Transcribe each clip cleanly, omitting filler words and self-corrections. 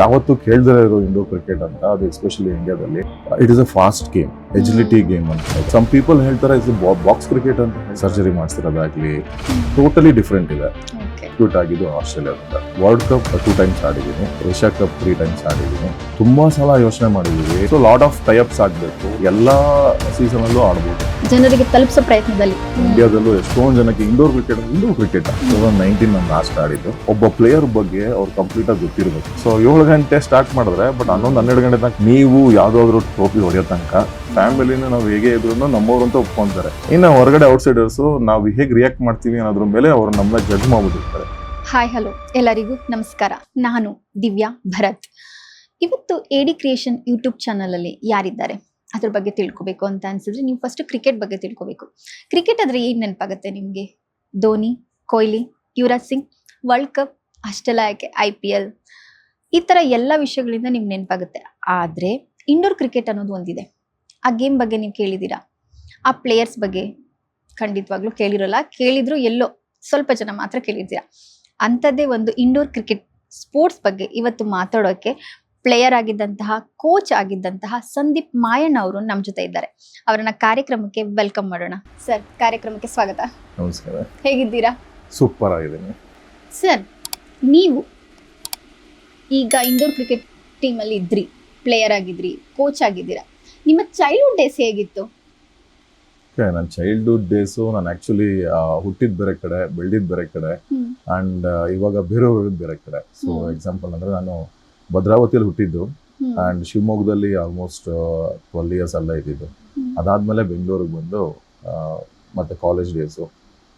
ಯಾವತ್ತು ಕೇಳ್ದೇ ಇರೋ Indo cricket ಅಂತ, ಅದು ಎಸ್ಪೆಷಲಿ ಇಂಡಿಯಾದಲ್ಲಿ it is a fast game, agility game ಅಂತ. ಸಮ್ ಪೀಪಲ್ ಹೇಳ್ತಾರೆ ಇಸ್ ಬಾಕ್ಸ್ ಕ್ರಿಕೆಟ್ ಅಂತ. ಸರ್ಜರಿ ಮಾಡಿಸಿರೋದಾಗ್ಲಿ ಟೋಟಲಿ ಡಿಫ್ರೆಂಟ್ ಇದೆ. ಕ್ಯೂಟ್ ಆಗಿದ್ದು ಆಸ್ಟ್ರೇಲಿಯಾದಿಂದ. ವರ್ಲ್ಡ್ ಕಪ್ 2 times ಆಡಿದ್ದೀನಿ, ಏಷ್ಯಾ ಕಪ್ 3 times ಆಡಿದ್ದೀನಿ. ತುಂಬಾ ಸಲ ಯೋಚನೆ ಮಾಡಿದೀವಿ. ಸೊ ಲಾಟ್ ಆಫ್ ಟೈಪ್ಸ್ ಆಗ್ಬೇಕು, ಎಲ್ಲಾ ಸೀಸನ್ ಅಲ್ಲೂ ಆಡ್ಬೋದು, ಜನರಿಗೆ ತಲುಪಿಸೋ ಪ್ರಯತ್ನದಲ್ಲಿ. ಇಂಡಿಯಾದಲ್ಲೂ ಎಷ್ಟೊಂದು ಜನಕ್ಕೆ ಇಂಡೋರ್ ಕ್ರಿಕೆಟ್ 2019 ನಾನು ಲಾಸ್ಟ್ ಆಡಿದ್ದು. ಒಬ್ಬ ಪ್ಲೇಯರ್ ಬಗ್ಗೆ ಅವ್ರು ಕಂಪ್ಲೀಟ್ ಆಗಿ ಗೊತ್ತಿರಬೇಕು. ಸೊ 7 ಗಂಟೆ ಸ್ಟಾರ್ಟ್ ಮಾಡಿದ್ರೆ ಬಟ್ 11-12 ಗಂಟೆ ತನಕ ನೀವು ಯಾವ್ದಾದ್ರು ಟ್ರೋಫಿ ಹೊಡೆಯೋ ತನಕ ಫ್ಯಾಮಿಲಿನ ನಾವು ಹೇಗೆ ಇದ್ರು ನಮ್ಮವ್ರು ಅಂತ ಒಪ್ಕೊಂತಾರೆ. ಇನ್ನು ಹೊರಗಡೆ ಔಟ್ಸೈಡರ್ಸ್ ನಾವು ಹೇಗೆ ರಿಯಾಕ್ಟ್ ಮಾಡ್ತೀವಿ ಅನ್ನೋದ್ರ ಮೇಲೆ ಅವ್ರು ನಮ್ಮನ್ನ ಜಡ್ಜ್ ಮಾಡ್ಬಿಟ್ಟಿರ್ತಾರೆ. ಹಾಯ್ ಹಲೋ ಎಲ್ಲರಿಗೂ ನಮಸ್ಕಾರ. ನಾನು ದಿವ್ಯಾ ಭರತ್. ಇವತ್ತು ಎಡಿ ಕ್ರಿಯೇಷನ್ ಯೂಟ್ಯೂಬ್ ಚಾನಲ್ ಅಲ್ಲಿ ಯಾರಿದ್ದಾರೆ ಅದ್ರ ಬಗ್ಗೆ ತಿಳ್ಕೊಬೇಕು ಅಂತ ಅನ್ಸಿದ್ರೆ ನೀವು ಫಸ್ಟ್ ಕ್ರಿಕೆಟ್ ಬಗ್ಗೆ ತಿಳ್ಕೊಬೇಕು. ಕ್ರಿಕೆಟ್ ಆದ್ರೆ ಏನ್ ನೆನಪಾಗುತ್ತೆ ನಿಮ್ಗೆ? ಧೋನಿ, ಕೊಹ್ಲಿ, ಯುವರಾಜ್ ಸಿಂಗ್, ವರ್ಲ್ಡ್ ಕಪ್, ಅಷ್ಟೆಲ್ಲ ಯಾಕೆ IPL, ಈ ತರ ಎಲ್ಲ ವಿಷಯಗಳಿಂದ ನಿಮ್ಗೆ ನೆನಪಾಗುತ್ತೆ. ಆದ್ರೆ ಇಂಡೋರ್ ಕ್ರಿಕೆಟ್ ಅನ್ನೋದು ಒಂದಿದೆ. ಆ ಗೇಮ್ ಬಗ್ಗೆ ನೀವು ಕೇಳಿದೀರಾ? ಆ ಪ್ಲೇಯರ್ಸ್ ಬಗ್ಗೆ ಖಂಡಿತವಾಗ್ಲೂ ಕೇಳಿರಲ್ಲ. ಕೇಳಿದ್ರು ಎಲ್ಲೋ ಸ್ವಲ್ಪ ಜನ ಮಾತ್ರ ಕೇಳಿರ್ತೀರಾ. ಅಂಥದ್ದೇ ಒಂದು ಇಂಡೋರ್ ಕ್ರಿಕೆಟ್ ಸ್ಪೋರ್ಟ್ಸ್ ಬಗ್ಗೆ ಇವತ್ತು ಮಾತಾಡೋಕೆ ಪ್ಲೇಯರ್ ಆಗಿದ್ದಂತಹ, ಕೋಚ್ ಆಗಿದ್ದಂತಹ ಸಂದೀಪ್ ಮಾಯಣ್ಣ ಅವರು ನಮ್ಮ ಜೊತೆ ಇದ್ದಾರೆ. ಅವರನ್ನ ಕಾರ್ಯಕ್ರಮಕ್ಕೆ ವೆಲ್ಕಮ್ ಮಾಡೋಣ. ಸರ್, ಕಾರ್ಯಕ್ರಮಕ್ಕೆ ಸ್ವಾಗತ. ನಮಸ್ಕಾರ. ಹೇಗಿದ್ದೀರಾ? ಸೂಪರ್ ಆಗಿದ್ದೀನಿ. ಸರ್, ನೀವು ಈಗ ಇಂಡೋರ್ ಕ್ರಿಕೆಟ್ ಟೀಮಲ್ಲಿ ಇದ್ರಿ, ಪ್ಲೇಯರ್ ಆಗಿದ್ರಿ, ಕೋಚ್ ಆಗಿದ್ದೀರಾ. ನಿಮ್ಮ ಚೈಲ್ಡ್ಹುಡ್ ಡೇಸ್ ಹೇಗಿತ್ತು? ನನ್ನ ಚೈಲ್ಡ್ಹುಡ್ ಡೇಸು, ನಾನು ಆಕ್ಚುಲಿ ಹುಟ್ಟಿದ್ ಬೇರೆ ಕಡೆ, ಬೆಳೆದಿದ್ದು ಬೇರೆ ಕಡೆ, ಅಂಡ್ ಇವಾಗ ಬೇರೆಯವ್ರ ಬೇರೆ ಕಡೆ. ಸೊ ಎಕ್ಸಾಂಪಲ್ ಅಂದ್ರೆ ನಾನು ಭದ್ರಾವತಿಯಲ್ಲಿ ಹುಟ್ಟಿದ್ದು ಅಂಡ್ ಶಿವಮೊಗ್ಗದಲ್ಲಿ ಆಲ್ಮೋಸ್ಟ್ 12 years ಅಲ್ಲೇ ಇದ್ದಿದ್ದು. ಅದಾದ್ಮೇಲೆ ಬೆಂಗಳೂರಿಗೆ ಬಂದು ಮತ್ತೆ college days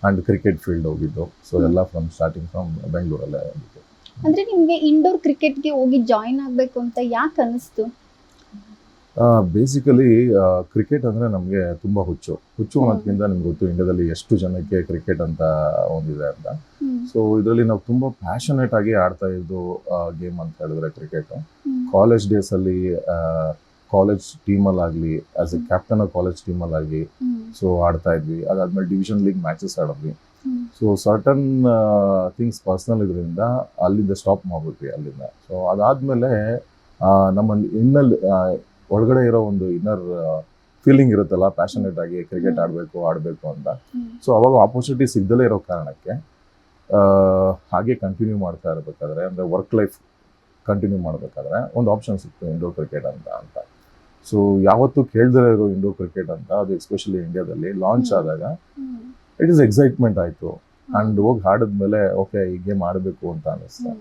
and cricket field ಹೋಗಿದ್ದು. ಸೊ ಎಲ್ಲ ಸ್ಟಾರ್ಟಿಂಗ್ ಫ್ರಮ್ ಬೆಂಗಳೂರಲ್ಲೇ ಆಗಿದ್ದು. ಅಂದ್ರೆ ನಿಮ್ಗೆ ಇಂಡೋರ್ ಕ್ರಿಕೆಟ್ಗೆ ಹೋಗಿ ಜಾಯಿನ್ ಆಗ್ಬೇಕು ಅಂತ ಯಾಕೆ ಅನಿಸ್ತು? ಬೇಸಿಕಲಿ ಕ್ರಿಕೆಟ್ ಅಂದರೆ ನಮಗೆ ತುಂಬ ಹುಚ್ಚು ಅನ್ನೋದ್ಕಿಂತ ನಿಮ್ಗೆ ಗೊತ್ತು ಇಂಡಿಯಾದಲ್ಲಿ ಎಷ್ಟು ಜನಕ್ಕೆ ಕ್ರಿಕೆಟ್ ಅಂತ ಒಂದಿದೆ ಅಂತ. ಸೊ ಇದರಲ್ಲಿ ನಾವು ತುಂಬ ಪ್ಯಾಷನೇಟ್ ಆಗಿ ಆಡ್ತಾ ಇದ್ದು ಗೇಮ್ ಅಂತ ಹೇಳಿದ್ರೆ ಕ್ರಿಕೆಟ್. ಕಾಲೇಜ್ ಡೇಸಲ್ಲಿ ಕಾಲೇಜ್ ಟೀಮಲ್ಲಾಗಲಿ, ಆಸ್ ಎ ಕ್ಯಾಪ್ಟನ್ ಕಾಲೇಜ್ ಟೀಮಲ್ಲಾಗಿ ಸೊ ಆಡ್ತಾ ಇದ್ವಿ. ಅದಾದ್ಮೇಲೆ ಡಿವಿಷನ್ ಲೀಗ್ ಮ್ಯಾಚಸ್ ಆಡಿದ್ವಿ. ಸೊ ಸರ್ಟನ್ ಥಿಂಗ್ಸ್ ಪರ್ಸ್ನಲ್ ಇದರಿಂದ ಅಲ್ಲಿಂದ ಸ್ಟಾಪ್ ಮಾಡ್ಬಿಟ್ವಿ ಅಲ್ಲಿಂದ. ಸೊ ಅದಾದ್ಮೇಲೆ ನಮ್ಮ ಒಳಗಡೆ ಇರೋ ಒಂದು ಇನ್ನರ್ ಫೀಲಿಂಗ್ ಇರುತ್ತಲ್ಲ, ಪ್ಯಾಷನೇಟ್ ಆಗಿ ಕ್ರಿಕೆಟ್ ಆಡಬೇಕು ಅಂತ. ಸೊ ಅವಾಗ ಆಪರ್ಚುನಿಟಿ ಸಿಗದಲ್ಲೇ ಇರೋ ಕಾರಣಕ್ಕೆ ಹಾಗೆ ಕಂಟಿನ್ಯೂ ಮಾಡ್ತಾ ಇರಬೇಕಾದ್ರೆ, ಅಂದರೆ ವರ್ಕ್ ಲೈಫ್ ಕಂಟಿನ್ಯೂ ಮಾಡಬೇಕಾದ್ರೆ ಒಂದು ಆಪ್ಷನ್ ಸಿಕ್ತು ಇಂಡೋರ್ ಕ್ರಿಕೆಟ್ ಅಂತ. ಸೊ ಯಾವತ್ತೂ ಕೇಳ್ದೇ ಇರೋ ಇಂಡೋರ್ ಕ್ರಿಕೆಟ್ ಅಂತ, ಅದು ಎಸ್ಪೆಷಲಿ ಇಂಡಿಯಾದಲ್ಲಿ ಲಾಂಚ್ ಆದಾಗ ಇಟ್ ಇಸ್ ಎಕ್ಸೈಟ್ಮೆಂಟ್ ಆಯಿತು. ಆ್ಯಂಡ್ ಹೋಗಿ ಆಡಿದ್ಮೇಲೆ ಓಕೆ ಈ ಗೇಮ್ ಆಡಬೇಕು ಅಂತ ಅನ್ನಿಸ್ತು.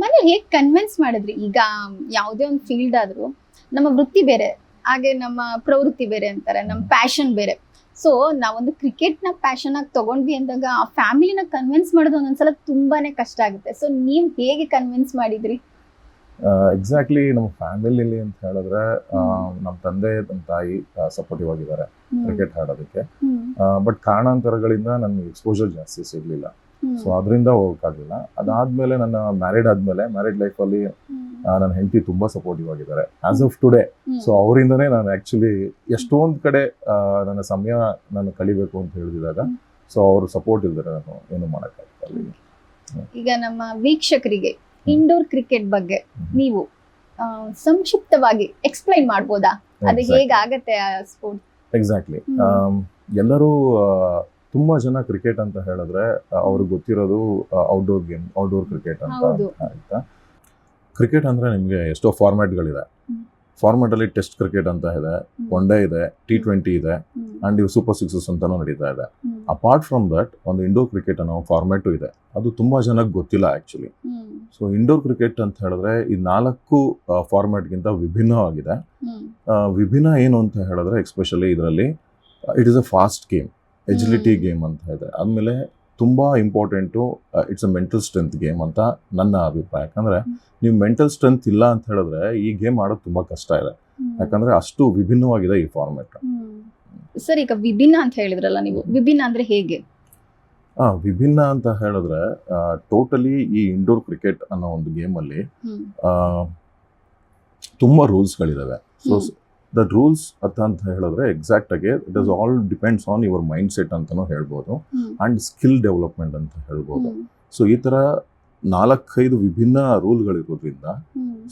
ಮನೇಲಿ ಹೇಗೆ ಕನ್ವಿನ್ಸ್ ಮಾಡಿದ್ರಿ? ಈಗ ಯಾವುದೇ ಒಂದು ಫೀಲ್ಡ್ ಆದ್ರೂ ನಮ್ಮ ವೃತ್ತಿ ಬೇರೆ, ಹಾಗೆ ನಮ್ಮ ಪ್ರವೃತ್ತಿ ಬೇರೆ ಅಂತಾರೆ, ನಮ್ಮ ಪ್ಯಾಷನ್ ಬೇರೆ. ಸೊ ನಾವೊಂದು ಕ್ರಿಕೆಟ್ನ ಪ್ಯಾಷನ್ ಆಗಿ ತಗೊಂಡ್ವಿ ಅಂದಾಗ ಆ ಫ್ಯಾಮಿಲಿನ ಕನ್ವಿನ್ಸ್ ಮಾಡೋದು ಒಂದೊಂದ್ಸಲ ತುಂಬಾನೇ ಕಷ್ಟ ಆಗುತ್ತೆ. ಸೊ ನೀವು ಹೇಗೆ ಕನ್ವಿನ್ಸ್ ಮಾಡಿದ್ರಿ? ಎಕ್ಸಾಕ್ಟ್ಲಿ ನಮ್ಮ ಫ್ಯಾಮಿಲಿಲಿ ಅಂತ ಹೇಳಿದ್ರೆ ನಮ್ಮ ತಂದೆ, ನಮ್ಮ ತಾಯಿ ಸಪೋರ್ಟಿವ್ ಆಗಿದ್ದಾರೆ ಕ್ರಿಕೆಟ್ ಆಡೋದಕ್ಕೆ. ಬಟ್ ಕಾರಣಾಂತರಗಳಿಂದ ನನಗೆ ಎಕ್ಸ್ಪೋಜರ್ ಜಾಸ್ತಿ ಸಿಗಲಿಲ್ಲ. ಸೊ ಅದರಿಂದ ಹೋಗೋಕ್ಕಾಗಲಿಲ್ಲ. ಅದಾದ್ಮೇಲೆ ನನ್ನ ಮ್ಯಾರಿಡ್ ಲೈಫಲ್ಲಿ ನನ್ನ ಹೆಂಡತಿ ತುಂಬಾ ಸಪೋರ್ಟಿವ್ ಆಗಿದ್ದಾರೆ ಆಸ್ ಆಫ್ ಟುಡೇ. ಸೊ ಅವರಿಂದನೇ ನಾನು ಆಕ್ಚುಲಿ ಎಷ್ಟೊಂದು ಕಡೆ ನನ್ನ ಸಮಯ ನಾನು ಕಳಿಬೇಕು ಅಂತ ಹೇಳಿದಾಗ ಸೊ ಅವ್ರ ಸಪೋರ್ಟ್ ಇಲ್ದರೆ ನಾನು ಏನು ಮಾಡೋಕ್ಕಾಗಲ್ಲ. ಈಗ ನಮ್ಮ ವೀಕ್ಷಕರಿಗೆ ಇಂಡೋರ್ ಕ್ರಿಕೆಟ್ ಬಗ್ಗೆ ನೀವು ಸಂಕ್ಷಿಪ್ತವಾಗಿ ಎಕ್ಸ್ಪ್ಲೈನ್ ಮಾಡ್ಬೋದಾ? ಅದು ಹೇಗಾಗತ್ತೆ ಆ ಸ್ಪೋರ್ಟ್? ಎಕ್ಸಾಕ್ಟ್ಲಿ. ಎಲ್ಲರೂ ತುಂಬಾ ಜನ ಕ್ರಿಕೆಟ್ ಅಂತ ಹೇಳಿದ್ರೆ ಅವ್ರಿಗೆ ಗೊತ್ತಿರೋದು ಔಟ್ಡೋರ್ ಗೇಮ್, ಔಟ್ಡೋರ್ ಕ್ರಿಕೆಟ್ ಅಂತ. ಆಯ್ತಾ, ಕ್ರಿಕೆಟ್ ಅಂದ್ರೆ ನಿಮ್ಗೆ ಎಷ್ಟೋ ಫಾರ್ಮ್ಯಾಟ್ಗಳಿದೆ. ಫಾರ್ಮ್ಯಾಟ್ ಅಲ್ಲಿ ಟೆಸ್ಟ್ ಕ್ರಿಕೆಟ್ ಅಂತ ಇದೆ, ಒನ್ ಡೇ ಇದೆ, T20 ಇದೆ, ಅಂಡ್ ಇವು ಸೂಪರ್ 6 ಅಂತಾನು ನಡೀತಾ ಇದೆ. ಅಪಾರ್ಟ್ ಫ್ರಮ್ ದಟ್ ಒಂದು ಇಂಡೋರ್ ಕ್ರಿಕೆಟ್ ಅನ್ನೋ ಫಾರ್ಮ್ಯಾಟು ಇದೆ. ಅದು ತುಂಬಾ ಜನಕ್ಕೆ ಗೊತ್ತಿಲ್ಲ ಆಕ್ಚುಲಿ. ಸೊ ಇಂಡೋರ್ ಕ್ರಿಕೆಟ್ ಅಂತ ಹೇಳಿದ್ರೆ ಈ 4 ಫಾರ್ಮ್ಯಾಟ್ಗಿಂತ ವಿಭಿನ್ನವಾಗಿದೆ. ವಿಭಿನ್ನ ಏನು ಅಂತ ಹೇಳಿದ್ರೆ ಎಸ್ಪೆಷಲಿ ಇದರಲ್ಲಿ it is a fast game, agility game ಅಂತ ಇದೆ. ಆದಮೇಲೆ ತುಂಬ important it's a mental strength game ಅಂತ ನನ್ನ ಅಭಿಪ್ರಾಯ. ಯಾಕಂದರೆ ನೀವು ಮೆಂಟಲ್ ಸ್ಟ್ರೆಂತ್ ಇಲ್ಲ ಅಂತ ಹೇಳಿದ್ರೆ ಈ ಗೇಮ್ ಆಡೋದು ತುಂಬ ಕಷ್ಟ ಇದೆ. ಯಾಕಂದರೆ ಅಷ್ಟು ವಿಭಿನ್ನವಾಗಿದೆ ಈ ಫಾರ್ಮೆಟ್. ಸರ್, ಈಗ ವಿಭಿನ್ನ ಅಂತ ಹೇಳಿದ್ರಲ್ಲ ನೀವು, ವಿಭಿನ್ನ ಅಂದರೆ ಹೇಗೆ? ವಿಭಿನ್ನ ಅಂತ ಹೇಳಿದ್ರೆ ಟೋಟಲಿ ಈ ಇಂಡೋರ್ ಕ್ರಿಕೆಟ್ ಅನ್ನೋ ಒಂದು ಗೇಮಲ್ಲಿ ತುಂಬ ರೂಲ್ಸ್ಗಳಿದ್ದಾವೆ. ಸೊ ದಟ್ ರೂಲ್ಸ್ ಅಂತ ಹೇಳಿದ್ರೆ ಎಕ್ಸಾಕ್ಟ್ ಆಗಿ it is all depends on your mind set ಅಂತಾನೂ ಹೇಳ್ಬೋದು, ಅಂಡ್ ಸ್ಕಿಲ್ ಡೆವಲಪ್ಮೆಂಟ್ ಅಂತ ಹೇಳ್ಬೋದು. ಸೊ ಈ ಥರ 4-5 ವಿಭಿನ್ನ ರೂಲ್ಗಳಿರೋದ್ರಿಂದ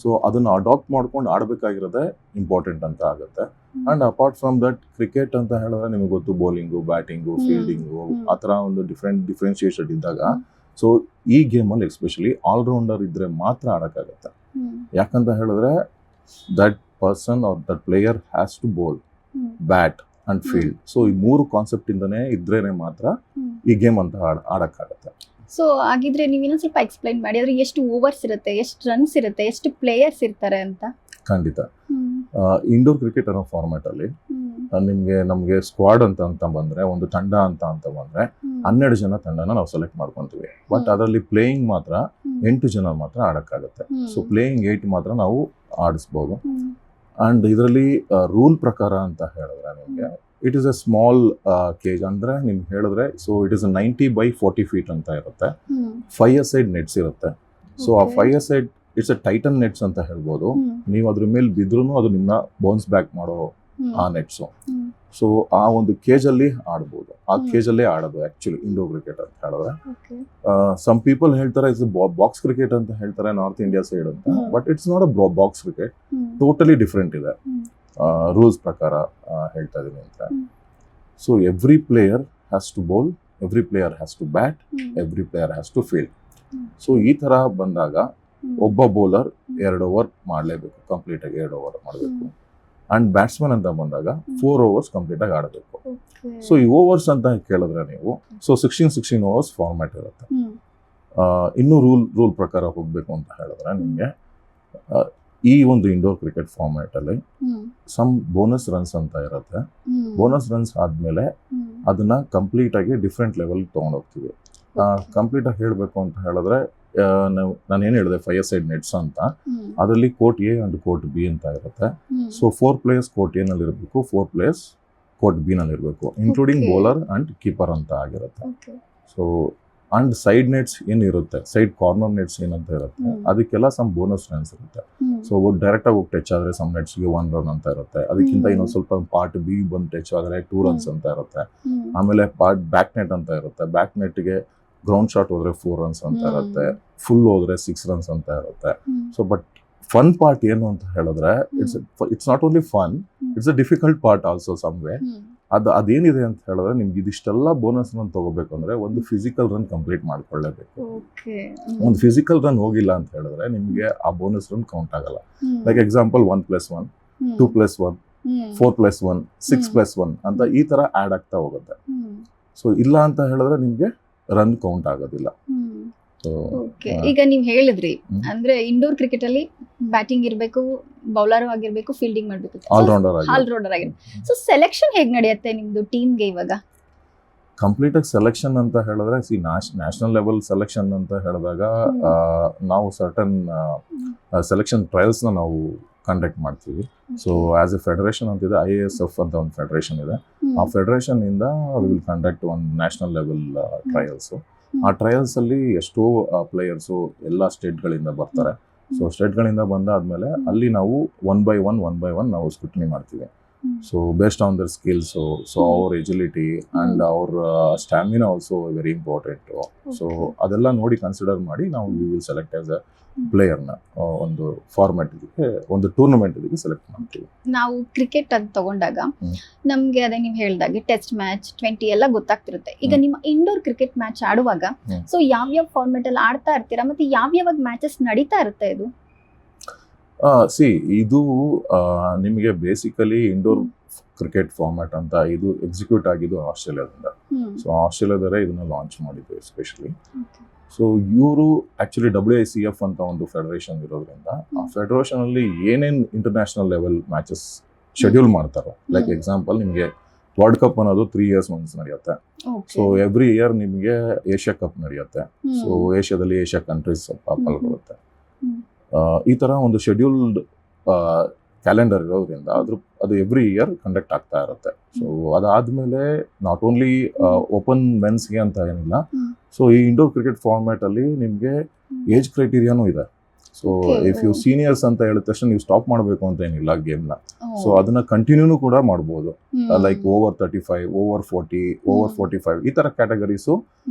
ಸೊ ಅದನ್ನ ಅಡಾಪ್ಟ್ ಮಾಡ್ಕೊಂಡು ಆಡಬೇಕಾಗಿರೋದೇ ಇಂಪಾರ್ಟೆಂಟ್ ಅಂತ ಆಗುತ್ತೆ. And apart from that cricket ಅಂತ ಹೇಳಿದ್ರೆ ನಿಮಗೆ ಗೊತ್ತು, ಬೌಲಿಂಗು, ಬ್ಯಾಟಿಂಗು, ಫೀಲ್ಡಿಂಗು ಆ ಥರ ಒಂದು ಡಿಫ್ರೆನ್ಶಿಯೇಷನ್ ಇದ್ದಾಗ ಸೊ ಈ ಗೇಮಲ್ಲಿ ಎಸ್ಪೆಷಲಿ ಆಲ್ರೌಂಡರ್ ಇದ್ರೆ ಮಾತ್ರ ಆಡೋಕ್ಕಾಗತ್ತೆ. ಯಾಕಂತ ಹೇಳಿದ್ರೆ that person or that player has to bowl, bat and field. So ಈ 3 ಕಾನ್ಸೆಪ್ಟ್ ಇಂದನೇ ಇದ್ರೇನೆ ಮಾತ್ರ ಈ ಗೇಮ್ ಅಂತ ಆಡಕ್ಕಾಗತ್ತೆ. ಸೊ ಹಾಗಿದ್ರೆ ನೀವು ಇನ್ನೊಂದು ಸ್ವಲ್ಪ ಎಕ್ಸ್ಪ್ಲೈನ್ ಮಾಡಿ, ಅದ್ರ ಎಷ್ಟು ಓವರ್ಸ್ ಇರುತ್ತೆ, ಎಷ್ಟು ರನ್ಸ್ ಇರುತ್ತೆ, ಎಷ್ಟು ಪ್ಲೇಯರ್ಸ್ ಇರ್ತಾರೆ ಅಂತ. ಖಂಡಿತ. ಇಂಡೋರ್ ಕ್ರಿಕೆಟ್ ಅನ್ನೋ ಫಾರ್ಮ್ಯಾಟ್ ಅಲ್ಲಿ ನಮ್ಗೆ ಸ್ಕ್ವಾಡ್ ಅಂತ ಬಂದ್ರೆ, ಒಂದು ತಂಡ ಅಂತ ಬಂದ್ರೆ 12 ಜನ ತಂಡನ ನಾವು ಸೆಲೆಕ್ಟ್ ಮಾಡ್ಕೊಂತೀವಿ. ಬಟ್ ಅದರಲ್ಲಿ ಪ್ಲೇಯಿಂಗ್ ಮಾತ್ರ 8 ಜನ ಮಾತ್ರ ಆಡಕ್ಕಾಗತ್ತೆ. ಸೊ ಪ್ಲೇಯಿಂಗ್ 8 ಮಾತ್ರ ನಾವು ಆಡಿಸ್ಬೋದು. ಅಂಡ್ ಇದರಲ್ಲಿ ರೂಲ್ ಪ್ರಕಾರ ಅಂತ ಹೇಳಿದ್ರೆ ನಿಮ್ಗೆ it is A small cage. ಅಂದ್ರೆ ನಿಮ್ಗೆ ಹೇಳಿದ್ರೆ so it is 90 by 40 feet ಅಂತ ಇರುತ್ತೆ. 5 ಸೈಡ್ ನೆಟ್ಸ್ ಇರುತ್ತೆ. ಸೊ ಆ 5 side it's A tighten nets ಅಂತ ಹೇಳ್ಬೋದು. ನೀವು ಅದ್ರ ಮೇಲೆ ಬಿದ್ರೂ ಅದು ನಿಮ್ನ ಬೌನ್ಸ್ ಬ್ಯಾಕ್ ಮಾಡೋ ಆ ನೆಟ್ಸು. ಸೊ ಆ ಒಂದು ಕೇಜ್ ಅಲ್ಲಿ ಆಡ್ಬೋದು. ಆ ಕೇಜ್ ಅಲ್ಲೇ ಆಡೋದು ಆಕ್ಚುಲಿ ಇಂಡೋರ್ ಕ್ರಿಕೆಟ್ ಅಂತ ಹೇಳಿದ್ರೆ. ಸಮ್ ಪೀಪಲ್ ಹೇಳ್ತಾರೆ ಇಟ್ಸ್ ಬಾಕ್ಸ್ ಕ್ರಿಕೆಟ್ ಅಂತ ಹೇಳ್ತಾರೆ ನಾರ್ತ್ ಇಂಡಿಯಾ ಸೈಡ್ ಅಂತ. But it's not a box cricket, totally different ಇದೆ ರೂಲ್ಸ್ ಪ್ರಕಾರ ಹೇಳ್ತಾ ಇದೀನಿ ಅಂತ. So every player has to bowl, every player has to bat, every player has to field. So ಈ ತರ ಬಂದಾಗ ಒಬ್ಬ ಬೌಲರ್ 2 ಓವರ್ ಮಾಡಲೇಬೇಕು, ಕಂಪ್ಲೀಟ್ ಆಗಿ 2 ಓವರ್ ಮಾಡಬೇಕು. ಅಂಡ್ ಬ್ಯಾಟ್ಸ್ಮನ್ ಅಂತ ಬಂದಾಗ 4 ಓವರ್ಸ್ ಕಂಪ್ಲೀಟ್ ಆಗಿ ಆಡಬೇಕು. ಸೊ ಈ ಓವರ್ಸ್ ಅಂತ ಕೇಳಿದ್ರೆ ನೀವು ಸೊ 16 ಓವರ್ಸ್ ಫಾರ್ಮ್ಯಾಟ್ ಇರುತ್ತೆ. ಇನ್ನು ರೂಲ್ ಪ್ರಕಾರ ಹೋಗ್ಬೇಕು ಅಂತ ಹೇಳಿದ್ರೆ ನಿಮ್ಗೆ ಈ ಒಂದು ಇಂಡೋರ್ ಕ್ರಿಕೆಟ್ ಫಾರ್ಮ್ಯಾಟ್ ಅಲ್ಲಿ ಸಮ್ ಬೋನಸ್ ರನ್ಸ್ ಅಂತ ಇರುತ್ತೆ. ಬೋನಸ್ ರನ್ಸ್ ಆದ್ಮೇಲೆ ಅದನ್ನ ಕಂಪ್ಲೀಟ್ ಆಗಿ ಡಿಫ್ರೆಂಟ್ ಲೆವೆಲ್ ತಗೊಂಡೋಗ್ತೀವಿ. ಕಂಪ್ಲೀಟ್ ಆಗಿ ಹೇಳ್ಬೇಕು ಅಂತ ಹೇಳಿದ್ರೆ ನಾನು ಏನ್ ಹೇಳಿದೆ 5 ಸೈಡ್ ನೆಟ್ಸ್ ಅಂತ, ಅದರಲ್ಲಿ court A and court B ಅಂತ ಇರುತ್ತೆ. ಸೊ 4 ಪ್ಲೇಯರ್ಸ್ ಕೋರ್ಟ್ ಎ ನಲ್ಲಿ ಇರಬೇಕು, 4 ಪ್ಲೇಯರ್ಸ್ ಕೋರ್ಟ್ ಬಿ ನಲ್ಲಿ ಇರಬೇಕು, ಇನ್ಕ್ಲೂಡಿಂಗ್ ಬೌಲರ್ ಅಂಡ್ ಕೀಪರ್ ಅಂತ ಆಗಿರುತ್ತೆ. ಸೊ ಅಂಡ್ ಸೈಡ್ ನೆಟ್ಸ್ ಏನಿರುತ್ತೆ, ಸೈಡ್ ಕಾರ್ನರ್ ನೆಟ್ಸ್ ಏನಂತ ಇರುತ್ತೆ, ಅದಕ್ಕೆಲ್ಲ ಸಮ್ ಬೋನಸ್ ರನ್ಸ್ ಇರುತ್ತೆ. ಸೊ ಡೈರೆಕ್ಟ್ ಆಗಿ ಹೋಗಿ ಟಚ್ ಆದ್ರೆ ಸಮ್ ನೆಟ್ಸ್ಗೆ 1 ರನ್ ಅಂತ ಇರುತ್ತೆ. ಅದಕ್ಕಿಂತ ಇನ್ನೊಂದು ಸ್ವಲ್ಪ ಪಾರ್ಟ್ ಬಿ ಬಂದು ಟಚ್ ಆದ್ರೆ 2 ರನ್ಸ್ ಅಂತ ಇರುತ್ತೆ. ಆಮೇಲೆ ಪಾರ್ಟ್ ಬ್ಯಾಕ್ ನೆಟ್ ಅಂತ ಇರುತ್ತೆ. ಬ್ಯಾಕ್ ನೆಟ್ಗೆ ಗ್ರೌಂಡ್ ಶಾಟ್ ಹೋದ್ರೆ 4 ರನ್ಸ್ ಅಂತ ಇರುತ್ತೆ, ಫುಲ್ ಹೋದ್ರೆ 6 ರನ್ಸ್ ಅಂತ ಇರುತ್ತೆ. ಸೊ ಬಟ್ ಫನ್ ಪಾರ್ಟ್ ಏನು ಅಂತ ಹೇಳಿದ್ರೆ it's not only fun, it's a difficult part also some way. ಅದೇನಿದೆ ಅಂತ ಹೇಳಿದ್ರೆ ನಿಮ್ಗೆ ಇದಿಷ್ಟೆಲ್ಲ ಬೋನಸ್ ರನ್ ತಗೋಬೇಕಂದ್ರೆ ಒಂದು ಫಿಸಿಕಲ್ ರನ್ ಕಂಪ್ಲೀಟ್ ಮಾಡ್ಕೊಳ್ಳೇಬೇಕು. ಒಂದು ಫಿಸಿಕಲ್ ರನ್ ಹೋಗಿಲ್ಲ ಅಂತ ಹೇಳಿದ್ರೆ ನಿಮ್ಗೆ ಆ ಬೋನಸ್ ರನ್ ಕೌಂಟ್ ಆಗಲ್ಲ. ಲೈಕ್ ಎಕ್ಸಾಂಪಲ್ 1+1, 2+1, 4+1, 6+1 ಅಂತ ಈ ತರ ಆಡ್ ಆಗ್ತಾ ಹೋಗುತ್ತೆ. ಸೊ ಇಲ್ಲ ಅಂತ ಹೇಳಿದ್ರೆ ನಿಮ್ಗೆ ರನ್ ಕೌಂಟ್ ಆಗೋದಿಲ್ಲ. ಈಗ ನೀವ್ ಹೇಳಿದ್ರಿ ಅಂದ್ರೆ ಇಂಡೋರ್ ಕ್ರಿಕೆಟ್ ಅಲ್ಲಿ ಬ್ಯಾಟಿಂಗ್ ಇರ್ಬೇಕು, ಬೌಲರ್ ಆಗಿರ್ಬೇಕು, ಫೀಲ್ಡಿಂಗ್ ಮಾಡ್ಬೇಕು, ಆಲ್ರೌಂಡರ್ ಆಗಿರ್ಬೇಕು. ಸೊ ಸೆಲೆಕ್ಷನ್ ಹೇಗ್ ನಡೆಯುತ್ತೆ ನಿಮ್ದು ಟೀಮ್ಗೆ ಇವಾಗ? ಕಂಪ್ಲೀಟ್ ಆಗಿ ಸೆಲೆಕ್ಷನ್ ಅಂತ ಹೇಳಿದ್ರೆ ನ್ಯಾಷನಲ್ ಲೆವೆಲ್ ಸೆಲೆಕ್ಷನ್ ಅಂತ ಹೇಳಿದಾಗ ನಾವು ಸರ್ಟನ್ ಸೆಲೆಕ್ಷನ್ ಟ್ರಯಲ್ಸ್ ನ ನಾವು ಕಂಡಕ್ಟ್ ಮಾಡ್ತೀವಿ. ಸೊ ಆಸ್ ಎ ಫೆಡರೇಷನ್ ಅಂತಿದೆ, IASF ಅಂತ ಒಂದು ಫೆಡರೇಷನ್ ಇದೆ. ಆ ಫೆಡರೇಷನ್ ಇಂದ ವಿ ವಿಲ್ ಕಂಡಕ್ಟ್ ಒಂದು ನ್ಯಾಷನಲ್ ಲೆವೆಲ್ ಟ್ರಯಲ್ಸ್. ಆ ಟ್ರಯಲ್ಸ್ ಅಲ್ಲಿ ಎಷ್ಟೋ ಪ್ಲೇಯರ್ಸು ಎಲ್ಲ ಸ್ಟೇಟ್ಗಳಿಂದ ಬರ್ತಾರೆ. ಸೊ ಸ್ಟೇಟ್ಗಳಿಂದ ಬಂದಾದ್ಮೇಲೆ ಅಲ್ಲಿ ನಾವು 1 by 1 ನಾವು ಸ್ಕ್ರೂಟಿನಿ ಮಾಡ್ತೀವಿ. So based on their skills, so ಅವ್ರ ಎಜಿಲಿಟಿ ಅಂಡ್ ಅವ್ರ stamina also very important. So ಅದೆಲ್ಲ ನೋಡಿ ಕನ್ಸಿಡರ್ ಮಾಡಿ ನಾವು we will select as a ಪ್ಲೇಯರ್ನ ಒಂದು ಫಾರ್ಮ್ಯಾಟ್ ಒಂದು ಟೂರ್ನಮೆಂಟ್ ಸೆಲೆಕ್ಟ್ ಮಾಡ್ತೀವಿ. ನಾವು ಕ್ರಿಕೆಟ್ ಅಂತ ತಗೊಂಡಾಗ ನಮ್ಗೆ ಅದೇ ನೀವು ಹೇಳ್ದಾಗೆ ಟೆಸ್ಟ್ ಮ್ಯಾಚ್ 20 ಎಲ್ಲ ಗೊತ್ತಾಗ್ತಿರುತ್ತೆ. ಈಗ ನಿಮ್ಮ ಇಂಡೋರ್ ಕ್ರಿಕೆಟ್ ಮ್ಯಾಚ್ ಆಡುವಾಗ ಸೊ ಯಾವ್ಯಾವ ಫಾರ್ಮ್ಯಾಟ್ ಅಲ್ಲಿ ಆಡ್ತಾ ಇರ್ತೀರಾ, ಮತ್ತೆ ಯಾವ್ಯಾವ ಮ್ಯಾಚಸ್ ನಡೀತಾ ಇರುತ್ತೆ ಇದು? ಇದು ನಿಮಗೆ ಬೇಸಿಕಲಿ ಇಂಡೋರ್ ಕ್ರಿಕೆಟ್ ಫಾರ್ಮ್ಯಾಟ್ ಅಂತ ಇದು ಎಕ್ಸಿಕ್ಯೂಟ್ ಆಗಿದ್ದು ಆಸ್ಟ್ರೇಲಿಯಾದಿಂದ. ಸೊ ಆಸ್ಟ್ರೇಲಿಯಾದವರೇ ಇದನ್ನ ಲಾಂಚ್ ಮಾಡಿದ್ದು ಎಸ್ಪೆಷಲಿ. ಸೊ ಇವರು ಆಕ್ಚುಲಿ WICF ಅಂತ ಒಂದು ಫೆಡರೇಷನ್ ಇರೋದ್ರಿಂದ ಆ ಫೆಡರೇಷನ್ ಅಲ್ಲಿ ಏನೇನ್ ಇಂಟರ್ನ್ಯಾಷನಲ್ ಲೆವೆಲ್ ಮ್ಯಾಚಸ್ ಶೆಡ್ಯೂಲ್ ಮಾಡ್ತಾರೋ, ಲೈಕ್ ಎಕ್ಸಾಂಪಲ್ ನಿಮಗೆ ವರ್ಲ್ಡ್ ಕಪ್ ಅನ್ನೋದು 3 years once ನಡೆಯುತ್ತೆ. ಸೊ ಎವ್ರಿ ಇಯರ್ ನಿಮಗೆ ಏಷ್ಯಾ ಕಪ್ ನಡೆಯುತ್ತೆ. ಸೊ ಏಷ್ಯಾದಲ್ಲಿ ಏಷ್ಯಾ ಕಂಟ್ರೀಸ್ ಪಾಲ್ಗೊಳ್ಳುತ್ತೆ. ಈ ತರ ಒಂದು ಶೆಡ್ಯೂಲ್ಡ್ ಕ್ಯಾಲೆಂಡರ್ ಇರೋದ್ರಿಂದ ಅದು ಎವ್ರಿ ಇಯರ್ ಕಂಡಕ್ಟ್ ಆಗ್ತಾ ಇರುತ್ತೆ. ಸೊ ಅದಾದ್ಮೇಲೆ ನಾಟ್ ಓನ್ಲಿ ಓಪನ್ ಮೆನ್ಸ್ಗೆ ಅಂತ ಏನಿಲ್ಲ. ಸೊ ಈ ಇಂಡೋರ್ ಕ್ರಿಕೆಟ್ ಫಾರ್ಮ್ಯಾಟ್ ಅಲ್ಲಿ ನಿಮ್ಗೆ ಏಜ್ ಕ್ರೈಟೀರಿಯಾನು ಇದೆ. So Okay. If you seniors ಅಂತ ಹೇಳಿದ ತಕ್ಷಣ ನೀವು ಸ್ಟಾಪ್ ಮಾಡಬೇಕು ಅಂತ ಏನಿಲ್ಲ ಗೇಮ್ನ. ಸೊ ಅದನ್ನ ಕಂಟಿನ್ಯೂನು ಕೂಡ ಮಾಡ್ಬೋದು. ಲೈಕ್ ಓವರ್ 35, ಓವರ್ 40, ಓವರ್ 45 ಈ ತರ ಕ್ಯಾಟಗರೀಸು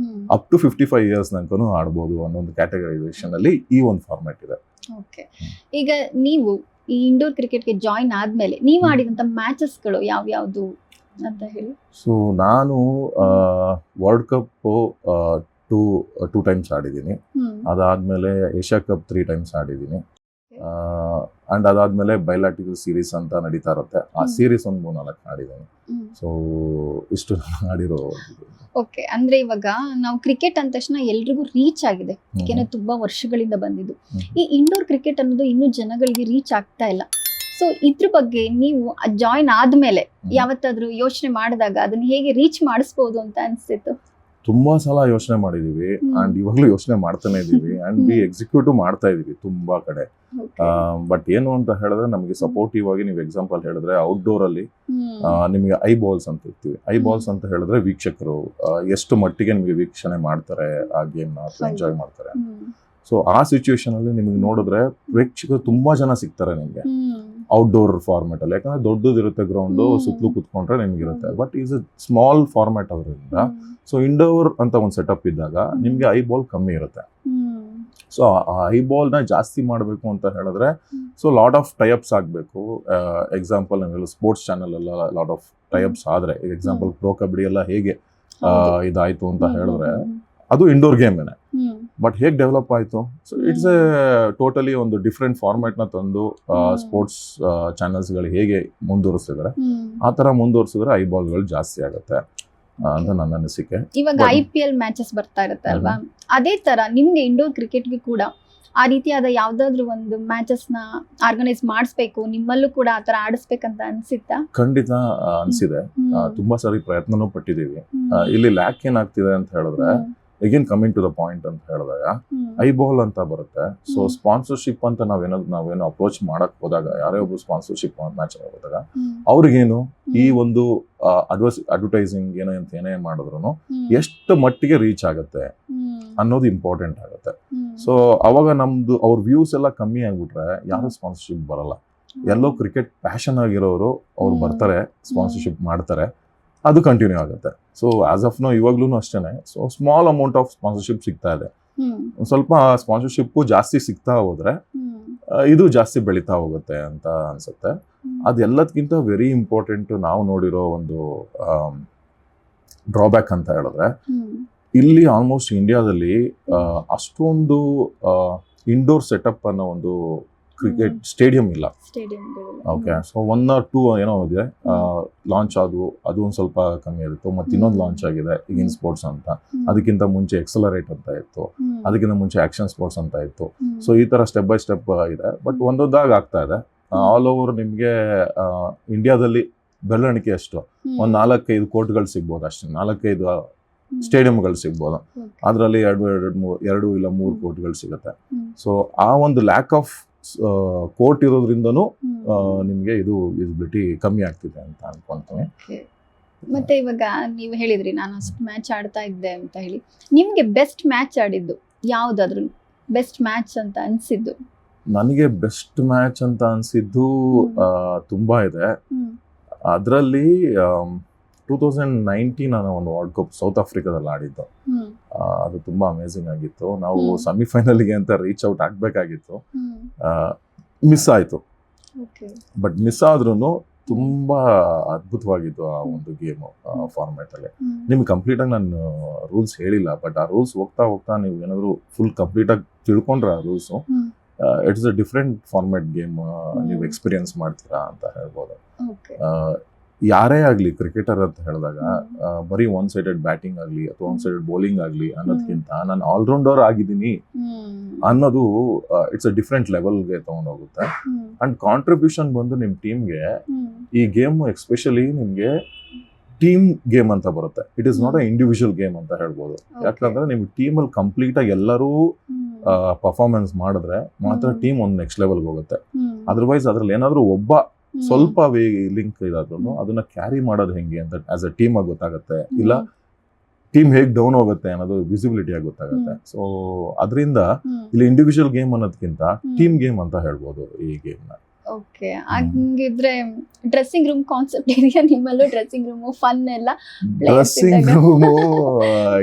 ಅಪ್ ಟು 55 ಇಯರ್ಸ್ ತನಕನೂ ಆಡ್ಬೋದು ಅನ್ನೋ ಒಂದು ಕ್ಯಾಟಗರೈಸೇಷನ್ ಅಲ್ಲಿ ಈ ಒಂದು ಫಾರ್ಮ್ಯಾಟ್ ಇದೆ. ಓಕೆ. ಈಗ ನೀವು ಈ ಇಂಡೋರ್ ಕ್ರಿಕೆಟ್ಗೆ ಜಾಯಿನ್ ಆದ್ಮೇಲೆ ನೀವು ಆಡಿದಂತ ಮ್ಯಾಚಸ್ಗಳು ಯಾವ್ಯಾವ್ದು ಅಂತ ಹೇಳಿ. ಸೊ ನಾನು ವರ್ಲ್ಡ್ ಕಪ್ ಟೂ ಟೈಮ್ಸ್ ಆಡಿದ್ದೀನಿ. ಅದಾದ್ಮೇಲೆ ಏಷ್ಯಾ ಕಪ್ 3 ಟೈಮ್ಸ್ ಆಡಿದ್ದೀನಿ. ಅಂಡ್ ಅದಾದ್ಮೇಲೆ ಬೈಲಾಟಿಕಲ್ ಸೀರೀಸ್ ಅಂತ ನಡೀತಾ ಇರುತ್ತೆ, ಆ ಸೀರೀಸ್ ಒಂದು 3-4 ಆಡಿದ್ದೀನಿ. ಸೊ ಇಷ್ಟು ಆಡಿರೋ. ಓಕೆ. ಅಂದ್ರೆ ಇವಾಗ ನಾವು ಕ್ರಿಕೆಟ್ ಅಂದ ತಕ್ಷಣ ಎಲ್ರಿಗೂ ರೀಚ್ ಆಗಿದೆ, ಯಾಕೆಂದ್ರೆ ತುಂಬಾ ವರ್ಷಗಳಿಂದ ಬಂದಿದ್ದು. ಈ ಇಂಡೋರ್ ಕ್ರಿಕೆಟ್ ಅನ್ನೋದು ಇನ್ನೂ ಜನಗಳಿಗೆ ರೀಚ್ ಆಗ್ತಾ ಇಲ್ಲ. ಸೊ ಇದ್ರ ಬಗ್ಗೆ ನೀವು ಜಾಯಿನ್ ಆದ್ಮೇಲೆ ಯಾವತ್ತಾದ್ರೂ ಯೋಚನೆ ಮಾಡಿದಾಗ ಅದನ್ನ ಹೇಗೆ ರೀಚ್ ಮಾಡಿಸ್ಬೋದು ಅಂತ ಅನ್ಸಿತ್ತು? ತುಂಬಾ ಸಲ ಯೋಚನೆ ಮಾಡಿದೀವಿ ಅಂಡ್ ಇವಾಗ್ಲೂ ಯೋಚನೆ ಮಾಡ್ತಾನೆ ಇದೀವಿ ಅಂಡ್ ಬಿ ಎಕ್ಸಿಕ್ಯೂಟಿವ್ ಮಾಡ್ತಾ ಇದೀವಿ ತುಂಬಾ ಕಡೆ. ಬಟ್ ಏನು ಅಂತ ಹೇಳಿದ್ರೆ ನಮಗೆ ಸಪೋರ್ಟಿವ್ ಆಗಿ ನೀವು ಎಕ್ಸಾಂಪಲ್ ಹೇಳಿದ್ರೆ ಔಟ್ಡೋರ್ ಅಲ್ಲಿ ನಿಮಗೆ ಐ ಬಾಲ್ಸ್ ಅಂತ ಇರ್ತೀವಿ. ಐ ಬಾಲ್ಸ್ ಅಂತ ಹೇಳಿದ್ರೆ ವೀಕ್ಷಕರು ಎಷ್ಟು ಮಟ್ಟಿಗೆ ನಿಮಗೆ ವೀಕ್ಷಣೆ ಮಾಡ್ತಾರೆ ಆ ಗೇಮ್ ನ ಅಥವಾ ಎಂಜಾಯ್ ಮಾಡ್ತಾರೆ. ಸೊ ಆ ಸಿಚುವೇಶನ್ ಅಲ್ಲಿ ನಿಮಗೆ ನೋಡಿದ್ರೆ ಪ್ರೇಕ್ಷಕರು ತುಂಬಾ ಜನ ಸಿಗ್ತಾರೆ ನಿಮ್ಗೆ ಔಟ್ಡೋರ್ ಫಾರ್ಮ್ಯಾಟ್ ಅಲ್ಲಿ. ಯಾಕಂದ್ರೆ ದೊಡ್ಡದಿರುತ್ತೆ ಗ್ರೌಂಡ್, ಸುತ್ತಲೂ ಕುತ್ಕೊಂಡ್ರೆ ನಿಮ್ಗಿರುತ್ತೆ. But is a small format ಅವರಿಂದ. ಸೊ ಇಂಡೋರ್ ಅಂತ ಒಂದು ಸೆಟಪ್ ಇದ್ದಾಗ ನಿಮ್ಗೆ ಐ ಬಾಲ್ ಕಮ್ಮಿ ಇರುತ್ತೆ. ಸೊ ಆ ಐ ಬಾಲ್ ನ ಜಾಸ್ತಿ ಮಾಡಬೇಕು ಅಂತ ಹೇಳಿದ್ರೆ ಸೊ ಲಾಟ್ ಆಫ್ ಟೈಅಪ್ಸ್ ಆಗಬೇಕು. ಎಕ್ಸಾಂಪಲ್ ನಾವೆಲ್ಲ ಸ್ಪೋರ್ಟ್ಸ್ ಚಾನೆಲ್ ಎಲ್ಲ ಲಾಟ್ ಆಫ್ ಟೈಅಪ್ಸ್ ಆದ್ರೆ, ಎಕ್ಸಾಂಪಲ್ ಪ್ರೋ ಕಬಡ್ಡಿ ಎಲ್ಲ ಹೇಗೆ ಇದಾಯ್ತು ಅಂತ ಹೇಳಿದ್ರೆ ಅದು ಇಂಡೋರ್ ಗೇಮೇನೆ. ಬಟ್ ಹೇಗೆ ಡೆವಲಪ್ ಆಯ್ತು? ಸೊ ಇಟ್ಸ್ ಎ ಟೋಟಲಿ ಒಂದು ಡಿಫ್ರೆಂಟ್ ಫಾರ್ಮ್ಯಾಟ್ ನ ತಂದು ಸ್ಪೋರ್ಟ್ಸ್ ಚಾನೆಲ್ಸ್ ಗಳು ಹೇಗೆ ಮುಂದುವರಿಸಿದ್ರೆ ಆ ತರ ಮುಂದುವರಿಸಿದ್ರೆ ಐ ಬಾಲ್ಗಳು ಜಾಸ್ತಿ ಆಗುತ್ತೆ ಅಂತ ನನ್ನ ಅನಿಸಿಕೆ. ಇವಾಗ IPL ಮ್ಯಾಚಸ್ ಬರ್ತಾ ಇರುತ್ತೆ ಅಲ್ವಾ, ಅದೇ ತರ ನಿಮ್ಗೆ ಇಂಡೋರ್ ಕ್ರಿಕೆಟ್ಗೆ ಕೂಡ ಆ ರೀತಿಯಾದ ಯಾವ್ದಾದ್ರು ಒಂದು ಮ್ಯಾಚಸ್ ನ ಆರ್ಗನೈಸ್ ಮಾಡಿಸ್ಬೇಕು, ನಿಮ್ಮಲ್ಲೂ ಕೂಡ ಆತರ ಆಡಿಸ್ಬೇಕಂತ ಅನ್ಸಿತ್ತಾ? ಖಂಡಿತ ಅನ್ಸಿದೆ. ತುಂಬಾ ಸಾರಿ ಪ್ರಯತ್ನನೂ ಪಟ್ಟಿದೀವಿ. ಇಲ್ಲಿ ಲ್ಯಾಕ್ ಏನಾಗ್ತಿದೆ ಅಂತ ಹೇಳಿದ್ರೆ, again coming to the point ಅಂತ ಹೇಳಿದಾಗ ಐ ಬಾಲ್ ಅಂತ ಬರುತ್ತೆ. ಸೊ ಸ್ಪಾನ್ಸರ್ಶಿಪ್ ಅಂತ ನಾವೇನೋ ಅಪ್ರೋಚ್ ಮಾಡಕ್ ಹೋದಾಗ, ಯಾರೇ ಒಬ್ರು ಸ್ಪಾನ್ಸರ್ಶಿಪ್ ಮ್ಯಾಚ್ ಹೋದಾಗ ಅವ್ರಿಗೇನು ಈ ಒಂದು ಅಡ್ವರ್ಟೈಸಿಂಗ್ ಏನೋ ಅಂತ ಏನೇ ಮಾಡಿದ್ರು ಎಷ್ಟು ಮಟ್ಟಿಗೆ ರೀಚ್ ಆಗುತ್ತೆ ಅನ್ನೋದು ಇಂಪಾರ್ಟೆಂಟ್ ಆಗುತ್ತೆ. ಸೊ ಅವಾಗ ನಮ್ದು ಅವ್ರ ವ್ಯೂಸ್ ಎಲ್ಲ ಕಮ್ಮಿ ಆಗ್ಬಿಟ್ರೆ ಯಾರು ಸ್ಪಾನ್ಸರ್ಶಿಪ್ ಬರಲ್ಲ. ಎಲ್ಲೋ ಕ್ರಿಕೆಟ್ ಪ್ಯಾಷನ್ ಆಗಿರೋರು ಅವ್ರು ಬರ್ತಾರೆ, ಸ್ಪಾನ್ಸರ್ಶಿಪ್ ಮಾಡ್ತಾರೆ, ಅದು ಕಂಟಿನ್ಯೂ ಆಗುತ್ತೆ. ಸೊ ಆಸ್ ಆಫ್ ನೋ ಇವಾಗ್ಲೂ ಅಷ್ಟೇನೆ. So small amount of sponsorship ಸಿಗ್ತಾ ಇದೆ. ಸ್ವಲ್ಪ ಸ್ಪಾನ್ಸರ್ಶಿಪ್ ಜಾಸ್ತಿ ಸಿಗ್ತಾ ಹೋದ್ರೆ ಇದು ಜಾಸ್ತಿ ಬೆಳೀತಾ ಹೋಗುತ್ತೆ ಅಂತ ಅನ್ಸುತ್ತೆ. ಅದೆಲ್ಲದಕ್ಕಿಂತ ವೆರಿ ಇಂಪಾರ್ಟೆಂಟ್ ನಾವು ನೋಡಿರೋ ಒಂದು ಡ್ರಾಬ್ಯಾಕ್ ಅಂತ ಹೇಳಿದ್ರೆ, ಇಲ್ಲಿ ಆಲ್ಮೋಸ್ಟ್ ಇಂಡಿಯಾದಲ್ಲಿ ಅಷ್ಟೊಂದು ಇಂಡೋರ್ ಸೆಟಪ್ ಅನ್ನೋ ಒಂದು ಕ್ರಿಕೆಟ್ ಸ್ಟೇಡಿಯಂ ಇಲ್ಲ. ಓಕೆ. ಸೊ 1 or 2 ಏನೋ ಇದೆ ಲಾಂಚ್ ಅದು ಒಂದು ಸ್ವಲ್ಪ ಕಮ್ಮಿ ಇರುತ್ತೆ. ಮತ್ತೆ ಇನ್ನೊಂದು ಲಾಂಚ್ ಆಗಿದೆ ಈಗಿನ ಸ್ಪೋರ್ಟ್ಸ್ ಅಂತ. ಅದಕ್ಕಿಂತ ಮುಂಚೆ ಎಕ್ಸಲರೇಟ್ ಅಂತ ಇತ್ತು, ಅದಕ್ಕಿಂತ ಮುಂಚೆ ಆಕ್ಷನ್ ಸ್ಪೋರ್ಟ್ಸ್ ಅಂತ ಇತ್ತು. ಸೊ ಈ ತರ ಸ್ಟೆಪ್ ಬೈ ಸ್ಟೆಪ್ ಇದೆ. ಬಟ್ ಒಂದೊಂದಾಗಿ ಆಗ್ತಾ ಇದೆ. ಆಲ್ ಓವರ್ ನಿಮ್ಗೆ ಇಂಡಿಯಾದಲ್ಲಿ ಬೆಳವಣಿಗೆ ಅಷ್ಟು ಒಂದ್ 4-5 ಕೋರ್ಟ್ಗಳು ಸಿಗ್ಬೋದು ಅಷ್ಟೇ, 4-5 ಸ್ಟೇಡಿಯಂಗಳು ಸಿಗ್ಬೋದು. ಅದರಲ್ಲಿ 2 ಇಲ್ಲ 3 ಕೋರ್ಟ್ಗಳು ಸಿಗುತ್ತೆ. ಸೊ ಆ ಒಂದು ಲ್ಯಾಕ್ ಆಫ್ ಕೋರ್ಟ್ ಇರೋದ್ರಿಂದನೂ ನಿಮ್ಗೆ ಇದು ವಿಸಿಬಿಲಿಟಿ ಕಮ್ಮಿ ಆಗ್ತಿದೆ ಅಂತ ಅನ್ಕೊಂತೀನಿ. ಮತ್ತೆ ಇವಾಗ ನೀವು ಹೇಳಿದ್ರಿ ನಾನು ಅಷ್ಟು ಮ್ಯಾಚ್ ಆಡ್ತಾ ಇದ್ದೆ ಅಂತ ಹೇಳಿ, ನಿಮ್ಗೆ ಬೆಸ್ಟ್ ಮ್ಯಾಚ್ ಆಡಿದ್ದು ಯಾವ್ದಾದ್ರು, ಬೆಸ್ಟ್ ಮ್ಯಾಚ್ ಅಂತ ಅನ್ಸಿದ್ದು? ನನಗೆ ಬೆಸ್ಟ್ ಮ್ಯಾಚ್ ಅಂತ ಅನ್ಸಿದ್ದು ತುಂಬಾ ಇದೆ. ಅದರಲ್ಲಿ 2019 ನಾನು ಒಂದು ವರ್ಲ್ಡ್ ಕಪ್ ಸೌತ್ ಆಫ್ರಿಕಾದಲ್ಲಿ ಆಡಿದ್ದು. ಅದು ತುಂಬಾ ಅಮೇಝಿಂಗ್ ಆಗಿತ್ತು. ನಾವು ಸೆಮಿಫೈನಲ್ಗೆ ಅಂತ ರೀಚ್ ಔಟ್ ಆಗ್ಬೇಕಾಗಿತ್ತು, ಮಿಸ್ ಆಯ್ತು. ಬಟ್ ಮಿಸ್ ಆದ್ರೂ ತುಂಬಾ ಅದ್ಭುತವಾಗಿತ್ತು ಆ ಒಂದು ಗೇಮ್ ಫಾರ್ಮ್ಯಾಟ್ ಅಲ್ಲಿ. ನಿಮ್ಗೆ ಕಂಪ್ಲೀಟ್ ಆಗಿ ನಾನು ರೂಲ್ಸ್ ಹೇಳಿಲ್ಲ, ಬಟ್ ಆ ರೂಲ್ಸ್ ಹೋಗ್ತಾ ಹೋಗ್ತಾ ನೀವು ಏನಾದ್ರು ಫುಲ್ ಕಂಪ್ಲೀಟ್ ಆಗಿ ತಿಳ್ಕೊಂಡ್ರೆ ಆ rules, it's a different format game ನೀವು ಎಕ್ಸ್ಪೀರಿಯನ್ಸ್ ಮಾಡ್ತೀರಾ ಅಂತ ಹೇಳ್ಬೋದು. ಯಾರೇ ಆಗ್ಲಿ ಕ್ರಿಕೆಟರ್ ಅಂತ ಹೇಳಿದಾಗ ಬರೀ ಒನ್ ಸೈಡೆಡ್ ಬ್ಯಾಟಿಂಗ್ ಆಗ್ಲಿ ಅಥವಾ ಒನ್ ಸೈಡೆಡ್ ಬೌಲಿಂಗ್ ಆಗ್ಲಿ ಅನ್ನೋದಕ್ಕಿಂತ ನಾನು ಆಲ್ರೌಂಡರ್ ಆಗಿದ್ದೀನಿ ಅನ್ನೋದು ಇಟ್ಸ್ ಅ ಡಿಫ್ರೆಂಟ್ ಲೆವೆಲ್ಗೆ ತಗೊಂಡೋಗುತ್ತೆ. ಅಂಡ್ ಕಾಂಟ್ರಿಬ್ಯೂಷನ್ ಬಂದು ನಿಮ್ ಟೀಮ್ಗೆ, ಈ ಗೇಮ್ ಎಸ್ಪೆಷಲಿ ನಿಮ್ಗೆ ಟೀಮ್ ಗೇಮ್ ಅಂತ ಬರುತ್ತೆ. It is not a individual game ಅಂತ ಹೇಳ್ಬೋದು. ಯಾಕಂದ್ರೆ ನಿಮ್ ಟೀಮ್ ಅಲ್ಲಿ ಕಂಪ್ಲೀಟ್ ಆಗಿ ಎಲ್ಲರೂ ಪರ್ಫಾರ್ಮೆನ್ಸ್ ಮಾಡಿದ್ರೆ ಮಾತ್ರ ಟೀಮ್ ಒಂದು ನೆಕ್ಸ್ಟ್ ಲೆವೆಲ್ಗೆ ಹೋಗುತ್ತೆ. ಅದರ್ವೈಸ್ ಅದ್ರಲ್ಲಿ ಏನಾದ್ರು ಒಬ್ಬ ಸ್ವಲ್ಪ ಲಿಂಕ್ ಇದಾದ್ರೂ ಅದನ್ನ ಕ್ಯಾರಿ ಮಾಡೋದು ಹೆಂಗೆ ಅಂತ ಆಸ್ ಅ ಟೀಮ್ ಆಗಿ ಗೊತ್ತಾಗುತ್ತೆ. ಇಲ್ಲ ಟೀಮ್ ಹೇಗೆ ಡೌನ್ ಹೋಗುತ್ತೆ ಅನ್ನೋದು ವಿಸಿಬಿಲಿಟಿ ಆಗಿ ಗೊತ್ತಾಗುತ್ತೆ. ಸೊ ಅದರಿಂದ ಇಲ್ಲಿ ಇಂಡಿವಿಜುವಲ್ ಗೇಮ್ ಅನ್ನೋದಕ್ಕಿಂತ ಟೀಮ್ ಗೇಮ್ ಅಂತ ಹೇಳ್ಬೋದು ಈ ಗೇಮ್ ನ. ಓಕೆ, ಹಂಗಿದ್ರೆ ಡ್ರೆಸ್ಸಿಂಗ್ ರೂಮ್ ಕಾನ್ಸೆಪ್ಟ್ ಇದೆಯಾ ನಿಮ್ಮಲ್ಲೂ? ಡ್ರೆಸ್ಸಿಂಗ್ ರೂಮ್ ಫನ್ ಎಲ್ಲ ಡ್ರೆಸ್ಸಿಂಗ್ ರೂಮು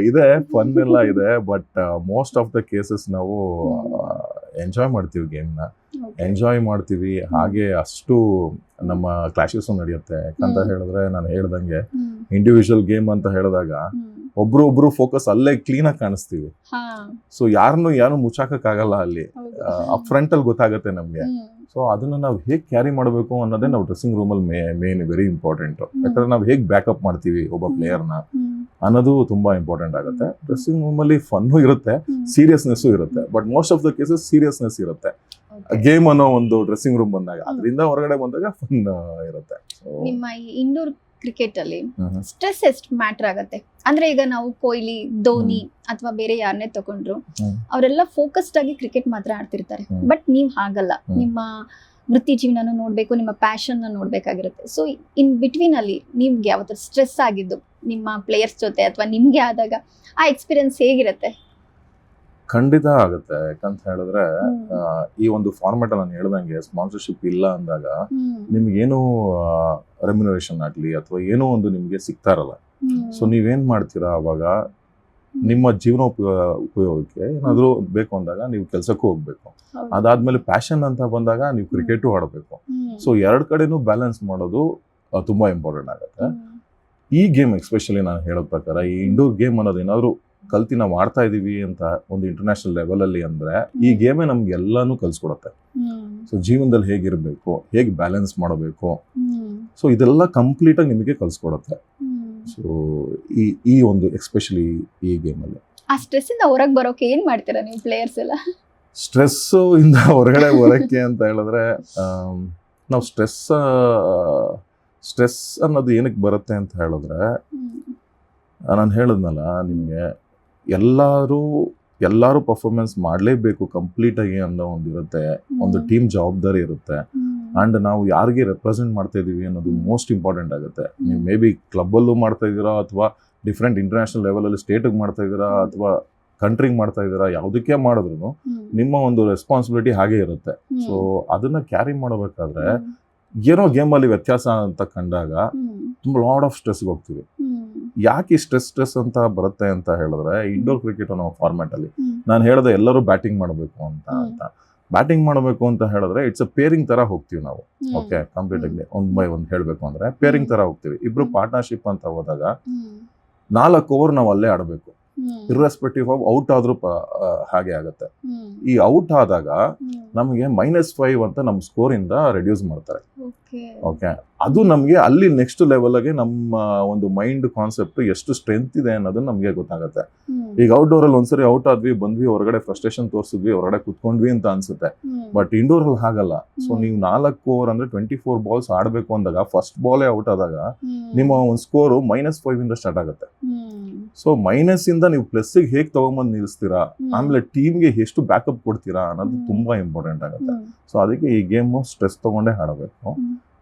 ಇದೆ, ಫನ್ ಎಲ್ಲ ಇದೆ, but most of the cases ನಾವು ಎಂಜಾಯ್ ಮಾಡ್ತೀವಿ ಗೇಮ್ನ, ಎಂಜಾಯ್ ಮಾಡ್ತೀವಿ. ಹಾಗೆ ಅಷ್ಟು ನಮ್ಮ ಕ್ಲಾಶಸ್ ನಡೆಯುತ್ತೆ. ಯಾಕಂತ ಹೇಳಿದ್ರೆ ನಾನು ಹೇಳ್ದಂಗೆ ಇಂಡಿವಿಜುವಲ್ ಗೇಮ್ ಅಂತ ಹೇಳಿದಾಗ ಒಬ್ರು ಫೋಕಸ್ ಅಲ್ಲೇ ಕ್ಲೀನ್ ಆಗಿ ಕಾಣಿಸ್ತೀವಿ. ಸೊ ಯಾರು ಮುಚ್ಚಾಕಕ್ಕಾಗಲ್ಲ ಅಲ್ಲಿ, ಅಪ್ ಫ್ರಂಟ್ ಅಲ್ಲಿ ಗೊತ್ತಾಗತ್ತೆ ನಮ್ಗೆ. ಸೊ ಅದನ್ನ ನಾವು ಹೇಗೆ ಕ್ಯಾರಿ ಮಾಡಬೇಕು ಅನ್ನೋದೇ ನಾವು ಡ್ರೆಸ್ಸಿಂಗ್ ರೂಮ್ ಅಲ್ಲಿ ಮೇನ್ ವೆರಿ ಇಂಪಾರ್ಟೆಂಟ್. ಯಾಕಂದ್ರೆ ನಾವು ಹೇಗೆ ಬ್ಯಾಕಪ್ ಮಾಡ್ತೀವಿ ಒಬ್ಬ ಪ್ಲೇಯರ್ನ ಅನ್ನೋದು ತುಂಬಾ ಇಂಪಾರ್ಟೆಂಟ್ ಆಗುತ್ತೆ. ಡ್ರೆಸ್ಸಿಂಗ್ ರೂಮ್ ಅಲ್ಲಿ ಫನ್ನು ಇರುತ್ತೆ, ಸೀರಿಯಸ್ನೆಸ್ ಇರುತ್ತೆ, but most of the cases seriousness ಇರುತ್ತೆ ಗೇಮ್ ಅನ್ನೋ ಒಂದು ಡ್ರೆಸ್ಸಿಂಗ್ ರೂಮ್ ಬಂದಾಗ. ಅದರಿಂದ ಹೊರಗಡೆ ಬಂದಾಗ ಫನ್ ಇರುತ್ತೆ. ನಿಮ್ಮ ಈ ಇಂಡೋರ್ ಕ್ರಿಕೆಟ್ ಅಲ್ಲಿ ಸ್ಟ್ರೆಸ್ ಎಷ್ಟು ಮ್ಯಾಟರ್ ಆಗತ್ತೆ? ಅಂದ್ರೆ ಈಗ ನಾವು ಕೊಹ್ಲಿ, ಧೋನಿ ಅಥವಾ ಬೇರೆ ಯಾರನ್ನೇ ತಗೊಂಡ್ರು, ಅವರೆಲ್ಲ ಫೋಕಸ್ಡ್ ಆಗಿ ಕ್ರಿಕೆಟ್ ಮಾತ್ರ ಆಡ್ತಿರ್ತಾರೆ. ಬಟ್ ನೀವ್ ಹಾಗಲ್ಲ, ನಿಮ್ಮ ವೃತ್ತಿ ಜೀವನನ ನೋಡ್ಬೇಕು, ನಿಮ್ಮ ಪ್ಯಾಷನ್ ನ ನೋಡ್ಬೇಕಾಗಿರುತ್ತೆ. ಸೊ ಇನ್ ಬಿಟ್ವೀನ್ ಅಲ್ಲಿ ನಿಮ್ಗೆ ಯಾವತ್ತು ಸ್ಟ್ರೆಸ್ ಆಗಿದ್ದು ನಿಮ್ಮ ಪ್ಲೇಯರ್ಸ್ ಜೊತೆ ಅಥವಾ ನಿಮ್ಗೆ ಆದಾಗ ಆ ಎಕ್ಸ್ಪೀರಿಯನ್ಸ್ ಹೇಗಿರುತ್ತೆ? ಖಂಡಿತ ಆಗುತ್ತೆ. ಯಾಕಂತ ಹೇಳಿದ್ರೆ ಈ ಒಂದು ಫಾರ್ಮೆಟ್ ನಾನು ಹೇಳ್ದಂಗೆ ಸ್ಪಾನ್ಸರ್ಶಿಪ್ ಇಲ್ಲ ಅಂದಾಗ ನಿಮ್ಗೇನು ರೆಮ್ಯುನರೇಷನ್ ಆಗ್ಲಿ ಅಥವಾ ಏನೋ ಒಂದು ನಿಮ್ಗೆ ಸಿಗ್ತಾ ಇರಲ್ಲ. ಸೊ ನೀವೇನ್ ಮಾಡ್ತೀರಾ ಅವಾಗ? ನಿಮ್ಮ ಜೀವನ ಉಪಯೋಗಕ್ಕೆ ಏನಾದ್ರು ಬೇಕು ಅಂದಾಗ ನೀವು ಕೆಲ್ಸಕ್ಕೂ ಹೋಗ್ಬೇಕು. ಅದಾದ್ಮೇಲೆ ಪ್ಯಾಷನ್ ಅಂತ ಬಂದಾಗ ನೀವು ಕ್ರಿಕೆಟು ಆಡಬೇಕು. ಸೊ ಎರಡ್ ಕಡೆನೂ ಬ್ಯಾಲೆನ್ಸ್ ಮಾಡೋದು ತುಂಬಾ ಇಂಪಾರ್ಟೆಂಟ್ ಆಗುತ್ತೆ. ಈ ಗೇಮ್ ಎಸ್ಪೆಷಲಿ ನಾನು ಹೇಳೋ ಪ್ರಕಾರ ಈ ಇಂಡೋರ್ ಗೇಮ್ ಅನ್ನೋದು ಏನಾದ್ರು ಕಲ್ತಿ ನಾವು ಆಡ್ತಾ ಇದೀವಿ ಅಂತ ಒಂದು ಇಂಟರ್ನ್ಯಾಷನಲ್ ಲೆವೆಲ್ ಅಲ್ಲಿ ಅಂದ್ರೆ ಈ ಗೇಮೇ ನಮ್ಗೆ ಎಲ್ಲಾನು ಕಲ್ಸ್ಕೊಡತ್ತೆ. ಸೊ ಜೀವನದಲ್ಲಿ ಹೇಗಿರ್ಬೇಕು, ಹೇಗೆ ಬ್ಯಾಲೆನ್ಸ್ ಮಾಡಬೇಕು, ಸೊ ಇದೆಲ್ಲ ಕಂಪ್ಲೀಟ್ ಆಗಿ ನಿಮಗೆ ಕಲ್ಸ್ಕೊಡತ್ತೆ. ಸೊ ಈ ಒಂದು ಎಸ್ಪೆಷಲಿ ಈ ಗೇಮ್ ಅಲ್ಲಿ ಆ ಸ್ಟ್ರೆಸ್ ಇಂದ ಹೊರಗೆ ಬರೋಕೆ ಏನ್ ಮಾಡ್ತೀರಾ ನೀವು ಪ್ಲೇಯರ್ಸ್ ಎಲ್ಲ? ಸ್ಟ್ರೆಸ್ ಇಂದ ಹೊರಗಡೆ ಬರೋಕೆ ಅಂತ ಹೇಳಿದ್ರೆ ನಾವು ಸ್ಟ್ರೆಸ್ ಅನ್ನೋದು ಏನಕ್ಕೆ ಬರುತ್ತೆ ಅಂತ ಹೇಳಿದ್ರೆ, ನಾನು ಹೇಳಿದ್ನಲ್ಲ ನಿಮಗೆ, ಎಲ್ಲರೂ ಪರ್ಫಾರ್ಮೆನ್ಸ್ ಮಾಡಲೇಬೇಕು ಕಂಪ್ಲೀಟ್ ಆಗಿ ಅನ್ನೋ ಒಂದು ಇರುತ್ತೆ, ಒಂದು ಟೀಮ್ ಜವಾಬ್ದಾರಿ ಇರುತ್ತೆ. ಅಂಡ್ ನಾವು ಯಾರಿಗೆ ರೆಪ್ರೆಸೆಂಟ್ ಮಾಡ್ತಾ ಇದೀವಿ ಅನ್ನೋದು ಮೋಸ್ಟ್ ಇಂಪಾರ್ಟೆಂಟ್ ಆಗುತ್ತೆ. ನೀವು ಮೇ ಬಿ ಕ್ಲಬ್ಬಲ್ಲೂ ಮಾಡ್ತಾ ಇದ್ದೀರಾ ಅಥವಾ ಡಿಫ್ರೆಂಟ್ ಇಂಟರ್ನ್ಯಾಷನಲ್ ಲೆವೆಲಲ್ಲಿ ಸ್ಟೇಟಿಗೆ ಮಾಡ್ತಾ ಇದ್ದೀರಾ ಅಥವಾ ಕಂಟ್ರಿಗೆ ಮಾಡ್ತಾ ಇದ್ದೀರಾ, ಯಾವುದಕ್ಕೆ ಮಾಡಿದ್ರು ನಿಮ್ಮ ಒಂದು ರೆಸ್ಪಾನ್ಸಿಬಿಲಿಟಿ ಹಾಗೆ ಇರುತ್ತೆ. ಸೊ ಅದನ್ನ ಕ್ಯಾರಿ ಮಾಡಬೇಕಾದ್ರೆ ಏನೋ ಗೇಮಲ್ಲಿ ವ್ಯತ್ಯಾಸ ಅಂತ ಕಂಡಾಗ ತುಂಬ ಲಾಡ್ ಆಫ್ ಸ್ಟ್ರೆಸ್ಗೆ ಹೋಗ್ತೀವಿ. ಯಾಕೆ ಸ್ಟ್ರೆಸ್ ಅಂತ ಬರುತ್ತೆ ಅಂತ ಹೇಳಿದ್ರೆ, ಇಂಡೋರ್ ಕ್ರಿಕೆಟ್ ಅನ್ನೋ ಫಾರ್ಮ್ಯಾಟ್ ಅಲ್ಲಿ ನಾನು ಹೇಳಿದೆ ಎಲ್ಲರೂ ಬ್ಯಾಟಿಂಗ್ ಮಾಡಬೇಕು ಅಂತ ಬ್ಯಾಟಿಂಗ್ ಮಾಡಬೇಕು ಅಂತ ಹೇಳಿದ್ರೆ ಇಟ್ಸ್ ಅ ಪೇರಿಂಗ್ ತರ ಹೋಗ್ತೀವಿ ನಾವು. ಓಕೆ, ಕಂಪ್ಲೀಟ್ ಆಗಿ 1 by 1 ಹೇಳ್ಬೇಕು ಅಂದ್ರೆ ಪೇರಿಂಗ್ ತರ ಹೋಗ್ತೀವಿ. ಇಬ್ರು ಪಾರ್ಟ್ನರ್ಶಿಪ್ ಅಂತ ಹೋದಾಗ 4 ಓವರ್ ನಾವು ಅಲ್ಲೇ ಆಡಬೇಕು, ಇರ್ರೆಸ್ಪೆಕ್ಟಿವ್ ಆಫ್ ಔಟ್ ಆದ್ರೂ ಹಾಗೆ ಆಗುತ್ತೆ. ಈ ಔಟ್ ಆದಾಗ ನಮಗೆ -5 ಅಂತ ನಮ್ಮ ಸ್ಕೋರ್ ಇಂದ ರೆಡ್ಯೂಸ್ ಮಾಡ್ತಾರೆ. ಓಕೆ, ಅದು ನಮಗೆ ಅಲ್ಲಿ ನೆಕ್ಸ್ಟ್ ಲೆವೆಲ್ ಆಗಿ ನಮ್ಮ ಒಂದು ಮೈಂಡ್ ಕಾನ್ಸೆಪ್ಟ್ ಎಷ್ಟು ಸ್ಟ್ರೆಂತ್ ಇದೆ ಅನ್ನೋದು ನಮಗೆ ಗೊತ್ತಾಗುತ್ತೆ. ಈಗ ಔಟ್ಡೋರ್ ಅಲ್ಲಿ ಒಂದ್ಸರಿ ಔಟ್ ಆದ್ವಿ, ಬಂದ್ವಿ, ಹೊರಗಡೆ ಫ್ರಸ್ಟ್ರೇಷನ್ ತೋರಿಸಿದ್ವಿ, ಹೊರಗಡೆ ಕುತ್ಕೊಂಡ್ವಿ ಅಂತ ಅನ್ಸುತ್ತೆ. ಬಟ್ ಇಂಡೋರ್ ಅಲ್ಲಿ ಹಾಗಲ್ಲ. ಸೊ ನೀವು 4 ಓವರ್ ಅಂದ್ರೆ 24 ಬಾಲ್ಸ್ ಆಡ್ಬೇಕು ಅಂದಾಗ ಫಸ್ಟ್ ಬಾಲೇ ಔಟ್ ಆದಾಗ ನಿಮ್ಮ ಒಂದು ಸ್ಕೋರು -5 ಇಂದ ಸ್ಟಾರ್ಟ್ ಆಗುತ್ತೆ. ಸೊ ಮೈನಸ್ ಇಂದ ನೀವು ಪ್ಲಸ್ ಗೆ ಹೇಗೆ ತಗೊಂಬಂದು ನಿಲ್ಲಿಸ್ತೀರಾ, ಆಮೇಲೆ ಟೀಮ್ಗೆ ಎಷ್ಟು ಬ್ಯಾಕಪ್ ಕೊಡ್ತೀರಾ ಅನ್ನೋದು ತುಂಬಾ ಇಂಪಾರ್ಟೆಂಟ್ ಆಗುತ್ತೆ. ಸೊ ಅದಕ್ಕೆ ಈ ಗೇಮ್ ಸ್ಟ್ರೆಸ್ ತಗೊಂಡೇ ಆಡಬೇಕು.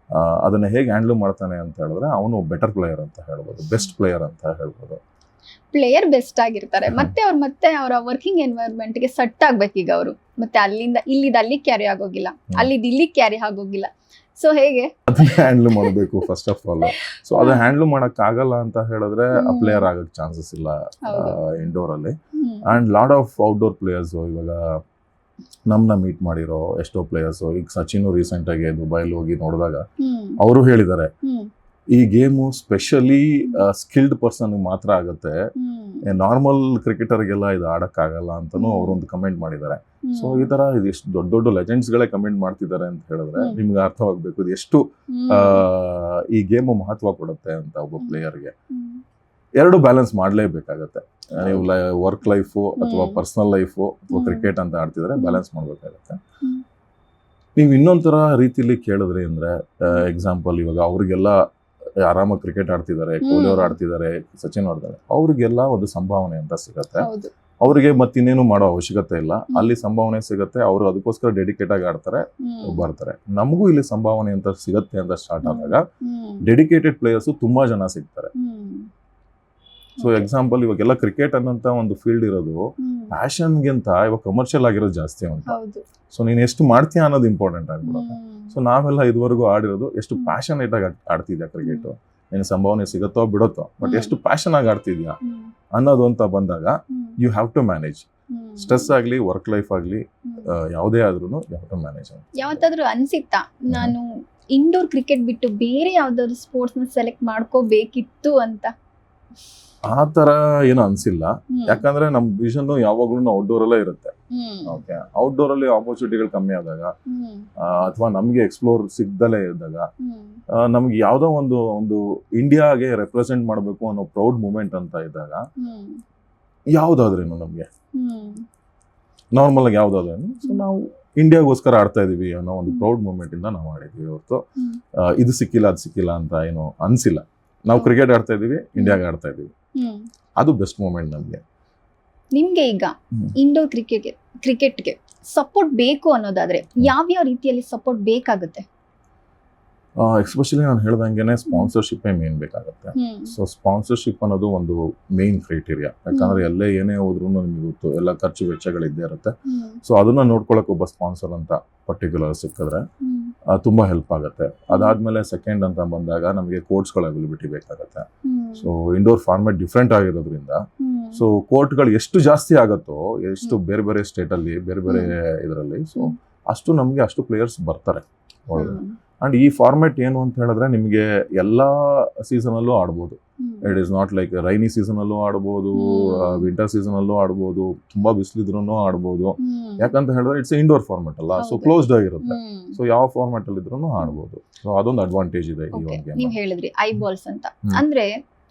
ಅದನ್ನ ಹೇಗೆ ಹ್ಯಾಂಡಲ್ ಮಾಡ್ತಾನೆ ಅಂತ ಹೇಳಿದ್ರೆ ಅವನು ಬೆಟರ್ ಪ್ಲೇಯರ್ ಅಂತ ಹೇಳ್ಬೋದು, ಬೆಸ್ಟ್ ಪ್ಲೇಯರ್ ಅಂತ ಹೇಳ್ಬೋದು. ಪ್ಲೇಯರ್ ಬೆಸ್ಟ್ ಆಗಿರ್ತಾರೆ, ಮತ್ತೆ ಅವರ ವರ್ಕಿಂಗ್ ಎನ್ವೈರನ್ಮೆಂಟ್ ಗೆ ಸೆಟ್ ಆಗ್ಬೇಕು. ಈಗ ಅವರು ಮತ್ತೆ ಅಲ್ಲಿಂದ ಅಲ್ಲಿ ಕ್ಯಾರಿ ಆಗೋಗಿಲ್ಲ, ಅಲ್ಲಿಂದ ಇಲ್ಲಿ ಕ್ಯಾರಿ ಆಗೋಗಿಲ್ಲ. ಸೊ ಹೇಗೆ ಅದನ್ನ ಹ್ಯಾಂಡಲ್ ಮಾಡಬೇಕು ಫಸ್ಟ್ ಆಫ್ ಆಲ್. ಸೊ ಅದು ಹ್ಯಾಂಡಲ್ ಮಾಡಕ್ ಆಗಲ್ಲ ಅಂತ ಹೇಳಿದ್ರೆ ಆ ಪ್ಲೇಯರ್ ಆಗಕ್ ಚಾನ್ಸಸ್ ಇಲ್ಲ ಇಂಡೋರ್ ಅಲ್ಲಿ. And lot of outdoor players ಇವಾಗ ನಮ್ನ ಮೀಟ್ ಮಾಡಿರೋ ಎಷ್ಟೋ ಪ್ಲೇಯರ್ಸ್, ಈಗ ಸಚಿನ್ ರೀಸೆಂಟ್ ಆಗಿ ದುಬೈಲಿ ಹೋಗಿ ನೋಡಿದಾಗ ಅವರು ಹೇಳಿದ್ದಾರೆ ಈ ಗೇಮು ಸ್ಪೆಷಲಿ ಸ್ಕಿಲ್ಡ್ ಪರ್ಸನ್ ಮಾತ್ರ ಆಗುತ್ತೆ, ನಾರ್ಮಲ್ ಕ್ರಿಕೆಟರ್ಗೆಲ್ಲ ಇದು ಆಡಕ್ ಆಗಲ್ಲ ಅಂತಾನು ಅವರೊಂದು ಕಮೆಂಟ್ ಮಾಡಿದ್ದಾರೆ. ಸೊ ಈ ತರ ಇದು ಎಷ್ಟು ದೊಡ್ಡ ಲೆಜೆಂಡ್ಸ್ ಗಳೇ ಕಮೆಂಟ್ ಮಾಡ್ತಿದ್ದಾರೆ ಅಂತ ಹೇಳಿದ್ರೆ ನಿಮ್ಗೆ ಅರ್ಥವಾಗ್ಬೇಕು ಇದು ಎಷ್ಟು ಈ ಗೇಮ್ ಮಹತ್ವ ಕೊಡುತ್ತೆ ಅಂತ ಒಬ್ಬ ಪ್ಲೇಯರ್ಗೆ. ಎರಡು ಬ್ಯಾಲೆನ್ಸ್ ಮಾಡ್ಲೇಬೇಕಾಗತ್ತೆ. ನೀವು ವರ್ಕ್ ಲೈಫು ಅಥವಾ ಪರ್ಸನಲ್ ಲೈಫು ಅಥವಾ ಕ್ರಿಕೆಟ್ ಅಂತ ಆಡ್ತಿದ್ರೆ ಬ್ಯಾಲೆನ್ಸ್ ಮಾಡ್ಬೇಕಾಗತ್ತೆ. ನೀವು ಇನ್ನೊಂಥರ ರೀತಿಲಿ ಕೇಳಿದ್ರಿ ಅಂದ್ರೆ ಎಕ್ಸಾಂಪಲ್ ಇವಾಗ ಅವ್ರಿಗೆಲ್ಲ ಆರಾಮಾಗಿ ಕ್ರಿಕೆಟ್ ಆಡ್ತಿದ್ದಾರೆ, ಕೊಹ್ಲಿ ಅವ್ರು ಆಡ್ತಿದ್ದಾರೆ, ಸಚಿನ್ ಆಡ್ತಾರೆ, ಅವ್ರಿಗೆಲ್ಲ ಒಂದು ಸಂಭಾವನೆ ಅಂತ ಸಿಗತ್ತೆ. ಅವ್ರಿಗೆ ಮತ್ತಿನ್ನೇನು ಮಾಡೋ ಅವಶ್ಯಕತೆ ಇಲ್ಲ, ಅಲ್ಲಿ ಸಂಭಾವನೆ ಸಿಗತ್ತೆ, ಅವರು ಅದಕ್ಕೋಸ್ಕರ ಡೆಡಿಕೇಟ್ ಆಗಿ ಆಡ್ತಾರೆ, ಬರ್ತಾರೆ. ನಮಗೂ ಇಲ್ಲಿ ಸಂಭಾವನೆ ಅಂತ ಸಿಗತ್ತೆ ಅಂತ ಸ್ಟಾರ್ಟ್ ಆದಾಗ ಡೆಡಿಕೇಟೆಡ್ ಪ್ಲೇಯರ್ಸ್ ತುಂಬಾ ಜನ ಸಿಗ್ತಾರೆ. ಸೊ ಎಕ್ಸಾಂಪಲ್ ಇವಾಗೆಲ್ಲ ಕ್ರಿಕೆಟ್ ಅನ್ನೋಂಥ ಒಂದು ಫೀಲ್ಡ್ ಇರೋದು ಪ್ಯಾಷನ್ಗಿಂತ ಇವಾಗ ಕಮರ್ಷಿಯಲ್ ಆಗಿರೋದು ಜಾಸ್ತಿ ಅಂತ. ಸೊ ನೀನು ಎಷ್ಟು ಮಾಡ್ತೀಯ ಅನ್ನೋದು ಇಂಪಾರ್ಟೆಂಟ್ ಆಗ್ಬಿಡುತ್ತೆ. ಸೊ ನಾವೆಲ್ಲ ಇದುವರೆಗೂ ಆಡಿರೋದು ಎಷ್ಟು ಪ್ಯಾಷನೇಟ್ ಆಗಿ ಆಡ್ತಿದ್ಯಾ ಕ್ರಿಕೆಟ್, ನಿನ್ನ ಸಂಭಾವನೆ ಸಿಗುತ್ತೋ ಬಿಡುತ್ತೋ, ಬಟ್ ಎಷ್ಟು ಪ್ಯಾಷನ್ ಆಗಿ ಆಡ್ತಿದ್ಯಾ ಅನ್ನೋದು ಅಂತ ಬಂದಾಗ you have to manage. Stress ಆಗ್ಲಿ ವರ್ಕ್ ಲೈಫ್ ಆಗ್ಲಿ ಯಾವುದೇ ಆದ್ರೂ ಯು ಹ್ಯಾವ್ ಟು ಮ್ಯಾನೇಜ್. ಯಾವತ್ತಾದ್ರೂ ಅನ್ಸಿತ್ತಾ ನಾನು ಇಂಡೋರ್ ಕ್ರಿಕೆಟ್ ಬಿಟ್ಟು ಬೇರೆ ಯಾವ್ದಾದ್ರು ಸ್ಪೋರ್ಟ್ಸ್ ನ ಸೆಲೆಕ್ಟ್ ಮಾಡ್ಕೋಬೇಕಿತ್ತು ಅಂತ? ಆ ತರ ಏನು ಅನ್ಸಿಲ್ಲ, ಯಾಕಂದ್ರೆ ನಮ್ ವಿಷನ್ ಯಾವಾಗ್ಲೂ ಔಟ್ಡೋರ್ ಅಲ್ಲೇ ಇರುತ್ತೆ. ಓಕೆ, ಔಟ್ಡೋರ್ ಅಲ್ಲಿ ಆಪರ್ಚುನಿಟಿಗಳು ಕಮ್ಮಿ ಆದಾಗ ಅಥವಾ ನಮ್ಗೆ ಎಕ್ಸ್ಪ್ಲೋರ್ ಸಿಗ್ದಲೇ ಇದ್ದಾಗ ನಮ್ಗೆ ಯಾವ್ದೋ ಒಂದು ಇಂಡಿಯಾಗೆ ರೆಪ್ರೆಸೆಂಟ್ ಮಾಡ್ಬೇಕು ಅನ್ನೋ ಪ್ರೌಡ್ ಮೂಮೆಂಟ್ ಅಂತ ಇದ್ದಾಗ ಯಾವ್ದಾದ್ರೇನು ನಮ್ಗೆ ನಾರ್ಮಲ್ ಆಗಿ ಯಾವ್ದಾದ್ರೇನು ಸೊ ನಾವು ಇಂಡಿಯಾಗೋಸ್ಕರ ಆಡ್ತಾ ಇದೀವಿ ಅನ್ನೋ ಒಂದು ಪ್ರೌಡ್ ಮೂಮೆಂಟ್ ಇಂದ ನಾವು ಆಡಿದ್ವಿ ಹೊರತು ಇದು ಸಿಕ್ಕಿಲ್ಲ ಅದು ಸಿಕ್ಕಿಲ್ಲ ಅಂತ ಏನು ಅನ್ಸಿಲ್ಲ. ನಾವು ಕ್ರಿಕೆಟ್ ಆಡ್ತಾ ಇದೀವಿ, ಇಂಡಿಯಾಗೆ ಆಡ್ತಾ ಇದೀವಿ, ಅದು ಬೆಸ್ಟ್ ಮೂಮೆಂಟ್ ನಮ್ಗೆ. ನಿಮ್ಗೆ ಈಗ ಇಂಡೋರ್ ಕ್ರಿಕೆಟ್ಗೆ ಸಪೋರ್ಟ್ ಬೇಕು ಅನ್ನೋದಾದ್ರೆ ಯಾವ್ಯಾವ ರೀತಿಯಲ್ಲಿ ಸಪೋರ್ಟ್ ಬೇಕಾಗುತ್ತೆ? ಎಸ್ಪೆಷಲಿ ನಾನು ಹೇಳ್ದಂಗೆನೆ ಸ್ಪಾನ್ಸರ್ಶಿಪ್ ಮೇನ್ ಬೇಕಾಗುತ್ತೆ. ಸೊ ಸ್ಪಾನ್ಸರ್ಶಿಪ್ ಅನ್ನೋದು ಒಂದು ಮೇನ್ ಕ್ರೈಟೀರಿಯಾ. ಯಾಕಂದ್ರೆ ಎಲ್ಲೇ ಏನೇ ಹೋದ್ರು ನಿಮ್ಗೆ ಗೊತ್ತು ಎಲ್ಲ ಖರ್ಚು ವೆಚ್ಚಗಳಿದ್ದೇ ಇರುತ್ತೆ. ಸೊ ಅದನ್ನ ನೋಡ್ಕೊಳಕ್ ಒಬ್ಬ ಸ್ಪಾನ್ಸರ್ ಅಂತ ಪರ್ಟಿಕ್ಯುಲರ್ ಸಿಕ್ಕಿದ್ರೆ ತುಂಬಾ ಹೆಲ್ಪ್ ಆಗುತ್ತೆ. ಅದಾದ್ಮೇಲೆ ಸೆಕೆಂಡ್ ಅಂತ ಬಂದಾಗ ನಮಗೆ ಕೋರ್ಟ್ಸ್ಗಳ ಅವೈಲಬಿಲಿಟಿ ಬೇಕಾಗುತ್ತೆ. ಸೊ ಇಂಡೋರ್ ಫಾರ್ಮೆಟ್ ಡಿಫ್ರೆಂಟ್ ಆಗಿರೋದ್ರಿಂದ ಸೊ ಕೋರ್ಟ್ಗಳು ಎಷ್ಟು ಜಾಸ್ತಿ ಆಗುತ್ತೋ, ಎಷ್ಟು ಬೇರೆ ಬೇರೆ ಸ್ಟೇಟ್ ಅಲ್ಲಿ ಬೇರೆ ಬೇರೆ ಇದರಲ್ಲಿ, ಸೊ ಅಷ್ಟು ನಮ್ಗೆ ಅಷ್ಟು ಪ್ಲೇಯರ್ಸ್ ಬರ್ತಾರೆ ಒಳಗಡೆ. ಅಂಡ್ ಈ ಫಾರ್ಮೆಟ್ ಏನು ಅಂತ ಹೇಳಿದ್ರೆ ನಿಮಗೆ ಎಲ್ಲಾ ಸೀಸನ್ ಅಲ್ಲೂ ಆಡ್ಬೋದು. It is not like rainy season ಅಲ್ಲೂ ಆಡ್ಬೋದು, ವಿಂಟರ್ ಸೀಸನ್ ಅಲ್ಲೂ ಆಡ್ಬೋದು, ತುಂಬಾ ಬಿಸಿಲಿದ್ರು ಆಡ್ಬೋದು. ಯಾಕಂತ ಹೇಳಿದ್ರೆ ಇಟ್ಸ್ ಇಂಡೋರ್ ಫಾರ್ಮೆಟ್ ಅಲ್ಲ, ಸೊ ಕ್ಲೋಸ್ಡ್ ಆಗಿರುತ್ತೆ. ಸೊ ಯಾವ ಫಾರ್ಮೆಟ್ ಅಲ್ಲಿ ಇದ್ರೂ ಆಡ್ಬೋದು. ಸೊ ಅದೊಂದು ಅಡ್ವಾಂಟೇಜ್ ಇದೆ ಈ ಒಂದು ಗೇಮ್. ನೀವು ಹೇಳಿದ್ರಿ ಐ ಬಾಲ್ಸ್ ಅಂತ, ಅಂದ್ರೆ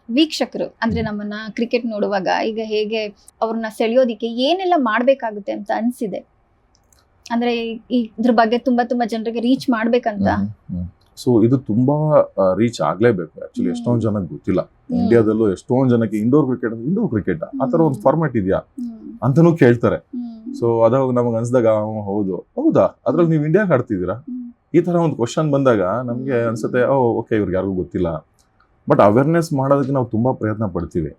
ವೀಕ್ಷಕರು ಅಂದ್ರೆ ನಮ್ಮನ್ನ ಕ್ರಿಕೆಟ್ ನೋಡುವಾಗ ಈಗ ಹೇಗೆ ಅವ್ರನ್ನ ಸೆಳೆಯೋದಿಕ್ಕೆ ಏನೆಲ್ಲ ಮಾಡ್ಬೇಕಾಗುತ್ತೆ ಅಂತ ಅನ್ಸಿದೆ? ಅಂದ್ರೆ ಇದ್ರ ಬಗ್ಗೆ ತುಂಬಾ ಜನರಿಗೆ ರೀಚ್ ಮಾಡ್ಬೇಕಂತ. ಸೊ ಇದು ತುಂಬಾ ರೀಚ್ ಆಗ್ಲೇಬೇಕು. ಆಕ್ಚುಲಿ ಎಷ್ಟೊಂದ್ ಜನಕ್ಕೆ ಗೊತ್ತಿಲ್ಲ. ಇಂಡಿಯಾದಲ್ಲೂ ಎಷ್ಟೊಂದ್ ಜನಕ್ಕೆ ಇಂಡೋರ್ ಕ್ರಿಕೆಟ್ ಆತರ ಒಂದು ಫಾರ್ಮೆಟ್ ಇದೆಯಾ ಅಂತಾನೂ ಕೇಳ್ತಾರೆ. ಸೊ ಅದಾಗ ನಮಗ್ ಅನ್ಸ್ದಾಗ ಹೌದಾ ಅದ್ರಲ್ಲಿ ನೀವು ಇಂಡಿಯಾಗೆ ಆಡ್ತಿದ್ದೀರಾ ಈ ತರ ಒಂದು ಕ್ವಶನ್ ಬಂದಾಗ ನಮ್ಗೆ ಅನ್ಸುತ್ತೆ ಓಕೆ ಇವ್ರಿಗೆ ಯಾರಿಗೂ ಗೊತ್ತಿಲ್ಲ. ಬಟ್ ಅವೇರ್ನೆಸ್ ಮಾಡೋದಕ್ಕೆ ನಾವು ತುಂಬಾ ಪ್ರಯತ್ನ ಪಡ್ತೀವಿ.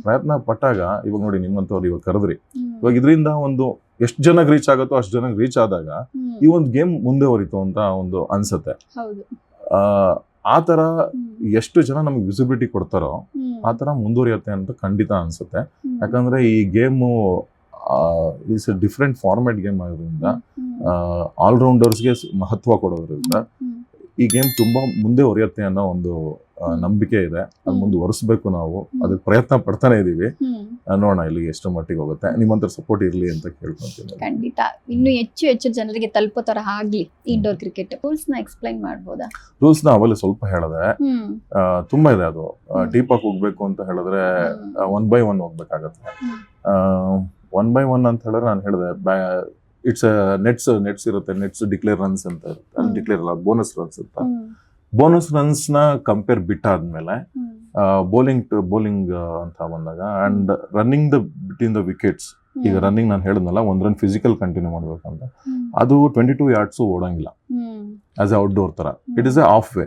ಪ್ರಯತ್ನ ಪಟ್ಟಾಗ ಇವಾಗ ನೋಡಿ ನಿಮ್ಮಂತವ್ರು ಇವಾಗ ಕರೆದ್ರಿ, ಇವಾಗ ಇದರಿಂದ ಒಂದು ಎಷ್ಟು ಜನಕ್ಕೆ ರೀಚ್ ಆಗುತ್ತೋ ಅಷ್ಟು ಜನಕ್ಕೆ ರೀಚ್ ಆದಾಗ ಈ ಒಂದು ಗೇಮ್ ಮುಂದೆ ಹೊರಿತು ಅಂತ ಒಂದು ಅನ್ಸುತ್ತೆ. ಆ ತರ ಎಷ್ಟು ಜನ ನಮ್ಗೆ ವಿಸಿಬಿಲಿಟಿ ಕೊಡ್ತಾರೋ ಆ ತರ ಮುಂದುವರಿಯುತ್ತೆ ಅಂತ ಖಂಡಿತ ಅನ್ಸುತ್ತೆ. ಯಾಕಂದ್ರೆ ಈ game it's A different format game ಆಗೋದ್ರಿಂದ ಆಲ್ರೌಂಡರ್ಸ್ಗೆ ಮಹತ್ವ ಕೊಡೋದ್ರಿಂದ ಈ ಗೇಮ್ ತುಂಬಾ ಮುಂದೆ ಹೊರೆಯುತ್ತೆ ಅನ್ನೋ ಒಂದು ನಂಬಿಕೆ ಇದೆ. ಅದು ಮುಂದುವರಿಸಬೇಕು. ನಾವು ಅದಕ್ಕೆ ಪ್ರಯತ್ನ ಪಡ್ತಾನೆ ಇದೀವಿ. ನೋಡೋಣ ಇಲ್ಲಿಗೆ ಎಷ್ಟು ಮಟ್ಟಿಗೆ ಹೋಗುತ್ತೆ. ನಿಮ್ಮಂತರ ಸಪೋರ್ಟ್ ಇರ್ಲಿ ಅಂತ ಕೇಳ್ಕೊಂತೀನಿ. ಖಂಡಿತ ಇನ್ನು ಹೆಚ್ಚು ಜನರಿಗೆ ತಲುಪೋ ತರ ಆಗ್ಲಿ ಇಂಡೋರ್ ಕ್ರಿಕೆಟ್. ರೂಲ್ಸ್ ನ ಎಕ್ಸ್ಪ್ಲೈನ್ ಮಾಡ್ಬೋದಾ? ರೂಲ್ಸ್ ನ ಅವಲ್ಲಿ ಸ್ವಲ್ಪ ಹೇಳಿದೆ, ತುಂಬಾ ಇದೆ. ಅದು ಡೀಪ್ ಆಗಿ ಹೋಗ್ಬೇಕು ಅಂತ ಹೇಳಿದ್ರೆ 1 by 1 ಹೋಗ್ಬೇಕಾಗತ್ತೆ. 1 by 1 ಅಂತ ಹೇಳಿದ್ರೆ ನಾನು ಹೇಳಿದೆ ಇಟ್ಸ್ ನೆಟ್ಸ್ ಇರುತ್ತೆ. ನೆಟ್ಸ್ ಡಿಕ್ಲೇರ್ ರನ್ಸ್ ಅಂತ ಇರುತ್ತೆ. ಅಲ್ಲಿ ಡಿಕ್ಲೇರ್ ಅಲ್ಲ, ಬೋನಸ್ ರನ್ಸ್ ಅಂತ. ಬೋನಸ್ ರನ್ಸ್ ನ ಕಂಪೇರ್ ಬಿಟ್ಟಾದ್ಮೇಲೆ ಬೌಲಿಂಗ್ ಅಂತ ಬಂದಾಗ and running between the wickets. ಈಗ ರನ್ನಿಂಗ್ ನಾನು ಹೇಳಿದ್ನಲ್ಲ, 1 run ಫಿಸಿಕಲ್ ಕಂಟಿನ್ಯೂ ಮಾಡ್ಬೇಕಂತ, ಅದು 22 yards ಓಡಂಗಿಲ್ಲ ಆಸ್ ಎ ಔಟ್ಡೋರ್ ತರ. It is A half way.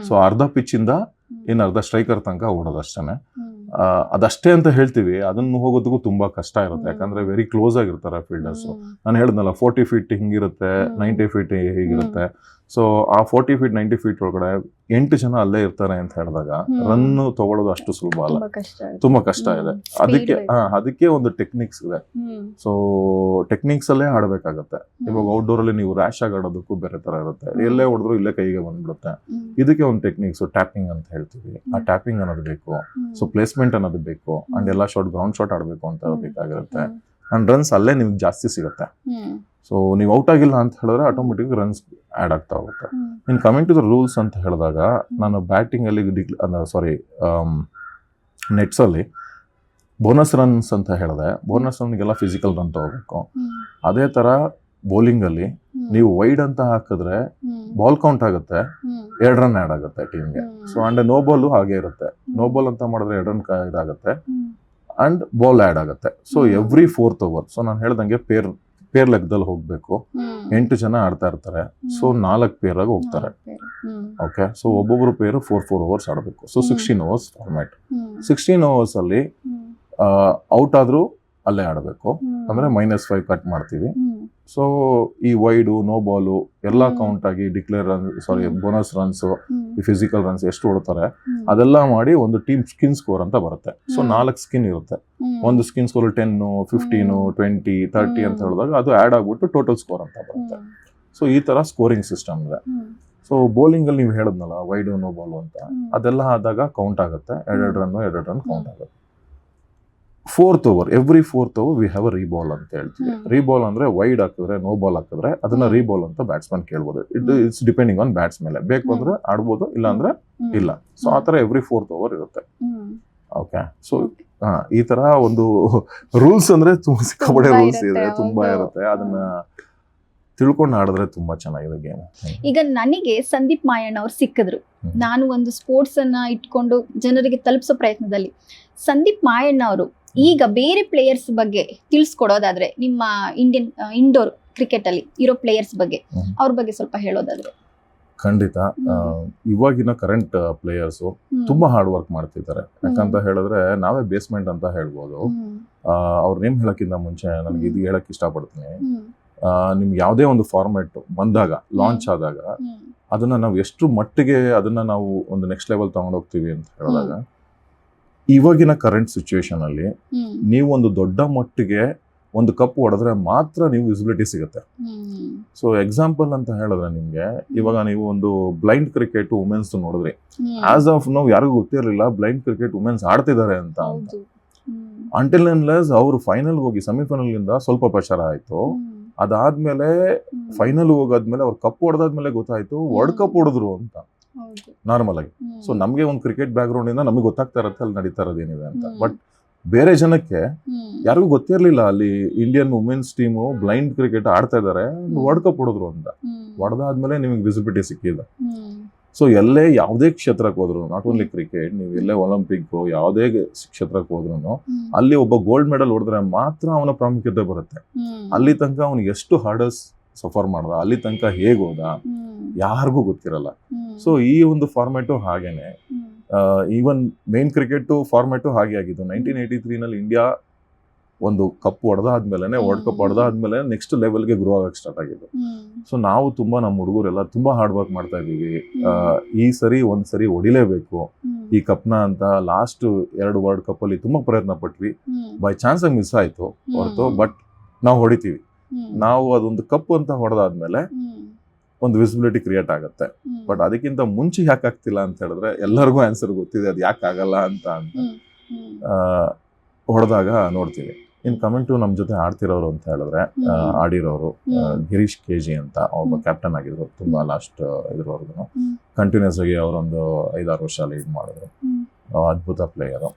So ಅರ್ಧ ಪಿಚ್ ಇಂದ ಅರ್ಧ ಸ್ಟ್ರೈಕರ್ ತನಕ ಓಡೋದಷ್ಟೇನೆ. ಅದಷ್ಟೇ ಅಂತ ಹೇಳ್ತೀವಿ. ಅದನ್ನು ಹೋಗೋದಕ್ಕೂ ತುಂಬಾ ಕಷ್ಟ ಇರುತ್ತೆ. ಯಾಕಂದ್ರೆ ವೆರಿ ಕ್ಲೋಸ್ ಆಗಿರ್ತಾರೆ ಫೀಲ್ಡರ್ಸ್. ನಾನು ಹೇಳಿದ್ನಲ್ಲ 40 feet ಹಿಂಗಿರುತ್ತೆ, 90 feet ಹೀಗಿರುತ್ತೆ. ಸೊ ಆ 40 feet 90 feet ಒಳಗಡೆ 8 ಜನ ಅಲ್ಲೇ ಇರ್ತಾರೆ ಅಂತ ಹೇಳಿದಾಗ ರನ್ ತಗೊಳ್ಳೋದು ಅಷ್ಟು ಸುಲಭ ಅಲ್ಲ, ತುಂಬಾ ಕಷ್ಟ ಇದೆ. ಅದಕ್ಕೆ ಒಂದು ಟೆಕ್ನಿಕ್ಸ್ ಇದೆ. ಸೊ ಟೆಕ್ನಿಕ್ಸ್ ಅಲ್ಲೇ ಆಡ್ಬೇಕಾಗತ್ತೆ. ಇವಾಗ ಔಟ್ಡೋರ್ ಅಲ್ಲಿ ನೀವು ರ್ಯಾಶ್ ಆಗಿ ಆಡೋದಕ್ಕೂ ಬೇರೆ ತರ ಇರುತ್ತೆ. ಎಲ್ಲೇ ಹೊಡೆದ್ರು ಇಲ್ಲೇ ಕೈಗೆ ಬಂದ್ಬಿಡುತ್ತೆ. ಇದಕ್ಕೆ ಒಂದು ಟೆಕ್ನಿಕ್ಸ್ ಟ್ಯಾಪಿಂಗ್ ಅಂತ ಹೇಳ್ತೀವಿ. ಆ ಟ್ಯಾಪಿಂಗ್ ಅನ್ನೋದು ಬೇಕು. ಸೊ ಪ್ಲೇಸ್ಮೆಂಟ್ ಅನ್ನೋದು ಬೇಕು. ಅಂಡ್ ಎಲ್ಲ ಶಾಟ್ ಗ್ರೌಂಡ್ ಶಾಟ್ ಆಡ್ಬೇಕು ಅಂತ ಬೇಕಾಗಿರುತ್ತೆ. ಅಂಡ್ ರನ್ಸ್ ಅಲ್ಲೇ ನಿಮ್ಗೆ ಜಾಸ್ತಿ ಸಿಗುತ್ತೆ. ಸೊ ನೀವು ಔಟ್ ಆಗಿಲ್ಲ ಅಂತ ಹೇಳಿದ್ರೆ ಆಟೋಮೆಟಿಕ್ ರನ್ಸ್ ಆಡ್ ಆಗ್ತಾ ಹೋಗುತ್ತೆ. In coming to the rules ಅಂತ ಹೇಳಿದಾಗ ನಾನು ಬ್ಯಾಟಿಂಗ್ ಅಲ್ಲಿ ನೆಟ್ಸ್ ಅಲ್ಲಿ ಬೋನಸ್ ರನ್ಸ್ ಅಂತ ಹೇಳಿದೆ. ಬೋನಸ್ ರನ್ಗೆಲ್ಲ ಫಿಸಿಕಲ್ ರನ್ ತಗೋಬೇಕು. ಅದೇ ತರ ಬೌಲಿಂಗ್ ಅಲ್ಲಿ ನೀವು ವೈಡ್ ಅಂತ ಹಾಕಿದ್ರೆ ಬಾಲ್ ಕೌಂಟ್ ಆಗುತ್ತೆ, 2 run ಆಡ್ ಆಗುತ್ತೆ ಟೀಮ್ಗೆ. ಸೊ ಅಂಡ್ ನೋ ಬಾಲ್ ಹಾಗೆ ಇರುತ್ತೆ. ನೋ ಬಾಲ್ ಅಂತ ಮಾಡಿದ್ರೆ 2 run ಇದಾಗುತ್ತೆ ಅಂಡ್ ಬಾಲ್ ಆಡ್ ಆಗುತ್ತೆ. So every 4th over. So ನಾನು ಹೇಳ್ದಂಗೆ ಪೇರ್ ಲೆಕ್ಕದಲ್ಲಿ ಹೋಗ್ಬೇಕು. 8 ಜನ ಆಡ್ತಾ ಇರ್ತಾರೆ. ಸೊ 4 ಪೇರ್ ಆಗಿ ಹೋಗ್ತಾರೆ. ಓಕೆ, ಸೊ ಒಬ್ಬೊಬ್ರು ಪೇರು 4 ಅವರ್ಸ್ ಆಡಬೇಕು. So 16 hours format. 16 ಅವರ್ಸ್ ಅಲ್ಲಿ ಔಟ್ ಆದ್ರೂ ಅಲ್ಲೇ ಆಡಬೇಕು. ಅಂದ್ರೆ -5 ಕಟ್ ಮಾಡ್ತೀವಿ. ಸೊ ಈ ವೈಡು, ನೋ ಬಾಲು ಎಲ್ಲ ಕೌಂಟ್ ಆಗಿ ಡಿಕ್ಲೇರ್ ರನ್, ಸಾರಿ ಬೋನಸ್ ರನ್ಸ್, ಈ ಫಿಸಿಕಲ್ ರನ್ಸ್ ಎಷ್ಟು ಹೊಡ್ತಾರೆ ಅದೆಲ್ಲ ಮಾಡಿ ಒಂದು ಟೀಮ್ ಸ್ಕಿನ್ ಸ್ಕೋರ್ ಅಂತ ಬರುತ್ತೆ. ಸೊ 4 ಸ್ಕಿನ್ ಇರುತ್ತೆ. ಒಂದು ಸ್ಕಿನ್ ಸ್ಕೋರ್ 10, 15, 20, 30 ಅಂತ ಹೇಳಿದಾಗ ಅದು ಆಡ್ ಆಗ್ಬಿಟ್ಟು ಟೋಟಲ್ ಸ್ಕೋರ್ ಅಂತ ಬರುತ್ತೆ. ಸೊ ಈ ತರ ಸ್ಕೋರಿಂಗ್ ಸಿಸ್ಟಮ್ ಇದೆ. ಸೊ ಬೌಲಿಂಗ್ ಅಲ್ಲಿ ನೀವು ಹೇಳಿದ್ನಲ್ಲ ವೈಡು, ನೋ ಬಾಲು ಅಂತ, ಅದೆಲ್ಲ ಆದಾಗ ಕೌಂಟ್ ಆಗುತ್ತೆ. 2 ರನ್ ಕೌಂಟ್ ಆಗುತ್ತೆ. 4th over, every 4th over we have a reball ಅಂತ ಹೇಳ್ತೀವಿ. ರೀಬಾಲ್ ಅಂದ್ರೆ ವೈಡ್ ಹಾಕಿದ್ರೆ, ನೋ ಬಾಲ್ ಹಾಕಿದ್ರೆ ಅದನ್ನ ರೀಬಾಲ್ ಅಂತ ಬ್ಯಾಟ್ಸ್ಮನ್ ಕೇಳ್ಬೋದು. ಇಟ್ಸ್ ಡಿಪೆಂಡಿಂಗ್ ಆನ್ ಬ್ಯಾಟ್ಸ್ ಮೇಲೆ. ಬೇಕು ಅಂದ್ರೆ ಆಡ್ಬೋದು, ಇಲ್ಲ ಅಂದ್ರೆ ಇಲ್ಲ. ಸೊ ಆತರ ಎವ್ರಿ 4th ಓವರ್ ಇರುತ್ತೆ. ಓಕೆ, ಸೊ ಈ ತರ ಒಂದು ರೂಲ್ಸ್ ಅಂದ್ರೆ ಸಿಕ್ಕಾಪಟ್ಟೆ ರೂಲ್ಸ್ ಇದೆ, ತುಂಬಾ ಇರುತ್ತೆ. ಅದನ್ನ ತಿಳ್ಕೊಂಡು ಆಡಿದ್ರೆ ತುಂಬಾ ಚೆನ್ನಾಗಿದೆ ಗೇಮ್. ಈಗ ನನಗೆ ಸಂದೀಪ್ ಮಾಯಣ್ಣ ಅವ್ರು ಸಿಕ್ಕಿದ್ರು. ನಾನು ಒಂದು ಸ್ಪೋರ್ಟ್ಸ್ ಅನ್ನ ಇಟ್ಕೊಂಡು ಜನರಿಗೆ ತಲುಪಿಸೋ ಪ್ರಯತ್ನದಲ್ಲಿ ಸಂದೀಪ್ ಮಾಯಣ್ಣ ಅವರು ಈಗ ಬೇರೆ ಪ್ಲೇಯರ್ಸ್ ಬಗ್ಗೆ ತಿಳಿಸ್ಕೊಡೋದಾದ್ರೆ, ನಿಮ್ಮ ಇಂಡೋರ್ ಕ್ರಿಕೆಟ್ ಅಲ್ಲಿ ಇರೋ ಪ್ಲೇಯರ್ಸ್ ಬಗ್ಗೆ, ಅವ್ರ ಬಗ್ಗೆ ಸ್ವಲ್ಪ ಹೇಳೋದಾದ್ರೆ. ಖಂಡಿತ. ಇವಾಗಿನ ಕರೆಂಟ್ ಪ್ಲೇಯರ್ಸ್ ತುಂಬಾ ಹಾರ್ಡ್ ವರ್ಕ್ ಮಾಡ್ತಿದ್ದಾರೆ. ಯಾಕಂತ ಹೇಳಿದ್ರೆ ನಾವೇ ಬೇಸ್ಮೆಂಟ್ ಅಂತ ಹೇಳ್ಬೋದು. ಅವ್ರ ನೇಮ್ ಹೇಳಕ್ಕಿಂತ ಮುಂಚೆ ನನಗೆ ಇದು ಹೇಳಕ್ ಇಷ್ಟಪಡ್ತೀನಿ. ನಿಮ್ಗೆ ಯಾವುದೇ ಒಂದು ಫಾರ್ಮ್ಯಾಟ್ ಬಂದಾಗ, ಲಾಂಚ್ ಆದಾಗ, ಅದನ್ನ ನಾವು ಎಷ್ಟು ಮಟ್ಟಿಗೆ ಅದನ್ನ ನಾವು ಒಂದು ನೆಕ್ಸ್ಟ್ ಲೆವೆಲ್ ತಗೊಂಡೋಗ್ತೀವಿ ಅಂತ ಹೇಳಿದಾಗ, ಇವಾಗಿನ ಕರೆಂಟ್ ಸಿಚುವೇಶನ್ ಅಲ್ಲಿ ನೀವು ಒಂದು ದೊಡ್ಡ ಮಟ್ಟಿಗೆ ಒಂದು ಕಪ್ ಹೊಡೆದ್ರೆ ಮಾತ್ರ ನೀವು ವಿಸಿಬಿಲಿಟಿ ಸಿಗುತ್ತೆ. ಸೊ ಎಕ್ಸಾಂಪಲ್ ಅಂತ ಹೇಳಿದ್ರೆ ನಿಮ್ಗೆ ಇವಾಗ ನೀವು ಒಂದು ಬ್ಲೈಂಡ್ ಕ್ರಿಕೆಟ್ ವುಮೆನ್ಸ್ ನೋಡಿದ್ರಿ. ಆಸ್ ಆಫ್ ನಾವು ಯಾರಿಗೂ ಗೊತ್ತಿರಲಿಲ್ಲ ಬ್ಲೈಂಡ್ ಕ್ರಿಕೆಟ್ ವುಮೆನ್ಸ್ ಆಡ್ತಿದ್ದಾರೆ ಅಂತ. ಅಂಟಿಲ್ ಅನ್ಲೆಸ್ ಅವರು ಫೈನಲ್ ಹೋಗಿ ಸೆಮಿಫೈನಲ್ ಇಂದ ಸ್ವಲ್ಪ ಪ್ರಚಾರ ಆಯ್ತು. ಅದಾದ್ಮೇಲೆ ಫೈನಲ್ ಹೋಗಾದ್ಮೇಲೆ ಅವ್ರು ಕಪ್ ಹೊಡೆದಾದ್ಮೇಲೆ ಗೊತ್ತಾಯ್ತು ವರ್ಲ್ಡ್ ಕಪ್ ಹೊಡೆದ್ರು ಅಂತ, ನಾರ್ಮಲ್ ಆಗಿ. ಸೊ ನಮ್ಗೆ ಒಂದು ಕ್ರಿಕೆಟ್ ಬ್ಯಾಕ್ ಗ್ರೌಂಡ್ ಇಂದ ನಮಗೆ ಗೊತ್ತಾಗ್ತಾ ಇರತ್ತೆ ಅಲ್ಲಿ ನಡೀತಾ ಇರೋದೇನಿದೆ ಅಂತ. ಬಟ್ ಬೇರೆ ಜನಕ್ಕೆ ಯಾರಿಗೂ ಗೊತ್ತಿರ್ಲಿಲ್ಲ ಅಲ್ಲಿ Indian womens team blind cricket ಆಡ್ತಾ ಇದಾರೆ, ವರ್ಲ್ಡ್ ಕಪ್ ಹೊಡೆದ್ರು ಅಂತ. ಹೊಡೆದಾದ್ಮೇಲೆ ನಿಮಗೆ ವಿಸಿಬಿಲಿಟಿ ಸಿಕ್ಕಿದೆ. ಸೊ ಎಲ್ಲೇ ಯಾವುದೇ ಕ್ಷೇತ್ರಕ್ಕೆ ಹೋದ್ರು, ನಾಟ್ ಓನ್ಲಿ ಕ್ರಿಕೆಟ್, ನೀವು ಎಲ್ಲೇ ಒಲಿಂಪಿಕ್ ಯಾವುದೇ ಕ್ಷೇತ್ರಕ್ಕೆ ಹೋದ್ರು ಅಲ್ಲಿ ಒಬ್ಬ ಗೋಲ್ಡ್ ಮೆಡಲ್ ಹೊಡೆದ್ರೆ ಮಾತ್ರ ಅವನ ಪ್ರಾಮುಖ್ಯತೆ ಬರುತ್ತೆ. ಅಲ್ಲಿ ತನಕ ಅವನು ಎಷ್ಟು ಹಾರ್ಡರ್ಸ್ ಸಫರ್ ಮಾಡ್ದ, ಅಲ್ಲಿ ತನಕ ಹೇಗ್ ಹೋದ, ಯಾರಿಗೂ ಗೊತ್ತಿರಲ್ಲ. ಸೊ ಈ ಒಂದು ಫಾರ್ಮ್ಯಾಟು ಹಾಗೇನೆ. ಈವನ್ ಮೇನ್ ಕ್ರಿಕೆಟ್ ಫಾರ್ಮ್ಯಾಟು ಹಾಗೆ ಆಗಿದ್ದು. 1983 ನಲ್ಲಿ ಇಂಡಿಯಾ ಒಂದು ಕಪ್ ಹೊಡೆದಾದ್ಮೇಲೆ, ವರ್ಲ್ಡ್ ಕಪ್ ಹೊಡೆದಾದ್ಮೇಲೆ ನೆಕ್ಸ್ಟ್ ಲೆವೆಲ್ಗೆ ಗ್ರೋ ಆಗಕ್ಕೆ ಸ್ಟಾರ್ಟ್ ಆಗಿದ್ದು. ಸೊ ನಾವು ತುಂಬಾ ನಮ್ಮ ಹುಡುಗರೆಲ್ಲ ತುಂಬಾ ಹಾರ್ಡ್ ವರ್ಕ್ ಮಾಡ್ತಾ ಇದೀವಿ. ಈ ಸರಿ ಒಂದ್ಸರಿ ಹೊಡಿಲೇಬೇಕು ಈ ಕಪ್ನ ಅಂತ. ಲಾಸ್ಟ್ 2 ವರ್ಲ್ಡ್ ಕಪ್ ಅಲ್ಲಿ ತುಂಬಾ ಪ್ರಯತ್ನ ಪಟ್ವಿ. ಬೈ ಚಾನ್ಸ್ ಆಗಿ ಮಿಸ್ ಆಯ್ತು ಹೊರತು, ಬಟ್ ನಾವು ಹೊಡಿತೀವಿ. ನಾವು ಅದೊಂದು ಕಪ್ ಅಂತ ಹೊಡೆದಾದ್ಮೇಲೆ ಒಂದು ವಿಸಿಬಿಲಿಟಿ ಕ್ರಿಯೇಟ್ ಆಗುತ್ತೆ. ಬಟ್ ಅದಕ್ಕಿಂತ ಮುಂಚೆ ಯಾಕೆ ಆಗ್ತಿಲ್ಲ ಅಂತ ಹೇಳಿದ್ರೆ ಎಲ್ಲರಿಗೂ ಆನ್ಸರ್ ಗೊತ್ತಿದೆ ಅದು ಯಾಕೆ ಆಗಲ್ಲ ಅಂತ ಹೊಡೆದಾಗ ನೋಡ್ತೀವಿ. ಇನ್ ಕಮಿಂಗ್ ಟು ನಮ್ ಜೊತೆ ಆಡ್ತಿರೋರು ಅಂತ ಹೇಳಿದ್ರೆ, ಆಡಿರೋರು ಗಿರೀಶ್ ಕೆಜಿ ಅಂತ ಒಬ್ಬ ಕ್ಯಾಪ್ಟನ್ ಆಗಿದ್ರು ತುಂಬಾ ಲಾಸ್ಟ್ ಇದ್ರವರೆಗೂ. ಕಂಟಿನ್ಯೂಸ್ ಆಗಿ ಅವರೊಂದು 5-6 ವರ್ಷ ಲೀಡ್ ಮಾಡಿದ್ರು. ಅದ್ಭುತ ಪ್ಲೇಯರು.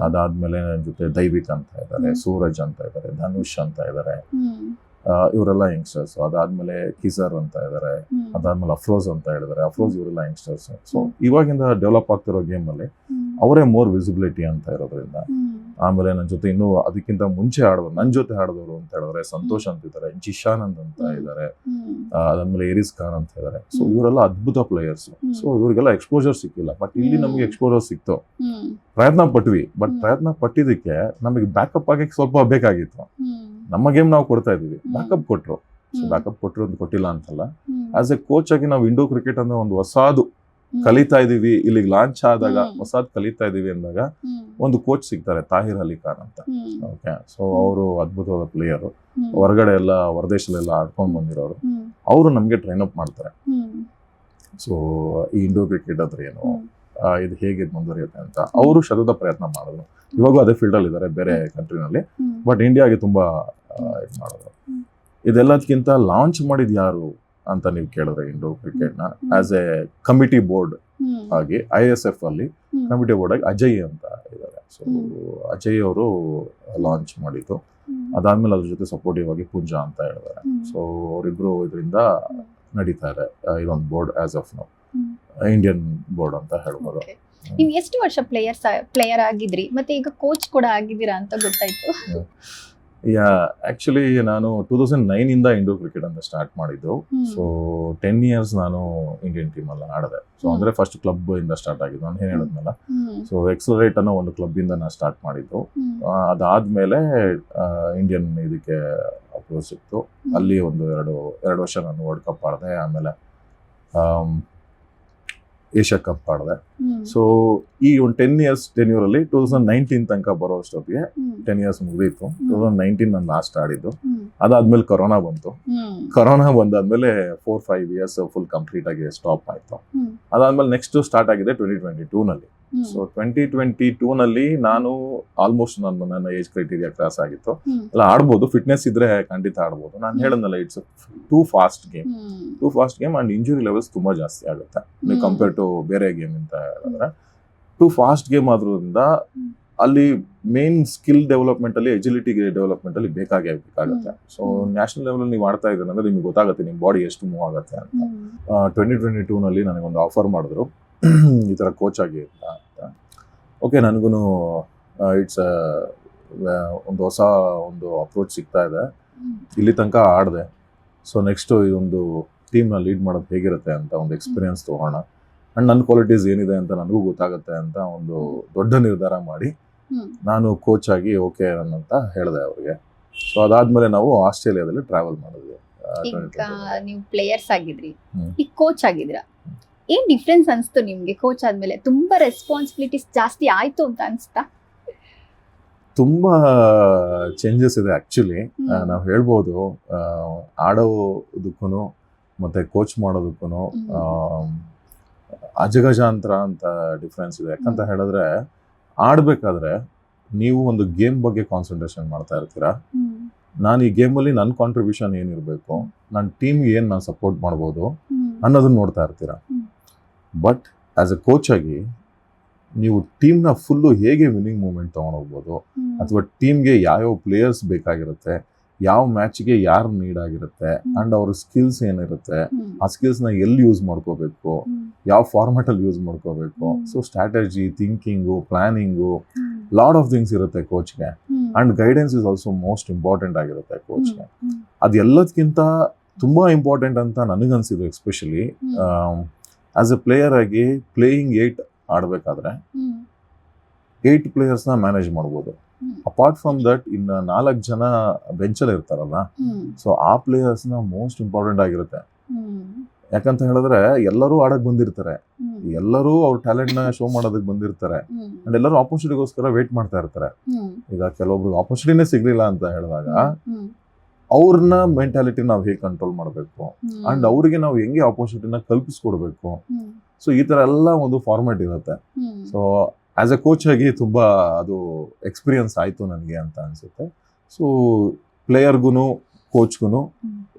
ಅದಾದ್ಮೇಲೆ ನನ್ನ ಜೊತೆ ದೈವಿಕ್ ಅಂತ ಇದ್ದಾರೆ, ಸೂರಜ್ ಅಂತ ಇದ್ದಾರೆ, ಧನುಷ್ ಅಂತ ಇದ್ದಾರೆ. ಇವರೆಲ್ಲ ಯಂಗ್ಸ್ಟರ್ಸ್. ಅದಾದ್ಮೇಲೆ ಕಿಸರ್ ಅಂತ ಇದ್ದಾರೆ. ಅದಾದ್ಮೇಲೆ ಅಫ್ರೋಜ್ ಅಂತ ಹೇಳಿದ್ದಾರೆ. ಅಫ್ರೋಜ್ ಇವರೆಲ್ಲ ಯಂಗ್ಸ್ಟರ್ಸ್. ಸೊ ಇವಾಗಿಂದ ಡೆವಲಪ್ ಆಗ್ತಿರೋ ಗೇಮ್ ಅಲ್ಲಿ ಅವರೇ ಮೋರ್ ವಿಸಿಬಿಲಿಟಿ ಅಂತ ಇರೋದ್ರಿಂದ. ಆಮೇಲೆ ನನ್ನ ಜೊತೆ ಇನ್ನೂ ಅದಕ್ಕಿಂತ ಮುಂಚೆ ಆಡೋರು, ನನ್ನ ಜೊತೆ ಆಡೋರು ಅಂತ ಹೇಳಿದ್ರೆ ಸಂತೋಷ್ ಅಂತ ಇದ್ದಾರೆ, ಜಿಶಾನಂದ್ ಅಂತ ಇದ್ದಾರೆ, ಅದಾದ್ಮೇಲೆ ಎರಿಸ್ ಖಾನ್ ಅಂತ ಇದ್ದಾರೆ. ಸೊ ಇವರೆಲ್ಲ ಅದ್ಭುತ ಪ್ಲೇಯರ್ಸ್. ಸೊ ಇವ್ರಿಗೆಲ್ಲ ಎಕ್ಸ್ಪೋಜರ್ ಸಿಕ್ಕಿಲ್ಲ. ಬಟ್ ಇಲ್ಲಿ ನಮ್ಗೆ ಎಕ್ಸ್ಪೋಜರ್ ಸಿಕ್ತು. ಪ್ರಯತ್ನ ಪಟ್ವಿ. ಬಟ್ ಪ್ರಯತ್ನ ಪಟ್ಟಿದ್ದಕ್ಕೆ ನಮಗೆ ಬ್ಯಾಕಪ್ ಆಗಕ್ಕೆ ಸ್ವಲ್ಪ ಬೇಕಾಗಿತ್ತು. ನಮ್ಮ ಗೇಮ್ ನಾವು ಕೊಡ್ತಾ ಇದೀವಿ, ಬ್ಯಾಕಪ್ ಕೊಟ್ರು. ಸೊ ಬ್ಯಾಕಪ್ ಕೊಟ್ಟರು ಅಂತ ಕೊಟ್ಟಿಲ್ಲ ಅಂತಲ್ಲ. ಆಸ್ ಎ ಕೋಚ್ ಆಗಿ ನಾವು ಇಂಡೋ ಕ್ರಿಕೆಟ್ ಅಂದ್ರೆ ಒಂದು ಹೊಸಾದು ಕಲಿತಾ ಇದೀವಿ. ಇಲ್ಲಿಗೆ ಲಾಂಚ್ ಆದಾಗ ಹೊಸಾದ್ ಕಲಿತಾ ಇದೀವಿ ಅಂದಾಗ ಒಂದು ಕೋಚ್ ಸಿಗ್ತಾರೆ, ತಾಹಿರ್ ಅಲಿ ಖಾನ್ ಅಂತ. ಓಕೆ, ಸೊ ಅವರು ಅದ್ಭುತವಾದ ಪ್ಲೇಯರು. ಹೊರಗಡೆ ಎಲ್ಲ ಹೊರದೇಶದಲ್ಲೆಲ್ಲ ಆಡ್ಕೊಂಡು ಬಂದಿರೋರು. ಅವರು ನಮ್ಗೆ ಟ್ರೈನ್ ಅಪ್ ಮಾಡ್ತಾರೆ. ಸೊ ಈ ಇಂಡೋ ಕ್ರಿಕೆಟ್ ಅಂದ್ರೆ ಏನು, ಇದು ಹೇಗೆ ಮುಂದುವರಿಯುತ್ತೆ ಅಂತ ಅವರು ಶತದ ಪ್ರಯತ್ನ ಮಾಡಿದ್ರು. ಇವಾಗೂ ಅದೇ ಫೀಲ್ಡ್ ಅಲ್ಲಿ ಇದ್ದಾರೆ ಬೇರೆ ಕಂಟ್ರಿನಲ್ಲಿ. ಬಟ್ ಇಂಡಿಯಾಗೆ ತುಂಬಾ ಇದು ಮಾಡಿದ್ರು. ಇದೆಲ್ಲದಕ್ಕಿಂತ ಲಾಂಚ್ ಮಾಡಿದ್ ಯಾರು ಅಂತ ನೀವು ಕೇಳಿದ್ರೆ ಇಂಡೋ ಕ್ರಿಕೆಟ್ ನ ಆಸ್ ಎ ಕಮಿಟಿ ಬೋರ್ಡ್ ಆಗಿ ISF ಅಲ್ಲಿ ಕಮಿಟಿ ಬೋರ್ಡ್ ಆಗಿ ಅಜಯ್ ಅಂತ ಇದ್ದಾರೆ. ಸೊ ಅಜಯ್ ಅವರು ಲಾಂಚ್ ಮಾಡಿದ್ದು. ಅದಾದ್ಮೇಲೆ ಅದ್ರ ಜೊತೆ ಸಪೋರ್ಟಿವ್ ಆಗಿ ಪೂಂಜಾ ಅಂತ ಹೇಳಿದ್ದಾರೆ. ಸೊ ಅವರಿಬ್ರು ಇದರಿಂದ ನಡೀತಾ ಇದೆ ಇದೊಂದು board as of now, Indian board ಅಂತ ಹೇಳ್ಬೋದು. ನೀವು ಎಷ್ಟು ವರ್ಷ ಪ್ಲೇಯರ್ ಆಗಿದ್ರಿ, ಮತ್ತೆ ಈಗ ಕೋಚ್ ಕೂಡ ಆಗಿದ್ದೀರಾ ಅಂತ ಗೊತ್ತಾಯ್ತು. ಆಕ್ಚುಲಿ ನಾನು 2009 ಇಂದ ಇಂಡೋರ್ ಕ್ರಿಕೆಟ್ ಅಂತ ಸ್ಟಾರ್ಟ್ ಮಾಡಿದ್ದು. ಸೊ 10 ಇಯರ್ಸ್ ನಾನು ಇಂಡಿಯನ್ ಟೀಮ್ ಅಲ್ಲಿ ಆಡಿದೆ. ಸೊ ಅಂದ್ರೆ ಫಸ್ಟ್ ಕ್ಲಬ್ ಇಂದ ಸ್ಟಾರ್ಟ್ ಆಗಿದ್ದು, ನಾನು ಏನ್ ಹೇಳಿದ್ನಲ್ಲ. ಸೊ ಎಕ್ಸಲರೇಟ್ ಅನ್ನೋ ಒಂದು ಕ್ಲಬ್ ಇಂದ ನಾನು ಸ್ಟಾರ್ಟ್ ಮಾಡಿದ್ದು. ಅದಾದ್ಮೇಲೆ ಇಂಡಿಯನ್ ಇದಕ್ಕೆ ಅಪ್ರೋಚ್ ಸಿಕ್ತು. ಅಲ್ಲಿ ಒಂದು ಎರಡು ವರ್ಷ ನಾನು ವರ್ಲ್ಡ್ ಕಪ್ ಆಡಿದೆ. ಆಮೇಲೆ ಏಷ್ಯಾ ಕಪ್ ಆಡಿದೆ. ಸೊ ಈ ಒಂದು 10 ಇಯರ್ಸ್ ಟೆನ್ಯೂರ್ ಅಲ್ಲಿ 2019 ತನಕ ಬರೋ ಅಷ್ಟೊತ್ತಿಗೆ 10 ಇಯರ್ಸ್ ಮುಗಿದಿತ್ತು. 2019 ನಾನು ಲಾಸ್ಟ್ ಆಡಿದ್ದು. ಅದಾದ್ಮೇಲೆ ಕೊರೋನಾ ಬಂತು. ಕೊರೋನಾ ಬಂದಾದ್ಮೇಲೆ 4-5 ಇಯರ್ಸ್ ಫುಲ್ ಕಂಪ್ಲೀಟ್ ಆಗಿ ಸ್ಟಾಪ್ ಆಯ್ತು. ಅದಾದ್ಮೇಲೆ ನೆಕ್ಸ್ಟ್ ಸ್ಟಾರ್ಟ್ ಆಗಿದೆ 2022 ನಲ್ಲಿ. ಸೊ 2022 ನಲ್ಲಿ ನಾನು ಆಲ್ಮೋಸ್ಟ್ ನನ್ನ ಏಜ್ ಕ್ರೈಟೀರಿಯಾ ಕ್ರಾಸ್ ಆಗಿತ್ತು. ಎಲ್ಲ ಆಡ್ಬೋದು, ಫಿಟ್ನೆಸ್ ಇದ್ರೆ ಖಂಡಿತ ಆಡ್ಬೋದು. ನಾನು ಹೇಳದ್ನಲ್ಲ, it's too fast game and injury levels ತುಂಬಾ ಜಾಸ್ತಿ ಆಗುತ್ತೆ ನೀವು ಕಂಪೇರ್ ಟು ಬೇರೆ ಗೇಮ್ ಅಂತ ಹೇಳಿದ್ರೆ. ಟೂ ಫಾಸ್ಟ್ ಗೇಮ್ ಆದ್ರಿಂದ ಅಲ್ಲಿ ಮೇನ್ ಸ್ಕಿಲ್ ಡೆವಲಪ್ಮೆಂಟ್ ಅಲ್ಲಿ, ಎಜಿಲಿಟಿ ಡೆವಲಪ್ಮೆಂಟ್ ಅಲ್ಲಿ ಬೇಕಾಗುತ್ತೆ. ಸೊ ನ್ಯಾಷನಲ್ ಲೆವೆಲ್ ನೀವು ಆಡ್ತಾ ಇದ್ದೀರ ಅಂದ್ರೆ ನಿಮ್ಗೆ ಗೊತ್ತಾಗುತ್ತೆ ನಿಮ್ ಬಾಡಿ ಎಷ್ಟು ಮೂವ್ ಆಗುತ್ತೆ ಅಂತ. 2022 ನಲ್ಲಿ ನನಗೊಂದು ಆಫರ್ ಮಾಡಿದ್ರು ಈ ತರ ಕೋಚ್ ಆಗಿ ಅಂತ. ಓಕೆ, ನನಗೂ ಇಟ್ಸ್ ಒಂದು ಹೊಸ ಒಂದು ಅಪ್ರೋಚ್ ಸಿಗ್ತಾ ಇದೆ. ಇಲ್ಲಿ ತನಕ ಆಡಿದೆ. ಸೊ ನೆಕ್ಸ್ಟ್ ಇದೊಂದು ಟೀಮ್ನ ಲೀಡ್ ಮಾಡೋದು ಹೇಗಿರುತ್ತೆ ಅಂತ ಒಂದು ಎಕ್ಸ್ಪೀರಿಯನ್ಸ್ ತಗೋಣ. ಅಂಡ್ ನನ್ನ ಕ್ವಾಲಿಟೀಸ್ ಏನಿದೆ ಅಂತ ನನಗೂ ಗೊತ್ತಾಗುತ್ತೆ ಅಂತ ಒಂದು ದೊಡ್ಡ ನಿರ್ಧಾರ ಮಾಡಿ ನಾನು ಕೋಚ್ ಆಗಿ ಓಕೆ ಅಂತ ಹೇಳಿದೆ ಅವ್ರಿಗೆ. ಸೊ ಅದಾದ್ಮೇಲೆ ನಾವು ಆಸ್ಟ್ರೇಲಿಯಾದಲ್ಲಿ ಟ್ರಾವೆಲ್ ಮಾಡಿದ್ವಿ. ಈಗ ನೀವು ಪ್ಲೇಯರ್ಸ್ ಆಗಿದ್ರಿ, ಈಗ ಕೋಚ್ ಆಗಿದ್ರಾ, ಏನ್ ಡಿಫ್ರೆನ್ಸ್ ಅನ್ಸ್ತು ನಿಮ್ಗೆ? ಕೋಚ್ ಆದ್ಮೇಲೆ ತುಂಬಾ ರೆಸ್ಪಾನ್ಸಿಬಿಲಿಟೀಸ್ ಜಾಸ್ತಿ ಆಯ್ತು ಅಂತ ಅನ್ಸ್ತಾ? ತುಂಬಾ ಚೇಂಜಸ್ ಇದೆ ಆಕ್ಚುಲಿ. ನಾವು ಹೇಳ್ಬೋದು ಆಡೋದಕ್ಕೂ ಮತ್ತೆ ಕೋಚ್ ಮಾಡೋದಕ್ಕೂ ಅಜಗಜಾಂತರ ಅಂತ ಡಿಫ್ರೆನ್ಸ್ ಇದೆ. ಯಾಕಂತ ಹೇಳಿದ್ರೆ ಆಡ್ಬೇಕಾದ್ರೆ ನೀವು ಒಂದು ಗೇಮ್ ಬಗ್ಗೆ ಕಾನ್ಸಂಟ್ರೇಷನ್ ಮಾಡ್ತಾ ಇರ್ತೀರಾ. ನಾನು ಈ ಗೇಮಲ್ಲಿ ನನ್ನ ಕಾಂಟ್ರಿಬ್ಯೂಷನ್ ಏನಿರಬೇಕು, ನನ್ನ ಟೀಮ್ಗೆ ಏನು ನಾನು ಸಪೋರ್ಟ್ ಮಾಡ್ಬೋದು ಅನ್ನೋದನ್ನ ನೋಡ್ತಾ ಇರ್ತೀರಾ. ಬಟ್ ಆಸ್ ಎ ಕೋಚ್ ಆಗಿ ನೀವು ಟೀಮ್ನ ಫುಲ್ಲು ಹೇಗೆ ವಿನ್ನಿಂಗ್ ಮೂಮೆಂಟ್ ತೊಗೊಂಡೋಗ್ಬೋದು, ಅಥವಾ ಟೀಮ್ಗೆ ಯಾವ್ಯಾವ ಪ್ಲೇಯರ್ಸ್ ಬೇಕಾಗಿರುತ್ತೆ, ಯಾವ ಮ್ಯಾಚ್ಗೆ ಯಾರು ನೀಡ್ ಆಗಿರುತ್ತೆ, ಅಂಡ್ ಅವ್ರ ಸ್ಕಿಲ್ಸ್ ಏನಿರುತ್ತೆ, ಆ ಸ್ಕಿಲ್ಸ್ನ ಎಲ್ಲಿ ಯೂಸ್ ಮಾಡ್ಕೋಬೇಕು, ಯಾವ ಫಾರ್ಮ್ಯಾಟಲ್ಲಿ ಯೂಸ್ ಮಾಡ್ಕೋಬೇಕು. So strategy, thinking, planning, lot of things ಇರುತ್ತೆ ಕೋಚ್ಗೆ. And guidance is also most important ಆಗಿರುತ್ತೆ ಕೋಚ್ಗೆ. ಅದೆಲ್ಲದಕ್ಕಿಂತ ತುಂಬಾ ಇಂಪಾರ್ಟೆಂಟ್ ಅಂತ ನನಗನ್ಸಿದ್ದು. ಎಸ್ಪೆಷಲಿ ಆಸ್ ಎ ಪ್ಲೇಯರ್ ಆಗಿ ಪ್ಲೇಯಿಂಗ್ 8 ಆಡ್ಬೇಕಾದ್ರೆ 8 ಪ್ಲೇಯರ್ಸ್ನ ಮ್ಯಾನೇಜ್ ಮಾಡ್ಬೋದು. ಅಪಾರ್ಟ್ ಫ್ರಮ್ ದಟ್ ಇನ್ನು 4 ಜನ ಬೆಂಚಲ್ಲಿ ಇರ್ತಾರಲ್ಲ, ಸೊ ಆ ಪ್ಲೇಯರ್ಸ್ನ ಮೋಸ್ಟ್ ಇಂಪಾರ್ಟೆಂಟ್ ಆಗಿರುತ್ತೆ. ಯಾಕಂತ ಹೇಳಿದ್ರೆ ಎಲ್ಲರೂ ಆಡಕ್ ಬಂದಿರ್ತಾರೆ, ಎಲ್ಲರೂ ಅವ್ರ ಟ್ಯಾಲೆಂಟ್ ನ ಶೋ ಮಾಡೋದಕ್ಕೆ ಬಂದಿರ್ತಾರೆ, ಅಂಡ್ ಎಲ್ಲರೂ ಆಪರ್ಚುನಿಟಿಗೋಸ್ಕರ ವೇಟ್ ಮಾಡ್ತಾ ಇರ್ತಾರೆ. ಈಗ ಕೆಲವೊಬ್ರಿಗೆ ಆಪರ್ಚುನಿಟಿನೇ ಸಿಗ್ಲಿಲ್ಲ ಅಂತ ಹೇಳಿದಾಗ ಅವ್ರನ್ನ ಮೆಂಟಾಲಿಟಿ ನಾವು ಹೇಗೆ ಕಂಟ್ರೋಲ್ ಮಾಡಬೇಕು, ಅಂಡ್ ಅವ್ರಿಗೆ ನಾವು ಹೆಂಗೆ ಆಪರ್ಚುನಿಟಿನ ಕಲ್ಪಿಸ್ಕೊಡ್ಬೇಕು. ಸೊ ಈ ತರ ಎಲ್ಲ ಒಂದು ಫಾರ್ಮ್ಯಾಟ್ ಇರುತ್ತೆ. ಸೊ ಆಸ್ ಎ ಕೋಚ್ ಆಗಿ ತುಂಬಾ ಅದು ಎಕ್ಸ್ಪೀರಿಯನ್ಸ್ ಆಯ್ತು ನನಗೆ ಅಂತ ಅನ್ಸುತ್ತೆ. ಸೊ ಪ್ಲೇಯರ್ಗುನು ಕೋಚ್ಗುನು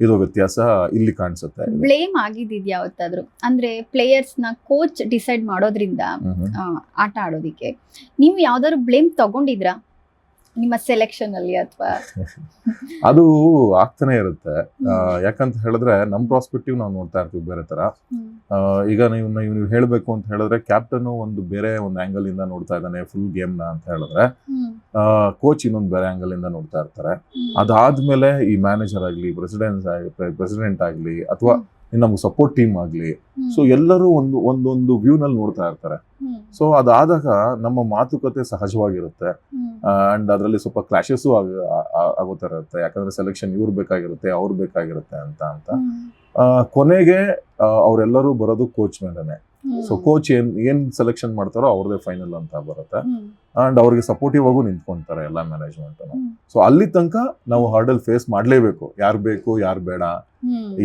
ಇದು ವ್ಯತ್ಯಾಸ ಇಲ್ಲಿ ಕಾಣಿಸುತ್ತೆ. ಬ್ಲೇಮ್ ಆಗಿದ್ಯಾ ಯಾವತ್ತಾದ್ರೂ? ಅಂದ್ರೆ ಪ್ಲೇಯರ್ಸ್ ನ ಕೋಚ್ ಡಿಸೈಡ್ ಮಾಡೋದ್ರಿಂದ ಆಟ ಆಡೋದಿಕ್ಕೆ ನೀವು ಯಾವ್ದಾದ್ರು ಬ್ಲೇಮ್ ತಗೊಂಡಿದ್ರಾ ನಿಮ್ಮ ಸೆಲೆಕ್ಷನ್ ಅಲ್ಲಿ ಅಥವಾ? ಅದು ಆಗ್ತಾನೆ ಇರುತ್ತೆ. ಯಾಕಂತ ಹೇಳಿದ್ರೆ ನಮ್ ಪ್ರಾಸ್ಪೆಕ್ಟಿವ್ ನಾವು ನೋಡ್ತಾ ಇರ್ತೀವಿ ಬೇರೆ ತರ. ಈಗ ನೀವು ಹೇಳ್ಬೇಕು ಅಂತ ಹೇಳಿದ್ರೆ ಕ್ಯಾಪ್ಟನ್ ಒಂದು ಬೇರೆ ಒಂದು ಆಂಗಲ್ ಇಂದ ನೋಡ್ತಾ ಇದ್ದಾನೆ ಫುಲ್ ಗೇಮ್ ನ ಅಂತ ಹೇಳಿದ್ರೆ, ಕೋಚ್ ಇನ್ನೊಂದು ಬೇರೆ ಆಂಗಲ್ ಇಂದ ನೋಡ್ತಾ ಇರ್ತಾರೆ. ಅದಾದ್ಮೇಲೆ ಈ ಮ್ಯಾನೇಜರ್ ಆಗ್ಲಿ, ಪ್ರೆಸಿಡೆಂಟ್ ಆಗ್ಲಿ, ಅಥವಾ ನಮ್ಗೆ ಸಪೋರ್ಟ್ ಟೀಮ್ ಆಗ್ಲಿ, ಸೊ ಎಲ್ಲರೂ ಒಂದೊಂದು ವ್ಯೂ ನಲ್ಲಿ ನೋಡ್ತಾ ಇರ್ತಾರೆ. ಸೊ ಅದಾದಾಗ ನಮ್ಮ ಮಾತುಕತೆ ಸಹಜವಾಗಿರುತ್ತೆ. ಅಂಡ್ ಅದರಲ್ಲಿ ಸ್ವಲ್ಪ ಕ್ಲಾಶಸ್ ಆಗೋತಾ ಇರುತ್ತೆ. ಯಾಕಂದ್ರೆ ಸೆಲೆಕ್ಷನ್ ಇವ್ರು ಬೇಕಾಗಿರುತ್ತೆ, ಅವ್ರು ಬೇಕಾಗಿರುತ್ತೆ ಅಂತ ಕೊನೆಗೆ ಅವರೆಲ್ಲರೂ ಬರೋದು ಕೋಚ್ ಮೇಲೆನೆ. ಸೊ ಕೋಚ್ ಏನ್ ಸೆಲೆಕ್ಷನ್ ಮಾಡ್ತಾರೋ ಅವ್ರದೇ ಫೈನಲ್ ಅಂತ ಬರುತ್ತೆ. ಅಂಡ್ ಅವ್ರಿಗೆ ಸಪೋರ್ಟಿವ್ ಆಗು ನಿಂತ್ಕೊಂತಾರೆ ಎಲ್ಲ ಮ್ಯಾನೇಜ್ಮೆಂಟ್. ಸೊ ಅಲ್ಲಿ ತನಕ ನಾವು ಹರ್ಡಲ್ ಫೇಸ್ ಮಾಡ್ಲೇಬೇಕು. ಯಾರು ಬೇಕು, ಯಾರು ಬೇಡ,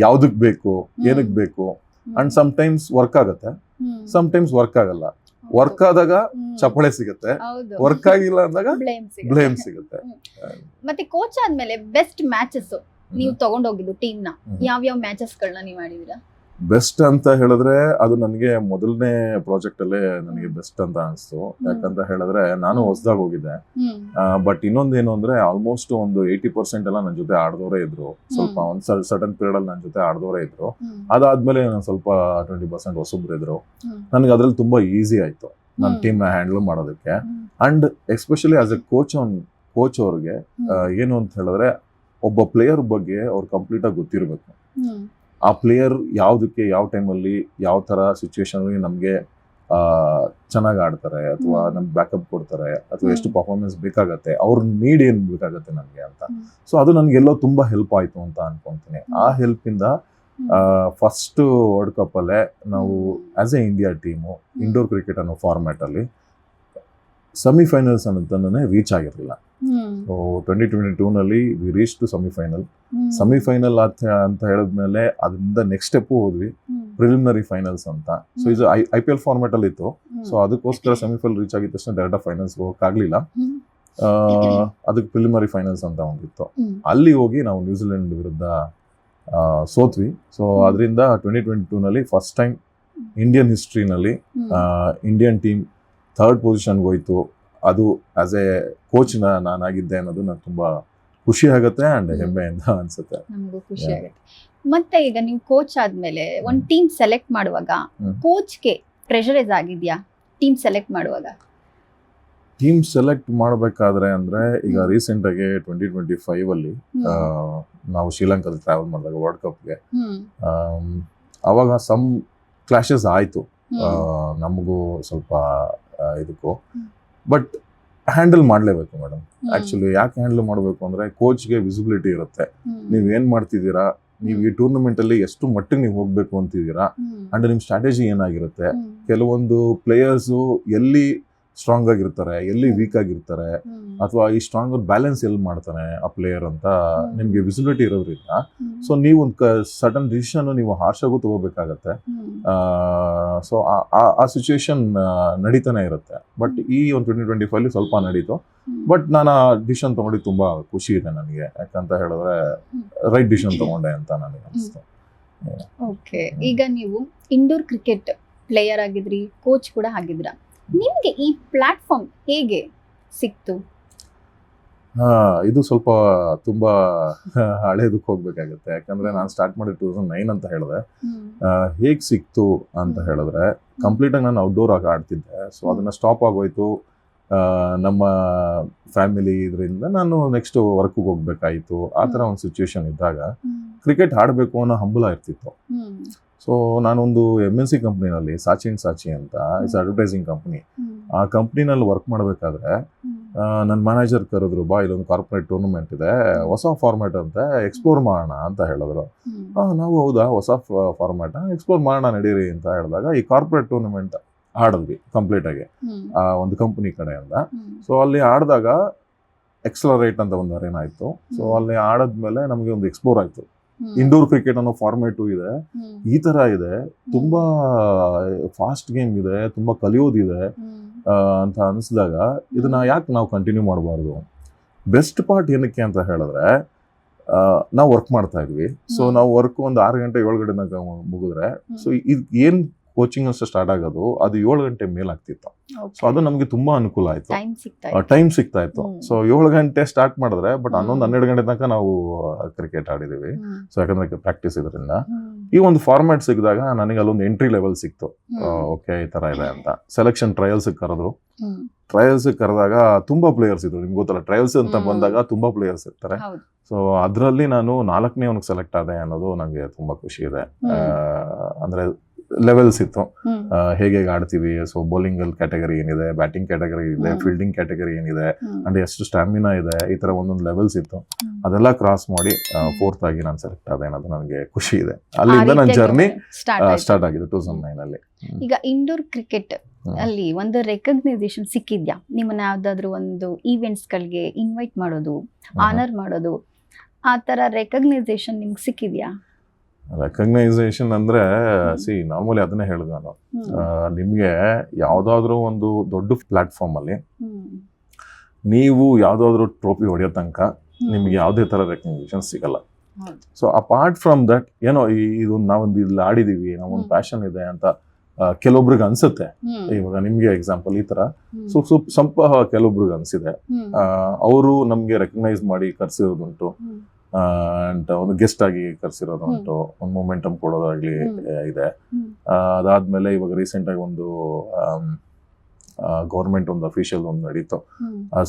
ಯಾವ್ದಕ್ ಬೇಕು, ಏನಕ್ ಬೇಕು. ಅಂಡ್ ಸಮ್ ಟೈಮ್ಸ್ ವರ್ಕ್ ಆಗತ್ತೆ, ಸಮ್ ಟೈಮ್ಸ್ ವರ್ಕ್ ಆಗಲ್ಲ. ವರ್ಕ್ ಆದಾಗ ಚಪ್ಪಳೆ ಸಿಗುತ್ತೆ, ವರ್ಕ್ ಆಗಿಲ್ಲ ಅಂದಾಗ ಬ್ಲೇಮ್ ಸಿಗುತ್ತೆ. ಮತ್ತೆ ಕೋಚ್ ಆದ್ಮೇಲೆ ಬೆಸ್ಟ್ ಮ್ಯಾಚಸ್ ನೀವು ತಗೊಂಡೋಗಿದ್ದು ಟೀಮ್ ನ ಯಾವ್ಯಾವ ಮ್ಯಾಚಸ್ ಗಳನ್ನ ನೀವು ಆಡಿದಿರಾ? ಬೆಸ್ಟ್ ಅಂತ ಹೇಳಿದ್ರೆ ಅದು ನನಗೆ ಮೊದಲನೇ ಪ್ರಾಜೆಕ್ಟ್ ಅಲ್ಲೇ ನನಗೆ ಬೆಸ್ಟ್ ಅಂತ ಅನಿಸ್ತು. ಯಾಕಂತ ಹೇಳಿದ್ರೆ ನಾನು ಹೊಸದಾಗಿ ಹೋಗಿದ್ದೆ. ಬಟ್ ಇನ್ನೊಂದೇನು ಅಂದ್ರೆ ಆಲ್ಮೋಸ್ಟ್ ಒಂದು 80% ಎಲ್ಲ ನನ್ನ ಜೊತೆ ಆಡ್ದವರೇ ಇದ್ರು. ಸ್ವಲ್ಪ ಒಂದ್ ಸರ್ಟನ್ ಪೀರಿಯಡ್ ಅಲ್ಲಿ ನನ್ನ ಜೊತೆ ಆಡ್ದವರೇ ಇದ್ರು. ಅದಾದ್ಮೇಲೆ ಸ್ವಲ್ಪ 20% ಹೊಸಬ್ರು ಇದ್ರು. ನನಗೆ ಅದ್ರಲ್ಲಿ ತುಂಬಾ ಈಸಿ ಆಯ್ತು ನನ್ನ ಟೀಮ್ ನ ಹ್ಯಾಂಡಲ್ ಮಾಡೋದಕ್ಕೆ. And especially as A coach ಅವ್ರಿಗೆ ಏನು ಅಂತ ಹೇಳಿದ್ರೆ ಒಬ್ಬ ಪ್ಲೇಯರ್ ಬಗ್ಗೆ ಅವ್ರು ಕಂಪ್ಲೀಟ್ ಆಗಿ ಗೊತ್ತಿರಬೇಕು. ಆ ಪ್ಲೇಯರ್ ಯಾವ್ದಕ್ಕೆ ಯಾವ ಟೈಮಲ್ಲಿ ಯಾವ ತರ ಸಿಚುವೇಶನ್ ನಮ್ಗೆ ಚೆನ್ನಾಗಿ ಆಡ್ತಾರೆ ಅಥವಾ ನಮ್ಗೆ ಬ್ಯಾಕಪ್ ಕೊಡ್ತಾರೆ ಅಥವಾ ಎಷ್ಟು ಪರ್ಫಾರ್ಮೆನ್ಸ್ ಬೇಕಾಗತ್ತೆ, ಅವ್ರ ನೀಡ್ ಏನ್ ಬೇಕಾಗತ್ತೆ ನಮ್ಗೆ ಅಂತ. ಸೊ ಅದು ನನ್ಗೆಲ್ಲೋ ತುಂಬಾ ಹೆಲ್ಪ್ ಆಯ್ತು ಅಂತ ಅನ್ಕೊಂತೀನಿ. ಆ ಹೆಲ್ಪ್ ಇಂದ ಫಸ್ಟ್ ವರ್ಲ್ಡ್ ಕಪ್ ಅಲ್ಲೇ ನಾವು as A India team indoor cricket ಅನ್ನೋ ಫಾರ್ಮ್ಯಾಟ್ ಅಲ್ಲಿ ಸೆಮಿಫೈನಲ್ಸ್ ಅನ್ನೋದನ್ನೇ ರೀಚ್ ಆಗಿರಲಿಲ್ಲ. ಸೊ 2022 ನಲ್ಲಿ ವಿ ರೀಚ್ ಟು ಸೆಮಿಫೈನಲ್ ಅಂತ ಹೇಳಿದ್ಮೇಲೆ ಅದರಿಂದ ನೆಕ್ಸ್ಟ್ ಸ್ಟೆಪ್ ಹೋದ್ವಿ, ಪ್ರಿಲಿಮಿನರಿ ಫೈನಲ್ಸ್ ಅಂತ. ಸೊ ಇದು IPL ಫಾರ್ಮ್ಯಾಟ್ ಅಲ್ಲಿ ಇತ್ತು. ಸೊ ಅದಕ್ಕೋಸ್ಕರ ಸೆಮಿಫೈನಲ್ ರೀಚ್ ಆಗಿದ ತಕ್ಷಣ ಡೈರೆಕ್ಟ್ ಫೈನಲ್ಸ್ ಹೋಗಕ್ಕಾಗ್ಲಿಲ್ಲ. ಅದಕ್ಕೆ ಪ್ರಿಲಿಮಿನರಿ ಫೈನಲ್ಸ್ ಅಂತ ಒಂದಿತ್ತು. ಅಲ್ಲಿ ಹೋಗಿ ನಾವು ನ್ಯೂಜಿಲೆಂಡ್ ವಿರುದ್ಧ ಸೋತ್ವಿ. ಸೊ ಅದರಿಂದ 2022 ನಲ್ಲಿ ಫಸ್ಟ್ ಟೈಮ್ ಇಂಡಿಯನ್ ಹಿಸ್ಟ್ರಿನಲ್ಲಿ ಇಂಡಿಯನ್ ಟೀಮ್ 3rd ಪೊಸಿಷನ್ಗೆ ಹೋಯ್ತು. ಅದು ಆಸ್ ಎ ಕೋಚ್ ನಾನಾಗಿದ್ದೆ ಅನ್ನೋದು ನಂಗೆ ತುಂಬಾ ಖುಷಿ ಆಗುತ್ತೆ ಅಂಡ್ ಹೆಮ್ಮೆಯಿಂದ ಅನ್ಸುತ್ತೆ. ನಮಗೂ ಖುಷಿ ಆಗುತ್ತೆ. ಮತ್ತೆ ಈಗ ನೀವು ಕೋಚ್ ಆದ್ಮೇಲೆ ಒಂದು ಟೀಮ್ ಸೆಲೆಕ್ಟ್ ಮಾಡುವಾಗ ಕೋಚ್ಗೆ ಪ್ರೆಷರೈಸ್ ಆಗಿದ್ಯಾ? ಟೀಮ್ ಸೆಲೆಕ್ಟ್ ಮಾಡುವಾಗ ಟೀಮ್ ಸೆಲೆಕ್ಟ್ ಮಾಡಬೇಕಾದ್ರೆ ಅಂದ್ರೆ ಈಗ ರೀಸೆಂಟ್ ಆಗಿ 2025 ಅಲ್ಲಿ ನಾವು ಶ್ರೀಲಂಕಾದಲ್ಲಿ ಟ್ರಾವೆಲ್ ಮಾಡಿದಾಗ ವರ್ಲ್ಡ್ ಕಪ್ಗೆ ಅವಾಗ ಸಮ್ ಕ್ಲಾಶಸ್ ಆಯ್ತು ನಮಗೂ ಸ್ವಲ್ಪ ಇದಕ್ಕೂ. ಬಟ್ ಹ್ಯಾಂಡಲ್ ಮಾಡಲೇಬೇಕು ಮೇಡಮ್. ಆಕ್ಚುಲಿ ಯಾಕೆ ಹ್ಯಾಂಡಲ್ ಮಾಡಬೇಕು ಅಂದ್ರೆ ಕೋಚ್ಗೆ ವಿಸಿಬಿಲಿಟಿ ಇರುತ್ತೆ. ನೀವ್ ಏನ್ ಮಾಡ್ತಿದ್ದೀರಾ, ನೀವು ಈ ಟೂರ್ನಮೆಂಟ್ ಅಲ್ಲಿ ಎಷ್ಟು ಮಟ್ಟಿಗೆ ನೀವು ಹೋಗ್ಬೇಕು ಅಂತಿದ್ದೀರಾ ಅಂಡ್ ನಿಮ್ ಸ್ಟ್ರಾಟಜಿ ಏನಾಗಿರುತ್ತೆ. ಕೆಲವೊಂದು ಪ್ಲೇಯರ್ಸ್ ಎಲ್ಲಿ ಸ್ಟ್ರಾಂಗ್ ಆಗಿರ್ತಾರೆ, ಎಲ್ಲಿ ವೀಕ್ ಆಗಿರ್ತಾರೆ, ಅಥವಾ ಈ ಸ್ಟ್ರಾಂಗ್ ಬ್ಯಾಲೆನ್ಸ್ ಎಲ್ಲಿ ಮಾಡ್ತಾನೆ ಆ ಪ್ಲೇಯರ್ ಅಂತ ನಿಮ್ಗೆ ವಿಸಿಬಿಲಿಟಿ ಇರೋದ್ರಿಂದ ಸೊ ನೀವು ಒಂದು ಸಡನ್ ಡಿಸಿಷನ್ ನೀವು ಹಾರ್ಷಾಗೂ ತಗೋಬೇಕಾಗತ್ತೆ. ಸೊ ಆ ಸಿಚುವೇಶನ್ ನಡೀತಾನೆ ಇರುತ್ತೆ. ಬಟ್ ಈ ಒಂದು 2025 ಸ್ವಲ್ಪ ನಡೀತು. ಬಟ್ ನಾನು ಆ ಡಿಸಿಷನ್ ತಗೊಂಡು ತುಂಬಾ ಖುಷಿ ಇದೆ ನನಗೆ. ಯಾಕಂತ ಹೇಳಿದ್ರೆ ರೈಟ್ ಡಿಸಿಷನ್ ತಗೊಂಡೆ ಅಂತ ನನಗೆ ಅನಿಸ್ತು. ಓಕೆ, ಈಗ ನೀವು ಇಂಡೋರ್ ಕ್ರಿಕೆಟ್ ಪ್ಲೇಯರ್ ಆಗಿದ್ರಿ, ಕೋಚ್ ಕೂಡ ಆಗಿದ್ರ. ನಿಮ್ಗೆ ಈ ಪ್ಲಾಟ್ಫಾರ್ಮ್ ಹೇಗೆ ಸಿಕ್ತು? ಇದು ಸ್ವಲ್ಪ ತುಂಬಾ ಹಳೇದಕ್ಕೆ ಹೋಗ್ಬೇಕಾಗತ್ತೆ. ಯಾಕಂದ್ರೆ ನಾನು ಸ್ಟಾರ್ಟ್ ಮಾಡಿ 2009 ಅಂತ ಹೇಳಿದೆ. ಹೇಗ್ ಸಿಕ್ತು ಅಂತ ಹೇಳಿದ್ರೆ ಕಂಪ್ಲೀಟ್ ಆಗಿ ನಾನು ಔಟ್ಡೋರ್ ಆಗಿ ಆಡ್ತಿದ್ದೆ. ಸೊ ಅದನ್ನ ಸ್ಟಾಪ್ ಆಗೋಯ್ತು. ನಮ್ಮ ಫ್ಯಾಮಿಲಿ ಇದರಿಂದ ನಾನು ನೆಕ್ಸ್ಟ್ ವರ್ಕ್ಗೆ ಹೋಗ್ಬೇಕಾಯ್ತು. ಆ ಥರ ಒಂದು ಸಿಚುವೇಶನ್ ಇದ್ದಾಗ ಕ್ರಿಕೆಟ್ ಆಡಬೇಕು ಅನ್ನೋ ಹಂಬಲ ಇರ್ತಿತ್ತು. ಸೊ ನಾನೊಂದು MNC ಕಂಪ್ನಿನಲ್ಲಿ ಸಾಚಿ ಅಂತ ಇಟ್ಸ್ ಅಡ್ವರ್ಟೈಸಿಂಗ್ ಕಂಪ್ನಿ. ಆ ಕಂಪ್ನಿನಲ್ಲಿ ವರ್ಕ್ ಮಾಡಬೇಕಾದ್ರೆ ನನ್ನ ಮ್ಯಾನೇಜರ್ ಕರೆದ್ರು, ಬಾ ಇಲ್ಲೊಂದು ಕಾರ್ಪೊರೇಟ್ ಟೂರ್ನಮೆಂಟ್ ಇದೆ, ಹೊಸ ಫಾರ್ಮ್ಯಾಟ್ ಅಂತ, ಎಕ್ಸ್ಪ್ಲೋರ್ ಮಾಡೋಣ ಅಂತ ಹೇಳಿದ್ರು. ನಾವು ಹೌದಾ ಹೊಸ ಫಾರ್ಮ್ಯಾಟ್ ಎಕ್ಸ್ಪ್ಲೋರ್ ಮಾಡೋಣ ನಡೀರಿ ಅಂತ ಹೇಳಿದಾಗ ಈ ಕಾರ್ಪೊರೇಟ್ ಟೂರ್ನಮೆಂಟ್ ಆಡಿದ್ವಿ ಕಂಪ್ಲೀಟ್ ಆಗಿ ಆ ಒಂದು ಕಂಪನಿ ಕಡೆಯಿಂದ. ಸೊ ಅಲ್ಲಿ ಆಡಿದಾಗ ಎಕ್ಸಲರೇಟ್ ಅಂತ ಒಂದು ಅರೇನಾ ಇತ್ತು. ಸೊ ಅಲ್ಲಿ ಆಡದ್ಮೇಲೆ ನಮಗೆ ಒಂದು ಎಕ್ಸ್ಪ್ಲೋರ್ ಆಯ್ತು. ಇಂಡೋರ್ ಕ್ರಿಕೆಟ್ ಅನ್ನೋ ಫಾರ್ಮೇಟು ಇದೆ, ಈ ತರ ಇದೆ, ತುಂಬಾ ಫಾಸ್ಟ್ ಗೇಮ್ ಇದೆ, ತುಂಬಾ ಕಲಿಯೋದಿದೆ ಅಂತ ಅನಿಸಿದಾಗ ಇದನ್ನ ಯಾಕೆ ನಾವು ಕಂಟಿನ್ಯೂ ಮಾಡಬಾರ್ದು. ಬೆಸ್ಟ್ ಪಾರ್ಟ್ ಏನಕ್ಕೆ ಅಂತ ಹೇಳಿದ್ರೆ ನಾವು ವರ್ಕ್ ಮಾಡ್ತಾ ಇದ್ವಿ. ಸೊ ನಾವು ವರ್ಕ್ ಒಂದು 6 ಗಂಟೆ 7 ಗಂಟೆ ತನಕ ಮುಗಿದ್ರೆ ಸೊ ಇದು ಏನ್ ಕೋಚಿಂಗ್ ಅಷ್ಟು ಸ್ಟಾರ್ಟ್ ಆಗೋದು ಅದು 7 ಗಂಟೆ ಮೇಲಾಗ್ತಿತ್ತು. ಸೊ ಅದು ನಮ್ಗೆ ತುಂಬಾ ಅನುಕೂಲ ಆಯ್ತು, ಟೈಮ್ ಸಿಗ್ತಾ ಇತ್ತು. ಸೊ 7 ಗಂಟೆ ಸ್ಟಾರ್ಟ್ ಮಾಡಿದ್ರೆ ಬಟ್ 11-12 ಗಂಟೆ ತನಕ ನಾವು ಕ್ರಿಕೆಟ್ ಆಡಿದೀವಿ. ಸೊ ಯಾಕಂದ್ರೆ ಪ್ರಾಕ್ಟೀಸ್ ಇದರಿಂದ ಈ ಒಂದು ಫಾರ್ಮ್ಯಾಟ್ ಸಿಕ್ಕಿದಾಗ ನನಗೆ ಅಲ್ಲೊಂದು ಎಂಟ್ರಿ ಲೆವೆಲ್ ಸಿಕ್ತು. ಓಕೆ ಈ ತರ ಇದೆ ಅಂತ ಸೆಲೆಕ್ಷನ್ ಟ್ರಯಲ್ಸ್ ಕರೆದ್ರು. ಟ್ರಯಲ್ಸ್ ಕರೆದಾಗ ತುಂಬಾ ಪ್ಲೇಯರ್ಸ್ ಇದ್ರು. ನಿಮ್ಗೆ ಗೊತ್ತಲ್ಲ ಟ್ರಯಲ್ಸ್ ಅಂತ ಬಂದಾಗ ತುಂಬಾ ಪ್ಲೇಯರ್ಸ್ ಇರ್ತಾರೆ. ಸೊ ಅದ್ರಲ್ಲಿ ನಾನು 4ನೇ ಸೆಲೆಕ್ಟ್ ಆದೆ ಅನ್ನೋದು ನಂಗೆ ತುಂಬಾ ಖುಷಿ ಇದೆ. ಅಂದ್ರೆ ಲೆವೆಲ್ಸ್ ಇತ್ತು, ಹೇಗೆ ಆಡ್ತೀವಿ. ಸೊ ಬೌಲಿಂಗ್ ಅಲ್ಲಿ ಕ್ಯಾಟಗರಿ ಏನಿದೆ, ಬ್ಯಾಟಿಂಗ್ ಕ್ಯಾಟಗರಿ ಇದೆ, ಫೀಲ್ಡಿಂಗ್ ಕ್ಯಾಟಗರಿ ಏನಿದೆ, ಅಂಡ್ ಎಷ್ಟು ಸ್ಟಾಮಿನಾ ಇದೆ, ಈ ತರ ಒಂದೊಂದು ಲೆವೆಲ್ಸ್ ಇತ್ತು. ಅದೆಲ್ಲ ಕ್ರಾಸ್ ಮಾಡಿ 4th ಆಗಿ ನಾನು ಸೆಲೆಕ್ಟ್ ಆದೆ ಅನ್ನೋದು ನನಗೆ ಖುಷಿ ಇದೆ. ಅಲ್ಲಿಂದ ನನ್ನ ಜರ್ನಿ ಸ್ಟಾರ್ಟ್ ಆಗಿದೆ 2009 ಅಲ್ಲಿ. ಈಗ ಇಂಡೋರ್ ಕ್ರಿಕೆಟ್ ಅಲ್ಲಿ ಒಂದು ರೆಕಗ್ನೈಸೇಷನ್ ಸಿಕ್ಕಿದ್ಯಾ? ನಿಮ್ಮನ್ನ ಯಾವ್ದಾದ್ರು ಒಂದು ಈವೆಂಟ್ಸ್ ಗಳಿಗೆ ಇನ್ವೈಟ್ ಮಾಡೋದು, ಆನರ್ ಮಾಡೋದು, ಆ ತರ ರೆಕಗ್ನೈಸೇಷನ್ ನಿಮ್ಗೆ ಸಿಕ್ಕಿದ್ಯಾ? ರೆಕಗ್ನೈಸೇಷನ್ ಅಂದ್ರೆ ನಾರ್ಮಲಿ ಅದನ್ನೇ ಹೇಳಿದೆ ನಾನು. ನಿಮ್ಗೆ ಯಾವ್ದಾದ್ರು ಒಂದು ದೊಡ್ಡ ಪ್ಲಾಟ್ಫಾರ್ಮ್ ಅಲ್ಲಿ ನೀವು ಯಾವ್ದಾದ್ರು ಟ್ರೋಫಿ ಹೊಡೆಯೋ ತನಕ ನಿಮ್ಗೆ ಯಾವುದೇ ತರ ರೆಕಗ್ನೈಸೇಷನ್ ಸಿಗಲ್ಲ. ಸೊ ಅಪಾರ್ಟ್ ಫ್ರಮ್ ದಟ್ ಏನೋ ಇದು ನಾವೊಂದು ಇಲ್ಲಿ ಆಡಿದೀವಿ, ನಾವೊಂದು ಪ್ಯಾಷನ್ ಇದೆ ಅಂತ ಕೆಲವೊಬ್ರಿಗೆ ಅನ್ಸುತ್ತೆ. ಇವಾಗ ನಿಮ್ಗೆ ಎಕ್ಸಾಂಪಲ್ ಈ ತರ ಸ್ವಲ್ಪ ಕೆಲವೊಬ್ರಿಗೆ ಅನ್ಸಿದೆ. ಅವರು ನಮ್ಗೆ ರೆಕಗ್ನೈಸ್ ಮಾಡಿ ಕರ್ಸಿರೋದುಂಟು, ಅಂಡ್ ಒಂದು ಗೆಸ್ಟ್ ಆಗಿ ಕರ್ಸಿರೋದು ಉಂಟು, ಒಂದು ಮೊಮೆಂಟಮ್ ಕೊಡೋದಾಗ್ಲಿ ಇದೆ. ಅದಾದ್ಮೇಲೆ ಇವಾಗ ರೀಸೆಂಟ್ ಆಗಿ ಒಂದು ಗೌರ್ಮೆಂಟ್ ಒಂದು ಅಫಿಷಿಯಲ್ ಒಂದು ನಡೀತು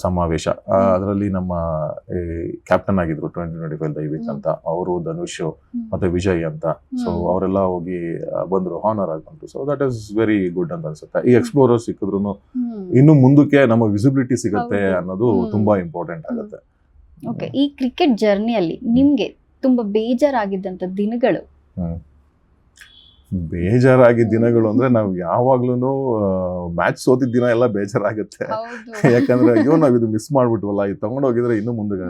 ಸಮಾವೇಶ. ಅದರಲ್ಲಿ ನಮ್ಮ ಕ್ಯಾಪ್ಟನ್ ಆಗಿದ್ರು 2025 ದೈವಿಕ್ ಅಂತ, ಅವರು ಧನುಷ್ ಮತ್ತೆ ವಿಜಯ್ ಅಂತ. ಸೊ ಅವರೆಲ್ಲ ಹೋಗಿ ಬಂದ್ರು, ಹಾನರ್ ಆಗಿ ಬಂದ್ರು. So that is very good ಅಂತ ಅನ್ಸುತ್ತೆ. ಈ ಎಕ್ಸ್ಪ್ಲೋರರ್ ಸಿಕ್ಕಿದ್ರು ಇನ್ನು ಮುಂದಕ್ಕೆ ನಮ್ಮ ವಿಸಿಬಿಲಿಟಿ ಸಿಗುತ್ತೆ ಅನ್ನೋದು ತುಂಬಾ ಇಂಪಾರ್ಟೆಂಟ್ ಆಗುತ್ತೆ. ಓಕೆ, ಈ ಕ್ರಿಕೆಟ್ ಜರ್ನಿಯಲ್ಲಿ ನಿಮ್ಗೆ ತುಂಬಾ ಬೇಜಾರಾಗಿದ್ದಂತ ದಿನಗಳು? ಬೇಜಾರಾಗಿದ್ದ ದಿನಗಳು ಅಂದ್ರೆ ನಾವು ಯಾವಾಗ್ಲೂ ಮ್ಯಾಚ್ ಸೋತಿದ್ದ ದಿನ ಎಲ್ಲ ಬೇಜಾರಾಗುತ್ತೆ. ಯಾಕಂದ್ರೆ ಅಯ್ಯೋ ನಾವ್ ಇದು ಮಿಸ್ ಮಾಡ್ಬಿಟ್ವಲ್ಲ, ಇದು ತಗೊಂಡೋಗಿದ್ರೆ ಇನ್ನೂ ಮುಂದೆ.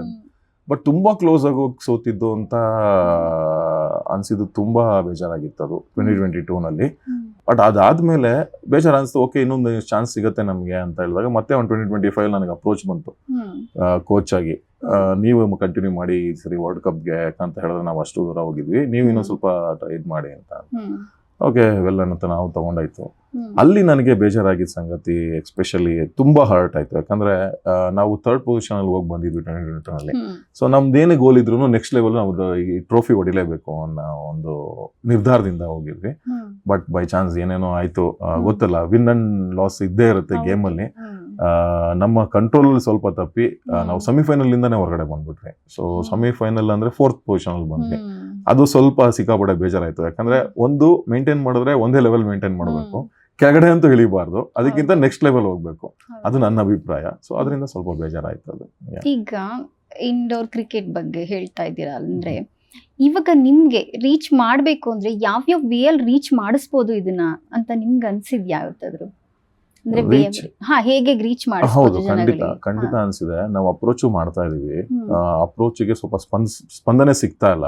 ಬಟ್ ತುಂಬಾ ಕ್ಲೋಸ್ ಆಗಿ ಹೋಗಿ ಸೋತಿದ್ದು ಅಂತ ಅನ್ಸಿದ್ದು ತುಂಬಾ ಬೇಜಾರಾಗಿತ್ತು ಅದು 2022ನಲ್ಲಿ. ಬಟ್ ಅದಾದ್ಮೇಲೆ ಬೇಜಾರು ಅನ್ಸ್ತು, ಓಕೆ ಇನ್ನೊಂದು ಚಾನ್ಸ್ ಸಿಗುತ್ತೆ ನಮ್ಗೆ ಅಂತ ಹೇಳಿದಾಗ ಮತ್ತೆ ಒಂದು 2025 ನನಗೆ ಅಪ್ರೋಚ್ ಬಂತು ಕೋಚ್ ಆಗಿ. ನೀವು ಕಂಟಿನ್ಯೂ ಮಾಡಿ ಈ ಸರಿ ವರ್ಲ್ಡ್ ಕಪ್ಗೆ ಅಂತ ಹೇಳಿದ್ರೆ ನಾವು ಅಷ್ಟು ದೂರ ಹೋಗಿದ್ವಿ, ನೀವು ಇನ್ನೊಂದು ಸ್ವಲ್ಪ ಇದ್ ಮಾಡಿ ಅಂತ. ಓಕೆ ವೆಲ್ ಅನ್ನೋ ನಾವು ತಗೊಂಡಾಯ್ತು. ಅಲ್ಲಿ ನನಗೆ ಬೇಜಾರಾಗಿದ್ದ ಸಂಗತಿ ಎಕ್ಸ್ಪೆಷಲಿ ತುಂಬಾ ಹರ್ಟ್ ಆಯ್ತು. ಯಾಕಂದ್ರೆ ನಾವು 3rd ಪೊಸಿಷನ್ ಅಲ್ಲಿ ಹೋಗಿ ಬಂದಿದ್ವಿ 2022ನಲ್ಲಿ. ಸೊ ನಮ್ದೇನೇ ಗೋಲ್ ಇದ್ರು ನೆಕ್ಸ್ಟ್ ಲೆವೆಲ್ ನಾವು ಈ ಟ್ರೋಫಿ ಹೊಡಿಲೇಬೇಕು ಅನ್ನೋ ಒಂದು ನಿರ್ಧಾರದಿಂದ ಹೋಗಿದ್ವಿ. ಬಟ್ ಬೈ ಚಾನ್ಸ್ ಏನೇನೋ ಆಯ್ತು, ಗೊತ್ತಲ್ಲ, ವಿನ್ ಅಂಡ್ ಲಾಸ್ ಇದ್ದೇ ಇರುತ್ತೆ ಗೇಮ್ ಅಲ್ಲಿ. ನಮ್ಮ ಕಂಟ್ರೋಲ್ ಸ್ವಲ್ಪ ತಪ್ಪಿ ನಾವು ಸೆಮಿಫೈನಲ್ ಇಂದಾನೆ ಹೊರಗಡೆ ಬಂದ್ಬಿಟ್ವಿ. ಸೊ ಸೆಮಿಫೈನಲ್ ಅಂದ್ರೆ 4th ಪೊಸಿಷನ್ ಅಲ್ಲಿ ಬಂದ್ವಿ. ಅದು ಸ್ವಲ್ಪ ಸಿಕ್ಕಾಪಟ್ಟೆ ಬೇಜಾರಾಯ್ತು. ಯಾಕಂದ್ರೆ ಒಂದು ಮೇಂಟೈನ್ ಮಾಡಿದ್ರೆ ಒಂದೇ ಲೆವೆಲ್ ಮೇಂಟೈನ್ ಮಾಡಬೇಕು, ಕೆಳಗಡೆ ಅಂತೂ ಇಳಿಬಾರ್ದು, ಅದಕ್ಕಿಂತ ನೆಕ್ಸ್ಟ್ ಲೆವೆಲ್ ಹೋಗ್ಬೇಕು, ಅದು ನನ್ನ ಅಭಿಪ್ರಾಯ. ಸೊ ಅದರಿಂದ ಸ್ವಲ್ಪ ಬೇಜಾರಾಯ್ತು ಅದು. ಈಗ ಇಂಡೋರ್ ಕ್ರಿಕೆಟ್ ಬಗ್ಗೆ ಹೇಳ್ತಾ ಇದ್ದೀರಾ ಅಂದ್ರೆ, ಇವಾಗ ನಿಮ್ಗೆ ರೀಚ್ ಮಾಡ್ಬೇಕು ಅಂದ್ರೆ ಯಾವ್ಯಾವ ವೇ ಅಲ್ಲಿ ರೀಚ್ ಮಾಡಿಸ್ಬೋದು ಇದನ್ನ ಅಂತ ನಿಮ್ಗೆ ಅನ್ಸಿದ್ಯಾ ಯಾವತ್ತಾದ್ರು? ಅಂದ್ರೆ ಹೇಗೆ ರೀಚ್ ಹೌದು, ಖಂಡಿತ ಅನ್ಸಿದೆ. ನಾವು ಅಪ್ರೋಚ್ ಮಾಡ್ತಾ ಇದೀವಿ. ಅಪ್ರೋಚ್ಗೆ ಸ್ವಲ್ಪ ಸ್ಪಂದನೆ ಸಿಗ್ತಾ ಇಲ್ಲ.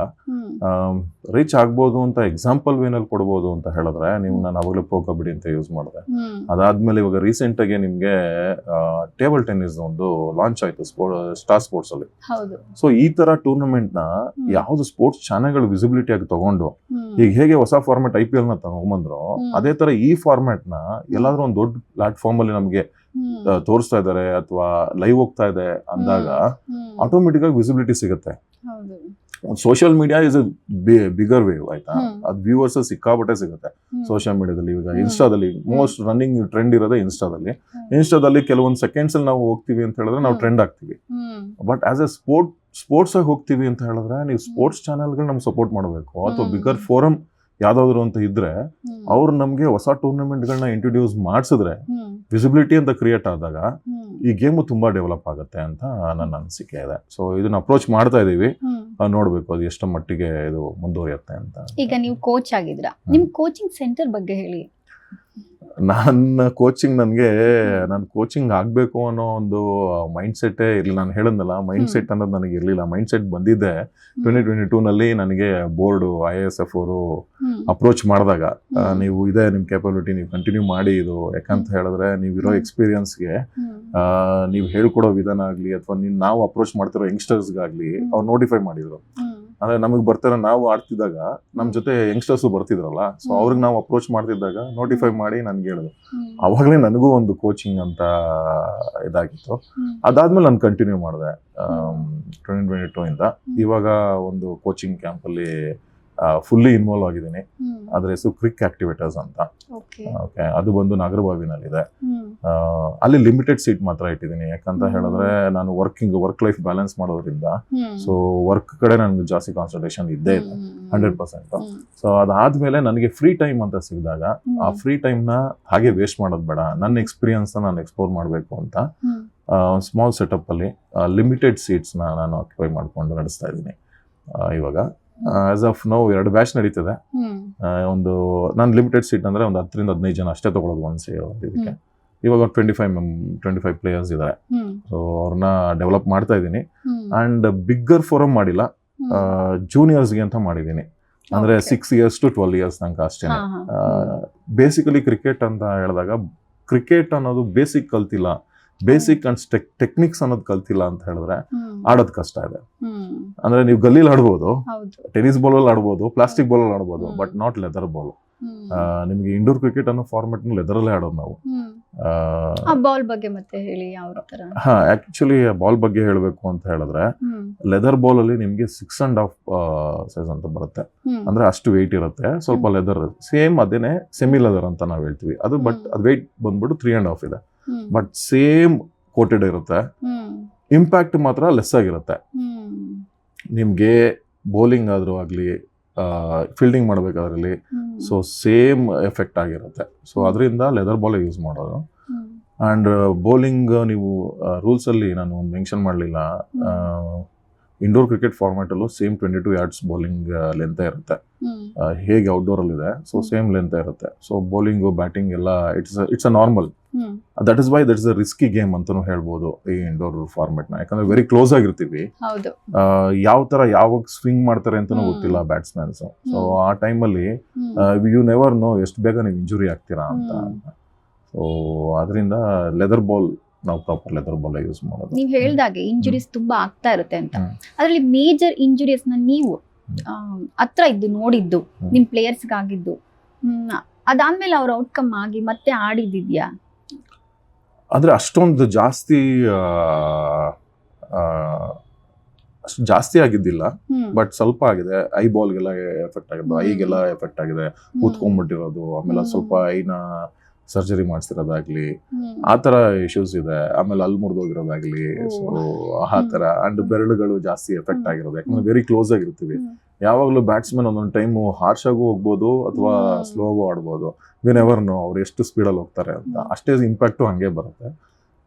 ರೀಚ್ ಆಗ್ಬೋದು ಅಂತ ಎಕ್ಸಾಂಪಲ್ ವೇನಲ್ಲಿ ಕೊಡ್ಬೋದು ಅಂತ ಹೇಳಿದ್ರೆ, ನಾನು ಅವಾಗಲೇ ಪ್ರೋ ಕಬಡ್ಡಿ ಅಂತ ಯೂಸ್ ಮಾಡಿದೆ. ಅದಾದ್ಮೇಲೆ ಇವಾಗ ರೀಸೆಂಟ್ ಆಗಿ ನಿಮ್ಗೆ ಟೇಬಲ್ ಟೆನ್ನಿಸ್ ಒಂದು ಲಾಂಚ್ ಆಯ್ತು ಸ್ಟಾರ್ ಸ್ಪೋರ್ಟ್ಸ್ ಅಲ್ಲಿ. ಸೊ ಈ ತರ ಟೂರ್ನಮೆಂಟ್ ನ ಯಾವ್ದು ಸ್ಪೋರ್ಟ್ಸ್ ಚಾನೆಲ್ಗಳು ವಿಸಿಬಿಲಿಟಿ ಆಗಿ ತಗೊಂಡು, ಈಗ ಹೇಗೆ ಹೊಸ ಫಾರ್ಮೆಟ್ IPL ನ ತಗೊಂಡ್ಬಂದ್ರು, ಅದೇ ತರ ಈ ಫಾರ್ಮೆಟ್ ನ ಎಲ್ಲಾದ್ರೂ ಒಂದು ದೊಡ್ಡ ಪ್ಲಾಟ್ಫಾರ್ಮ್ ಅಲ್ಲಿ ನಮ್ಗೆ ತೋರಿಸ್ತಾ ಇದಾರೆ ಅಥವಾ ಲೈವ್ ಹೋಗ್ತಾ ಇದೆ ಅಂದಾಗ ಆಟೋಮೆಟಿಕ್ ಆಗಿ ವಿಸಿಬಿಲಿಟಿ ಸಿಗುತ್ತೆ. Social media is a bigger wave, ಆಯ್ತಾ? ಅದು ವ್ಯೂವರ್ಸ್ ಸಿಕ್ಕಾಪಟ್ಟೆ ಸಿಗುತ್ತೆ ಸೋಷಿಯಲ್ ಮೀಡಿಯಾದಲ್ಲಿ. ಈಗ ಇನ್ಸ್ಟಾದಲ್ಲಿ ಮೋಸ್ಟ್ ರನ್ನಿಂಗ್ ಟ್ರೆಂಡ್ ಇರೋದೇ ಇನ್ಸ್ಟಾದಲ್ಲಿ ಕೆಲವೊಂದು ಸೆಕೆಂಡ್ಸ್ ಅಲ್ಲಿ ನಾವು ಹೋಗ್ತೀವಿ ಅಂತ ಹೇಳಿದ್ರೆ ನಾವು ಟ್ರೆಂಡ್ ಆಗ್ತೀವಿ. ಬಟ್ ಆಸ್ ಎ ಸ್ಪೋರ್ಟ್ಸ್ ಆಗಿ ಹೋಗ್ತೀವಿ ಅಂತ ಹೇಳಿದ್ರೆ ನೀವು ಸ್ಪೋರ್ಟ್ಸ್ ಚಾನೆಲ್ಗಳು ನಮ್ಗೆ ಸಪೋರ್ಟ್ ಮಾಡಬೇಕು, ಅಥವಾ ಬಿಗರ್ ಫೋರಮ್ ಯಾವ್ದಾದ್ರು ಅಂತ ಇದ್ರೆ ಅವ್ರು ನಮ್ಗೆ ಹೊಸ ಟೂರ್ನಮೆಂಟ್ಗಳನ್ನ ಇಂಟ್ರೊಡ್ಯೂಸ್ ಮಾಡಿಸಿದ್ರೆ, ವಿಸಿಬಿಲಿಟಿ ಅಂತ ಕ್ರಿಯೇಟ್ ಆದಾಗ ಈ ಗೇಮು ತುಂಬಾ ಡೆವಲಪ್ ಆಗುತ್ತೆ ಅಂತ ನನ್ನ ಅನಿಸಿಕೆ ಇದೆ. ಸೊ ಇದನ್ನ ಅಪ್ರೋಚ್ ಮಾಡ್ತಾ ಇದೀವಿ, ನೋಡ್ಬೇಕು ಅದು ಎಷ್ಟು ಮಟ್ಟಿಗೆ ಇದು ಮುಂದುವರಿಯುತ್ತೆ ಅಂತ. ಈಗ ನೀವು ಕೋಚ್ ಆಗಿದ್ರ, ನಿಮ್ ಕೋಚಿಂಗ್ ಸೆಂಟರ್ ಬಗ್ಗೆ ಹೇಳಿ. ನನ್ನ ಕೋಚಿಂಗ್ ನಾನು ಕೋಚಿಂಗ್ ಆಗ್ಬೇಕು ಅನ್ನೋ ಒಂದು ಮೈಂಡ್ ಸೆಟ್ಟೇ ಇರಲಿಲ್ಲ. ನಾನು ಹೇಳಿದ್ನಲ್ಲ, ಮೈಂಡ್ ಸೆಟ್ ಅನ್ನೋದು ನನಗೆ ಇರಲಿಲ್ಲ. ಮೈಂಡ್ ಸೆಟ್ ಬಂದಿದ್ದೆ 2022ನಲ್ಲಿ. ನನಗೆ ಬೋರ್ಡ್ IASF ಅವರು ಅಪ್ರೋಚ್ ಮಾಡಿದಾಗ, ನೀವು ಇದೆ ನಿಮ್ ಕೇಪಬಿಲಿಟಿ, ನೀವು ಕಂಟಿನ್ಯೂ ಮಾಡಿ ಇದು, ಯಾಕಂತ ಹೇಳಿದ್ರೆ ನೀವಿರೋ ಎಕ್ಸ್ಪೀರಿಯನ್ಸ್ಗೆ ನೀವು ಹೇಳ್ಕೊಡೋ ವಿಧಾನ ಆಗ್ಲಿ ಅಥವಾ ನಾವು ಅಪ್ರೋಚ್ ಮಾಡ್ತಿರೋ ಯಂಗ್ಸ್ಟರ್ಸ್ಗಾಗ್ಲಿ ಅವ್ರು ನೋಟಿಫೈ ಮಾಡಿದ್ರು. ಅಂದ್ರೆ ನಮಗೆ ಬರ್ತಾರೆ, ನಾವು ಆಡ್ತಿದ್ದಾಗ ನಮ್ಮ ಜೊತೆ ಯಂಗ್ಸ್ಟರ್ಸ್ ಬರ್ತಿದ್ರಲ್ಲ, ಸೊ ಅವ್ರಿಗೆ ನಾವು ಅಪ್ರೋಚ್ ಮಾಡ್ತಿದ್ದಾಗ ನೋಟಿಫೈ ಮಾಡಿ ನನ್ಗೆ ಹೇಳಿದ್ರು. ಅವಾಗಲೇ ನನಗೂ ಒಂದು ಕೋಚಿಂಗ್ ಅಂತ ಇದಾಗಿತ್ತು. ಅದಾದ್ಮೇಲೆ ನಾನು ಕಂಟಿನ್ಯೂ ಮಾಡಿದೆ 2022 ಇಂದ. ಇವಾಗ ಒಂದು ಕೋಚಿಂಗ್ ಕ್ಯಾಂಪ್ ಅಲ್ಲಿ ಫುಲ್ಲಿ ಇನ್ವಾಲ್ವ್ ಆಗಿದ್ದೀನಿ. ಅದ್ರ ಹೆಸರು ಕ್ವಿಕ್ ಆಕ್ಟಿವೇಟರ್ಸ್ ಅಂತ. ಓಕೆ, ಅದು ಬಂದು ನಾಗರಬಾವಿನಲ್ಲಿದೆ. ಅಲ್ಲಿ ಲಿಮಿಟೆಡ್ ಸೀಟ್ ಮಾತ್ರ ಇಟ್ಟಿದ್ದೀನಿ. ಯಾಕಂತ ಹೇಳಿದ್ರೆ ನಾನು ವರ್ಕ್ ಲೈಫ್ ಬ್ಯಾಲೆನ್ಸ್ ಮಾಡೋದ್ರಿಂದ, ಸೊ ವರ್ಕ್ ಕಡೆ ನನ್ಗೆ ಜಾಸ್ತಿ ಕಾನ್ಸಂಟ್ರೇಷನ್ ಇದ್ದೇ ಇದೆ 100%. ಸೊ ಅದಾದ್ಮೇಲೆ ನನಗೆ ಫ್ರೀ ಟೈಮ್ ಅಂತ ಸಿಕ್ಕಿದಾಗ ಆ ಫ್ರೀ ಟೈಮ್ ನ ಹಾಗೆ ವೇಸ್ಟ್ ಮಾಡೋದು ಬೇಡ, ನನ್ನ ಎಕ್ಸ್ಪೀರಿಯನ್ಸ್ ನಾನು ಎಕ್ಸ್ಪ್ಲೋರ್ ಮಾಡಬೇಕು ಅಂತ ಒಂದು ಸ್ಮಾಲ್ ಸೆಟಪ್ ಅಲ್ಲಿ ಲಿಮಿಟೆಡ್ ಸೀಟ್ಸ್ ನಾನು ಆಕ್ಯುಪೈ ಮಾಡ್ಕೊಂಡು ನಡೆಸ್ತಾ ಇದ್ದೀನಿ. ಇವಾಗ ಆಸ್ ಆಫ್ ನೌ 2 ಬ್ಯಾಚ್ ನಡೀತದೆ. ಒಂದು ನಾನು ಲಿಮಿಟೆಡ್ ಸೀಟ್ ಅಂದ್ರೆ ಒಂದು 10 ರಿಂದ 15 ಜನ ಅಷ್ಟೇ ತಗೊಳ್ಳೋದು ಇದಕ್ಕೆ. ಇವಾಗ 25 ಪ್ಲೇಯರ್ಸ್ ಇದ್ದಾರೆ. ಸೊ ಅವ್ರನ್ನ ಡೆವಲಪ್ ಮಾಡ್ತಾ ಇದ್ದೀನಿ. ಅಂಡ್ ಬಿಗ್ಗರ್ ಫೋರಮ್ ಮಾಡಿಲ್ಲ, ಜೂನಿಯರ್ಸ್ಗೆ ಅಂತ ಮಾಡಿದ್ದೀನಿ. ಅಂದ್ರೆ 6 years to 12 years ತನಕ ಅಷ್ಟೇ. ಬೇಸಿಕಲಿ ಕ್ರಿಕೆಟ್ ಅಂತ ಹೇಳಿದಾಗ, ಕ್ರಿಕೆಟ್ ಅನ್ನೋದು ಬೇಸಿಕ್ ಕಲ್ತಿಲ್ಲ, ಬೇಸಿಕ್ ಅಂಡ್ ಟೆಕ್ನಿಕ್ಸ್ ಅನ್ನೋದು ಕಲ್ತಿಲ್ಲ ಅಂತ ಹೇಳಿದ್ರೆ ಆಡೋದ್ ಕಷ್ಟ ಇದೆ. ಅಂದ್ರೆ ನೀವು ಗಲ್ಲಿಲಿ ಆಡ್ಬೋದು, ಟೆನ್ನಿಸ್ ಬಾಲ್ ಅಲ್ಲಿ ಆಡ್ಬೋದು, ಪ್ಲಾಸ್ಟಿಕ್ ಬಾಲ್ ಅಲ್ಲಿ ಆಡ್ಬೋದು, ಬಟ್ ನಾಟ್ ಲೆದರ್ ಬಾಲ್. ನಿಮ್ಗೆ ಇಂಡೋರ್ ಕ್ರಿಕೆಟ್ ಅನ್ನೋ ಫಾರ್ಮೆಟ್ ಲೆದರ್ ಅಲ್ಲೇ ಆಡೋದು ನಾವು. ಬಾಲ್ ಬಗ್ಗೆ ಮತ್ತೆ ಹೇಳಿ ಯಾವ ತರ? ಆಕ್ಚುಲಿ ಬಾಲ್ ಬಗ್ಗೆ ಹೇಳ್ಬೇಕು ಅಂತ ಹೇಳಿದ್ರೆ, ಲೆದರ್ ಬಾಲ್ ಅಲ್ಲಿ ನಿಮ್ಗೆ 6.5 ಸೈಜ್ ಅಂತ ಬರುತ್ತೆ. ಅಂದ್ರೆ ಅಷ್ಟು ವೆಯ್ಟ್ ಇರುತ್ತೆ. ಸ್ವಲ್ಪ ಲೆದರ್ ಸೇಮ್ ಅದೇನೆ ಸೆಮಿ ಲೆದರ್ ಅಂತ ನಾವ್ ಹೇಳ್ತೀವಿ ಅದು. ಬಟ್ ಅದ್ ವೆಯ್ಟ್ ಬಂದ್ಬಿಟ್ಟು 3.5 ಇದೆ. ಬಟ್ ಸೇಮ್ ಕೋಟೆಡ್ ಇರುತ್ತೆ, ಇಂಪ್ಯಾಕ್ಟ್ ಮಾತ್ರ ಲೆಸ್ ಆಗಿರುತ್ತೆ. ನಿಮಗೆ ಬೌಲಿಂಗ್ ಆದ್ರೂ ಆಗಲಿ ಫೀಲ್ಡಿಂಗ್ ಮಾಡಬೇಕಾದ್ರಲ್ಲಿ ಸೊ ಸೇಮ್ ಎಫೆಕ್ಟ್ ಆಗಿರುತ್ತೆ. ಸೊ ಅದರಿಂದ ಲೆದರ್ ಬಾಲ್ ಯೂಸ್ ಮಾಡೋದು. ಆ್ಯಂಡ್ ಬೌಲಿಂಗ್ ನೀವು ರೂಲ್ಸಲ್ಲಿ ನಾನು ಒಂದು ಮೆನ್ಷನ್ ಮಾಡಲಿಲ್ಲ, ಇಂಡೋರ್ ಕ್ರಿಕೆಟ್ ಫಾರ್ಮ್ಯಾಟಲ್ಲೂ ಸೇಮ್ 22 yards ಬೌಲಿಂಗ್ ಲೆಂತ್ ಇರುತ್ತೆ, ಹೇಗೆ ಔಟ್ಡೋರಲ್ಲಿದೆ ಸೊ ಸೇಮ್ ಲೆಂತ್ ಇರುತ್ತೆ. ಸೊ ಬೌಲಿಂಗು ಬ್ಯಾಟಿಂಗ್ ಎಲ್ಲ it's a normal. That is why that is a risky game ಅಂತಾನು ಹೇಳ್ಬೋದು ಈ ಇಂಡೋರ್ ಫಾರ್ಮೆಟ್ನ. ಯಾಕಂದ್ರೆ ವೆರಿ ಕ್ಲೋಸ್ ಆಗಿರ್ತೀವಿ, ಯಾವ ತರ ಯಾವಾಗ ಸ್ವಿಂಗ್ ಮಾಡ್ತಾರೆ ಅಂತಾನೂ ಗೊತ್ತಿಲ್ಲ ಬ್ಯಾಟ್ಸ್ಮನ್ಸ್. ಸೊ ಆ ಟೈಮಲ್ಲಿ ಯು ನೆವರ್ ನೋ ಎಷ್ಟು ಬೇಗ ನೀವು ಇಂಜುರಿ ಆಗ್ತೀರಾ ಅಂತ. ಸೊ ಅದರಿಂದ ಲೆದರ್ ಬಾಲ್ ನಾವು ಪ್ರಾಪರ್ ಲೆದರ್ ಬಾಲ್ ಯೂಸ್ ಮಾಡೋದು. ನೀವು ಹೇಳ್ದಾಗೆ ಇಂಜುರೀಸ್ ತುಂಬಾ ಆಗ್ತಾ ಇರುತ್ತೆ ಅಂತ. ಅದರಲ್ಲಿ ಮೇಜರ್ ಇಂಜುರೀಸ್ ನ ನೀವು ಹತ್ರ ಇದ್ದು ನೋಡಿದ್ದು, ನಿಮ್ ಪ್ಲೇಯರ್ಸ್ ಆಗಿದ್ದು, ಅದಾದ್ಮೇಲೆ ಅವ್ರ ಔಟ್ಕಮ್ ಆಗಿ ಮತ್ತೆ ಆಡಿದ್ಯಾ? ಆದ್ರೆ ಅಷ್ಟೊಂದು ಜಾಸ್ತಿ ಆಗಿದ್ದಿಲ್ಲ, ಬಟ್ ಸ್ವಲ್ಪ ಆಗಿದೆ. ಐ ಬಾಲ್ಗೆಲ್ಲ ಎಫೆಕ್ಟ್ ಆಗಿದೆ, ಐಗೆಲ್ಲ ಎಫೆಕ್ಟ್ ಆಗಿದೆ, ಕೂತ್ಕೊಂಡ್ಬಿಟ್ಟಿರೋದು, ಆಮೇಲೆ ಸ್ವಲ್ಪ ಐನ ಸರ್ಜರಿ ಮಾಡಿಸಿರೋದಾಗ್ಲಿ, ಆ ತರ ಇಶ್ಯೂಸ್ ಇದೆ. ಆಮೇಲೆ ಅಲ್ಲಿ ಮುರಿದೋಗಿರೋದಾಗ್ಲಿ, ಸೊ ಆ ತರ. ಅಂಡ್ ಬೆರಳುಗಳು ಜಾಸ್ತಿ ಎಫೆಕ್ಟ್ ಆಗಿರೋದು, ಯಾಕಂದ್ರೆ ವೆರಿ ಕ್ಲೋಸ್ ಆಗಿರ್ತೀವಿ. ಯಾವಾಗಲೂ ಬ್ಯಾಟ್ಸ್ಮನ್ ಒಂದೊಂದು ಟೈಮು ಹಾರ್ಶ್ ಆಗೂ ಹೋಗ್ಬೋದು ಅಥವಾ ಸ್ಲೋ ಆಗು ಆಡ್ಬೋದು. ವಿ ನೆವರ್ ನೋ ಅವ್ರು ಎಷ್ಟು ಸ್ಪೀಡಲ್ಲಿ ಹೋಗ್ತಾರೆ ಅಂತ. ಅಷ್ಟೇ ಇಂಪ್ಯಾಕ್ಟು ಹಂಗೆ ಬರುತ್ತೆ.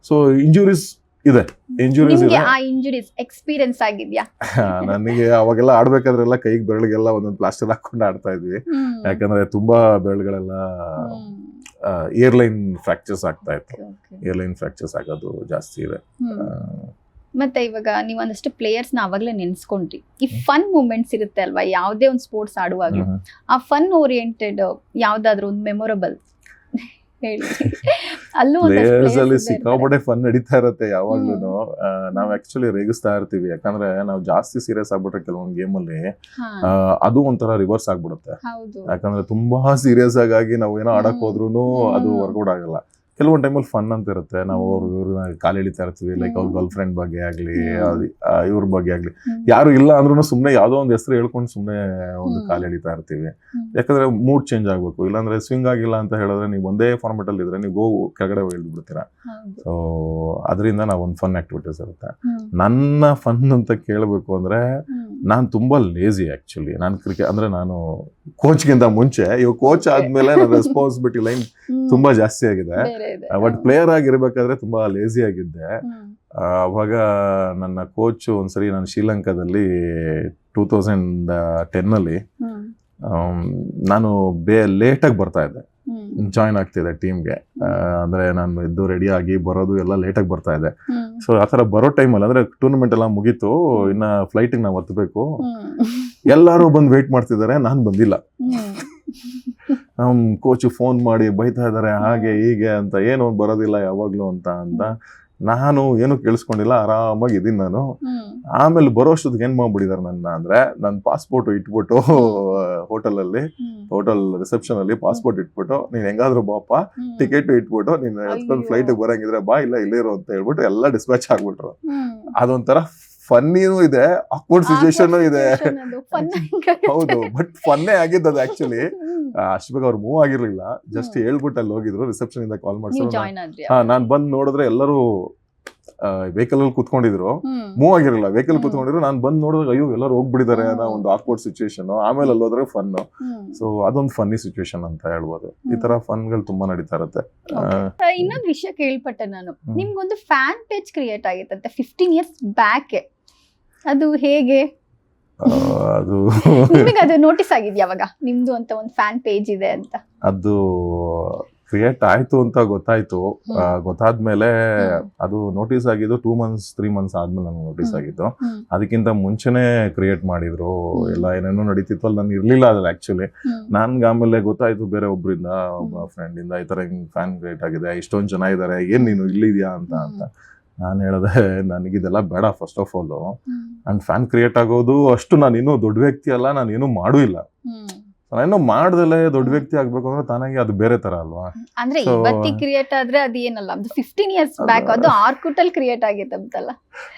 ಸೊ ಇಂಜುರೀಸ್ ಇದೆ, ಇಂಜುರೀಸ್ ಇದೆ. ಆ ಇಂಜುರೀಸ್ ಎಕ್ಸ್ಪೀರಿಯನ್ಸ್ ಆಗಿದ್ಯಾ? ನನಗೆ ಅವಾಗೆಲ್ಲ ಆಡ್ಬೇಕಾದ್ರೆಲ್ಲ ಕೈಗೆ ಬೆರಳಿಗೆಲ್ಲ ಒಂದೊಂದು ಪ್ಲಾಸ್ಟರ್ ಹಾಕೊಂಡು ಆಡ್ತಾ ಇದ್ವಿ, ಯಾಕಂದ್ರೆ ತುಂಬಾ ಬೆರಳುಗಳೆಲ್ಲ ಏರ್ಲೈನ್ ಫ್ರಾಕ್ಚರ್ಸ್ ಆಗ್ತಾ ಇತ್ತು. ಏರ್ಲೈನ್ ಫ್ರಾಕ್ಚರ್ಸ್ ಆಗೋದು ಜಾಸ್ತಿ ಇದೆ. ಮತ್ತೆ ಇವಾಗ ನೀವು ಒಂದಷ್ಟು ಪ್ಲೇಯರ್ಸ್ ನ ಅವಾಗಲೇ ನೆನ್ಸ್ಕೊಂಡ್ರಿ. ಈ ಫನ್ ಮೂಮೆಂಟ್ಸ್ ಇರುತ್ತೆ ಅಲ್ವಾ, ಯಾವುದೇ ಒಂದು ಸ್ಪೋರ್ಟ್ಸ್ ಆಡುವಾಗ್ಲೂ ಆ ಫನ್ ಓರಿಯೆಂಟೆಡ್ ಯಾವ್ದಾದ್ರು ಒಂದು ಮೆಮೊರಬಲ್ ಹೇಳಿ. ಅಲ್ಲೂ ಪ್ಲೇಯರ್ಸ್ ಅಲ್ಲಿ ಸಿಕ್ಕಾಪಟ್ಟೆ ಫನ್ ನಡೀತಾ ಇರುತ್ತೆ ಯಾವಾಗ್ಲೂ. ನಾವ್ ಆಕ್ಚುಲಿ ರೇಗಿಸ್ತಾ ಇರ್ತೀವಿ, ಯಾಕಂದ್ರೆ ನಾವು ಜಾಸ್ತಿ ಸೀರಿಯಸ್ ಆಗ್ಬಿಟ್ರೆ ಕೆಲವೊಂದು ಗೇಮ್ ಅಲ್ಲಿ ಅದು ಒಂಥರ ರಿವರ್ಸ್ ಆಗ್ಬಿಡುತ್ತೆ. ಯಾಕಂದ್ರೆ ತುಂಬಾ ಸೀರಿಯಸ್ ಆಗಿ ನಾವು ಏನೋ ಆಡಕ್ ಹೋದ್ರು ಅದು ವರ್ಕೌಟ್ ಆಗಲ್ಲ. ಕೆಲವೊಂದು ಟೈಮಲ್ಲಿ ಫನ್ ಅಂತ ಇರುತ್ತೆ. ನಾವು ಇವ್ರನ್ನ ಕಾಲು ಎಳಿತಾ ಇರ್ತೀವಿ, ಲೈಕ್ ಅವ್ರ ಗರ್ಲ್ ಫ್ರೆಂಡ್ ಬಗ್ಗೆ ಆಗ್ಲಿ, ಇವ್ರ ಬಗ್ಗೆ ಆಗ್ಲಿ, ಯಾರು ಇಲ್ಲ ಅಂದ್ರೂ ಸುಮ್ನೆ ಯಾವ್ದೋ ಒಂದು ಹೆಸರು ಹೇಳ್ಕೊಂಡು ಸುಮ್ನೆ ಒಂದು ಕಾಲು ಎಳಿತಾ ಇರ್ತೀವಿ. ಯಾಕಂದ್ರೆ ಮೂಡ್ ಚೇಂಜ್ ಆಗ್ಬೇಕು. ಇಲ್ಲಾಂದ್ರೆ ಸ್ವಿಂಗ್ ಆಗಿಲ್ಲ ಅಂತ ಹೇಳಿದ್ರೆ ನೀವು ಒಂದೇ ಫಾರ್ಮೆಟ್ ಅಲ್ಲಿ ಇದ್ರೆ ನೀವು ಕೆಳಗಡೆ ಇಳಿದು ಬಿಡ್ತೀರಾ. ಸೊ ಅದರಿಂದ ನಾವು ಒಂದು ಫನ್ ಆಕ್ಟಿವಿಟೀಸ್ ಇರುತ್ತೆ. ನನ್ನ ಫನ್ ಅಂತ ಕೇಳಬೇಕು ಅಂದ್ರೆ ನಾನು ತುಂಬಾ ಲೇಜಿ ಆಕ್ಚುಲಿ. ನಾನು ಕ್ರಿಕೆಟ್ ಅಂದ್ರೆ ನಾನು ಕೋಚ್ಗಿಂತ ಮುಂಚೆ, ಇವಾಗ ಕೋಚ್ ಆದ್ಮೇಲೆ ನನ್ನ ರೆಸ್ಪಾನ್ಸಿಬಿಲಿಟಿ ಲೈನ್ ತುಂಬಾ ಜಾಸ್ತಿ ಆಗಿದೆ. ಬಟ್ ಪ್ಲೇಯರ್ ಆಗಿರ್ಬೇಕಾದ್ರೆ ತುಂಬಾ ಲೇಜಿ ಆಗಿದ್ದೆ. ಅವಾಗ ನನ್ನ ಕೋಚ್ ಒಂದ್ಸರಿ ನಾನು ಶ್ರೀಲಂಕಾದಲ್ಲಿ 2010 ನಾನು ಲೇಟಾಗಿ ಬರ್ತಾ ಇದ್ದೆ, ಜಾಯ್ನ್ ಆಗ್ತಿದೆ ಟೀಮ್ಗೆ. ಅಂದ್ರೆ ನಾನು ಎದ್ದು ರೆಡಿ ಆಗಿ ಬರೋದು ಎಲ್ಲ ಲೇಟಾಗಿ ಬರ್ತಾ ಇದೆ. ಸೊ ಆತರ ಬರೋ ಟೈಮಲ್ಲಿ ಅಂದ್ರೆ ಟೂರ್ನಮೆಂಟ್ ಎಲ್ಲ ಮುಗೀತು, ಇನ್ನ ಫ್ಲೈಟ್ ನಾವು ಹತ್ಬೇಕು, ಎಲ್ಲಾರು ಬಂದು ವೇಟ್ ಮಾಡ್ತಿದ್ದಾರೆ, ನಾನು ಬಂದಿಲ್ಲ. ಕೋಚ್ ಫೋನ್ ಮಾಡಿ ಬೈತಾ ಇದಾರೆ, ಹಾಗೆ ಹೀಗೆ ಅಂತ, ಏನು ಬರೋದಿಲ್ಲ ಯಾವಾಗ್ಲೂ ಅಂತ. ನಾನು ಏನು ಕೇಳಿಸ್ಕೊಂಡಿಲ್ಲ, ಆರಾಮಾಗಿ ಇದೀನಿ ನಾನು. ಆಮೇಲೆ ಬರೋಷ್ಟೊತ್ತಿಗೆ ಏನ್ ಮಾಡ್ಬಿಟ್ಟಿದಾರೆ ನನ್ನ ಅಂದ್ರೆ, ನನ್ನ ಪಾಸ್ಪೋರ್ಟ್ ಇಟ್ಬಿಟ್ಟು ಹೋಟೆಲ್ ರಿಸೆಪ್ಷನ್ ಅಲ್ಲಿ ಪಾಸ್ಪೋರ್ಟ್ ಇಟ್ಬಿಟ್ಟು, ನೀನ್ ಹೆಂಗಾದ್ರು ಬಾಪ, ಟಿಕೆಟ್ ಇಟ್ಬಿಟ್ಟು ನೀನ್ ಎತ್ಕೊಂಡು ಫ್ಲೈಟ್ ಬರಂಗಿದ್ರೆ ಬಾ, ಇಲ್ಲ ಇಲ್ಲೇ ಇರೋ ಅಂತ ಹೇಳ್ಬಿಟ್ಟು ಎಲ್ಲ ಡಿಸ್ಪ್ಯಾಚ್ ಆಗ್ಬಿಟ್ರು. ಅದೊಂಥರ ಫನ್ನಿನೂ ಇದೆ, ಆಕ್ವರ್ಡ್ ಸಿಚುಯೇಷನ್ ಇದೆ. ಹೌದು, ಬಟ್ ಫನ್ನೇ ಆಗಿದ್ದು ಅದು ಆಕ್ಚುಲಿ. ಅಷ್ಟು ಬೇಗ ಅವ್ರು ಮೂವ್ ಆಗಿರ್ಲಿಲ್ಲ, ಜಸ್ಟ್ ಹೇಳ್ಬಿಟ್ಟು ಅಲ್ಲಿ ಹೋಗಿದ್ರು, ರಿಸೆಪ್ಷನ್ ಇಂದ ಕಾಲ್ ಮಾಡ್ಸಿದ್ರು. ನಾನ್ ಬಂದ್ ನೋಡಿದ್ರೆ ಎಲ್ಲರೂ ವೆಹಿಕಲ್ ಅಲ್ಲಿ ಕುತ್ಕೊಂಡಿದ್ರು, ಮೂವ್ ಆಗಿರಲಿಲ್ಲ, ವೆಹಿಕಲ್ ಕುತ್ಕೊಂಡಿದ್ರು. ನಾನು ಬಂದ್ ನೋಡಿದ್ರೆ ಅಯ್ಯೋ ಎಲ್ಲರೂ ಹೋಗ್ಬಿಟ್ಟಿದ್ದಾರೆ ಅನ್ನೋ ಒಂದು ಆಕ್ವರ್ಡ್ ಸಿಚುಯೇಷನ್. ಆಮೇಲೆ ಅಲ್ಲಿ ಹೋದ್ರೆ ಫನ್. ಸೊ ಅದೊಂದು ಫನ್ನಿ ಸಿಚುಯೇಷನ್ ಅಂತ ಹೇಳ್ಬೋದು. ಈ ತರ ಫನ್ಗಳು ತುಂಬಾ ನಡೀತಾ ಇರುತ್ತೆ. ಇನ್ನೊಂದು ವಿಷಯ ಕೇಳ್ಪಟ್ಟೆ ನಾನು, ನಿಮ್ಗೊಂದು ಫ್ಯಾನ್ ಪೇಜ್ ಕ್ರಿಯೇಟ್ ಆಗಿತ್ತಂತೆ 15 years ಬ್ಯಾಕ್. ಅದು ಹೇಗೆ? ಅದು ಅದು ನೋಟಿಸ್ ಆಗಿದ್ಯಾ ಅವಾಗ ನಿಮ್ದು ಅಂತ ಒಂದು ಫ್ಯಾನ್ ಪೇಜ್ ಇದೆ ಅಂತ? ಅದು ಕ್ರಿಯೇಟ್ ಆಯ್ತು ಅಂತ ಗೊತ್ತಾಯ್ತು. ಗೊತ್ತಾದ್ಮೇಲೆ ಅದು ನೋಟಿಸ್ ಆಗಿದ್ದು 2 months 3 months ಆದ್ಮೇಲೆ ನಮ್ಗೆ ನೋಟಿಸ್ ಆಗಿದ್ದು. ಅದಕ್ಕಿಂತ ಮುಂಚೆನೆ ಕ್ರಿಯೇಟ್ ಮಾಡಿದ್ರು, ಎಲ್ಲ ಏನೇನೋ ನಡೀತಿತ್ತು ಅಲ್ಲಿ. ನಾನು ಇರ್ಲಿಲ್ಲ ಅದ್ರಲ್ಲಿ ಆಕ್ಚುಲಿ. ನನ್ಗೆ ಆಮೇಲೆ ಗೊತ್ತಾಯ್ತು ಬೇರೆ ಒಬ್ರಿಂದ, ಒಬ್ಬ ಫ್ರೆಂಡ್ ಇಂದ, ಈ ತರ ಹಿಂಗ್ ಫ್ಯಾನ್ ಕ್ರಿಯೇಟ್ ಆಗಿದೆ, ಇಷ್ಟೊಂದು ಜನ ಇದಾರೆ, ಏನ್ ನೀನು ಇಲ್ಲಿದ್ಯಾ ಅಂತ. ನಾನು ಹೇಳಿದೆ ನನಗಿದೆಲ್ಲ ಬೇಡ, first of all. And fan create ಆಗೋದು ಅಷ್ಟು ನಾನಿನ್ನೂ ದೊಡ್ಡ ವ್ಯಕ್ತಿ ಅಲ್ಲ, ನಾನೇನು ಮಾಡೂ ಇಲ್ಲ. ನಾನೇನೋ ಮಾಡ್ದಲೆ ದೊಡ್ಡ ವ್ಯಕ್ತಿ ಆಗ್ಬೇಕು ಅಂದ್ರೆ ತಾನಾಗಿ ಅದು ಬೇರೆ ತರ ಅಲ್ವಾ. ಅಂದ್ರೆ ಇವತ್ತಿಗೆ ಕ್ರಿಯೇಟ್ ಆದ್ರೆ ಅದು ಏನಲ್ಲ, ಅದು 15 years ಬ್ಯಾಕ್ ಅದು ಆರ್ಕುಟಲ್ ಕ್ರಿಯೇಟ್ ಆಗಿತ್ತಂತಲ್ಲ.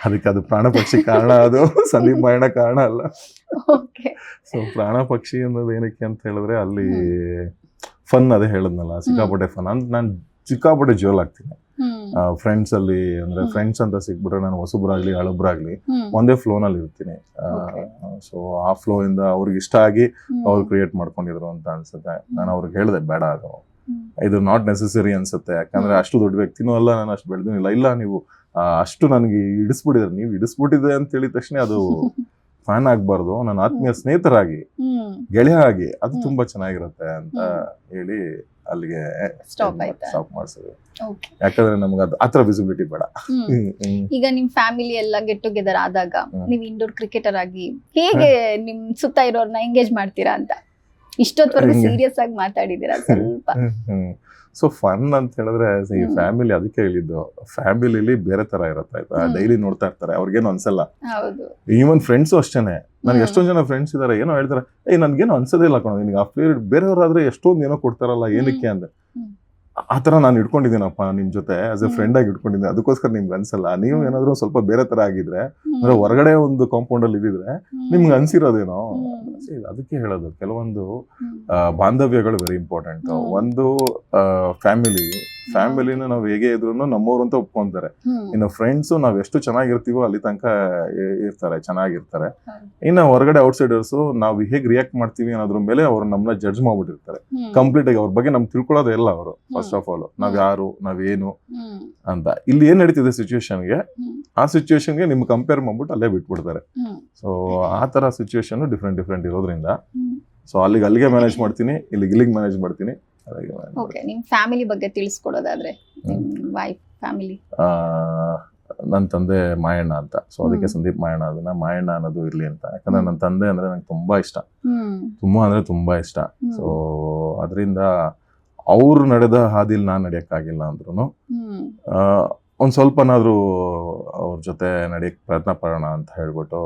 ಅದಕ್ಕೆ ಅದು ಪ್ರಾಣ ಪಕ್ಷಿ ಕಾರಣ, ಅದು ಸಂದೀಪ್ ಮಾಯಣ್ಣ ಕಾರಣ ಅಲ್ಲ. ಸೊ ಪ್ರಾಣ ಪಕ್ಷಿ ಅನ್ನೋದು ಏನಕ್ಕೆ ಅಂತ ಹೇಳಿದ್ರೆ ಅಲ್ಲಿ ಫನ್, ಅದೇ ಹೇಳದ್ನಲ್ಲ, ಸಿಕ್ಕಾಪಟ್ಟೆ ಫನ್. ಅಂತ ನಾನು ಸಿಕ್ಕಾಪಟ್ಟೆ ಜೋಲ್ ಆಗ್ತೀನಿ. ಫ್ರೆಂಡ್ಸ್ ಅಲ್ಲಿ ಅಂದ್ರೆ ಫ್ರೆಂಡ್ಸ್ ಅಂತ ಸಿಕ್ಬಿಟ್ರೆ ನಾನು ಹೊಸಬ್ರಾಗ್ಲಿ ಹಳಬ್ರಾಗ್ಲಿ ಒಂದೇ ಫ್ಲೋ ನಲ್ಲಿ ಇರ್ತೀನಿ. ಸೊ ಆ ಫ್ಲೋ ಇಂದ ಅವ್ರಿಗೆ ಇಷ್ಟ ಆಗಿ ಅವ್ರು ಕ್ರಿಯೇಟ್ ಮಾಡ್ಕೊಂಡಿದ್ರು ಅಂತ ಅನ್ಸುತ್ತೆ. ನಾನು ಅವ್ರಿಗೆ ಹೇಳಿದೆ ಬೇಡ, ಅದು ಇದು ನಾಟ್ ನೆಸೆಸರಿ ಅನ್ಸುತ್ತೆ, ಯಾಕಂದ್ರೆ ಅಷ್ಟು ದೊಡ್ಡ ವ್ಯಕ್ತಿನೂ ಅಲ್ಲ, ನಾನು ಅಷ್ಟು ಬೆಳೆದಿಲ್ಲ. ಇಲ್ಲ ನೀವು ಅಷ್ಟು ನನಗೆ ಇಡಿಸ್ಬಿಟ್ಟಿದ್ರೆ, ನೀವು ಇಡಿಸ್ಬಿಟ್ಟಿದೆ ಅಂತ ಹೇಳಿದ ತಕ್ಷಣ ಅದು ಫ್ಯಾನ್ ಆಗ್ಬಾರ್ದು, ನನ್ನ ಆತ್ಮೀಯ ಸ್ನೇಹಿತರಾಗಿ ಗೆಳೆಯ ಆಗಿ ಅದು ತುಂಬಾ ಚೆನ್ನಾಗಿರುತ್ತೆ ಅಂತ ಹೇಳಿ ಅಲ್ಲಿಗೆ ಸ್ಟಾಪ್ ಮಾಡಿಸಿದ್ವಿ. ಯಾಕಂದ್ರೆ ನಮ್ಗೆ ಅದು ಆತರ ವಿಸಿಬಿಲಿಟಿ ಬೇಡ. ಈಗ ನಿಮ್ ಫ್ಯಾಮಿಲಿ ಎಲ್ಲ ಗೆಟ್ ಟುಗೆದರ್ ಆದಾಗ ನೀವ್ ಇಂಡೋರ್ ಕ್ರಿಕೆಟರ್ ಆಗಿ ಹೇಗೆ ನಿಮ್ ಸುತ್ತ ಇರೋರ್ನ ಎಂಗೇಜ್ ಮಾಡ್ತೀರಾ ಅಂತ? ಇಷ್ಟೊತ್ತವರೆಗೂ ಸೀರಿಯಸ್ ಆಗಿ ಮಾತಾಡಿದೀರಾ ಸ್ವಲ್ಪ. ಸೊ ಫನ್ ಅಂತ ಹೇಳಿದ್ರೆ ಈ ಫ್ಯಾಮಿಲಿ, ಅದಕ್ಕೆ ಹೇಳಿದ್ದು, ಫ್ಯಾಮಿಲಿಲಿ ಬೇರೆ ತರ ಇರುತ್ತೆ ಆಯ್ತಾ. ಡೈಲಿ ನೋಡ್ತಾ ಇರ್ತಾರೆ, ಅವ್ರಿಗೇನು ಅನ್ಸಲ್ಲ. ಈವನ್ ಫ್ರೆಂಡ್ಸು ಅಷ್ಟೇನೆ. ನನ್ಗೆ ಎಷ್ಟೊಂದ್ ಜನ ಫ್ರೆಂಡ್ಸ್ ಇದಾರೆ, ಏನೋ ಹೇಳ್ತಾರೆ, ನನ್ಗೇನು ಅನ್ಸೋದೇ ಇಲ್ಲ ಕಣೋ, ನಿನ್ಗೆ ಆ ಪ್ಲೇಯರ್ ಬೇರೆಯವ್ರಾದ್ರೆ ಎಷ್ಟೊಂದು ಏನೋ ಕೊಡ್ತಾರಲ್ಲ, ಏನಕ್ಕೆ ಅಂದ್ರೆ ಆತರ ನಾನು ಇಟ್ಕೊಂಡಿದ್ದೀನಪ್ಪ ನಿಮ್ ಜೊತೆ ಆಸ್ ಎ ಫ್ರೆಂಡ್ ಆಗಿ ಇಟ್ಕೊಂಡಿದ್ದೀನಿ, ಅದಕ್ಕೋಸ್ಕರ ನಿಮ್ಗೆ ಅನ್ಸಲ್ಲ. ನೀವು ಏನಾದ್ರು ಸ್ವಲ್ಪ ಬೇರೆ ತರ ಆಗಿದ್ರೆ, ಅಂದ್ರೆ ಹೊರಗಡೆ ಒಂದು ಕಾಂಪೌಂಡ್ ಅಲ್ಲಿ ಇದ್ದಿದ್ರೆ ನಿಮ್ಗೆ ಅನ್ಸಿರೋದೇನೋ. ಅದಕ್ಕೆ ಹೇಳೋದು, ಕೆಲವೊಂದು ಬಾಂಧವ್ಯಗಳು ವೆರಿ ಇಂಪಾರ್ಟೆಂಟ್. ಒಂದು ಫ್ಯಾಮಿಲಿನ ನಾವು ಹೇಗೆ ಇದ್ರು ನಮ್ಮವ್ರು ಅಂತ ಒಪ್ಕೊಂತಾರೆ. ಇನ್ನು ಫ್ರೆಂಡ್ಸ್ ನಾವ್ ಎಷ್ಟು ಚೆನ್ನಾಗಿರ್ತೀವೋ ಅಲ್ಲಿ ತನಕ ಇರ್ತಾರೆ, ಚೆನ್ನಾಗಿರ್ತಾರೆ. ಇನ್ನು ಹೊರಗಡೆ ಔಟ್ಸೈಡರ್ಸ್ ನಾವು ಹೇಗೆ ರಿಯಾಕ್ಟ್ ಮಾಡ್ತೀವಿ ಅನ್ನೋದ್ರ ಮೇಲೆ ಅವ್ರು ನಮ್ಮನ್ನ ಜಡ್ಜ್ ಮಾಡ್ಬಿಟ್ಟಿರ್ತಾರೆ ಕಂಪ್ಲೀಟ್ ಆಗಿ. ಅವ್ರ ಬಗ್ಗೆ ನಮ್ಗೆ ತಿಳ್ಕೊಳ್ಳೋದೇ ಇಲ್ಲ ಅವರು. ಫಸ್ಟ್ ಆಫ್ ಆಲ್ ನಾವ್ ಯಾರು, ನಾವೇನು ಅಂತ. ಇಲ್ಲಿ ಏನ್ ನಡೀತಿದೆ ಸಿಚುವೇಶನ್ಗೆ, ಆ ಸಿಚುವೇಶನ್ಗೆ ನಿಮ್ಗೆ ಕಂಪೇರ್ ಮಾಡ್ಬಿಟ್ಟು ಅಲ್ಲೇ ಬಿಟ್ಬಿಡ್ತಾರೆ. ಸೊ ಆ ತರ ಸಿಚುವೇಶನ್ ಡಿಫ್ರೆಂಟ್ ಇರೋದ್ರಿಂದ ಸೊ ಅಲ್ಲಿಗೆ ಮ್ಯಾನೇಜ್ ಮಾಡ್ತೀನಿ, ಇಲ್ಲಿಗೆ ಮ್ಯಾನೇಜ್ ಮಾಡ್ತೀನಿ. ನಿಮ್ ಫ್ಯಾಮಿಲಿ ಬಗ್ಗೆ ತಿಳಿಸ್ಕೊಡೋದಾದ್ರೆ, ವೈಫ್ ಫ್ಯಾಮಿಲಿ. ನನ್ನ ತಂದೆ ಮಾಯಣ್ಣ ಅಂತ, ಸೊ ಅದಕ್ಕೆ ಸಂದೀಪ್ ಮಾಯಣ್ಣ, ಅದನ್ನ ಮಾಯಣ್ಣ ಅನ್ನೋದು ಇರ್ಲಿ ಅಂತ. ಯಾಕಂದ್ರೆ ನನ್ನ ತಂದೆ ಅಂದ್ರೆ ನಂಗೆ ತುಂಬಾ ಇಷ್ಟ, ತುಂಬಾ ಇಷ್ಟ. ಸೊ ಅದರಿಂದ ಅವ್ರು ನಡೆದ ಹಾದಿಲ್ ನಾನ್ ನಡೆಯಕ್ಕಾಗಿಲ್ಲ ಅಂದ್ರೂ ಒಂದ್ ಸ್ವಲ್ಪನಾದ್ರೂ ಅವ್ರ ಜೊತೆ ನಡೆಯಕ್ ಪ್ರಯತ್ನ ಪಡೋಣ ಅಂತ ಹೇಳ್ಬಿಟ್ಟು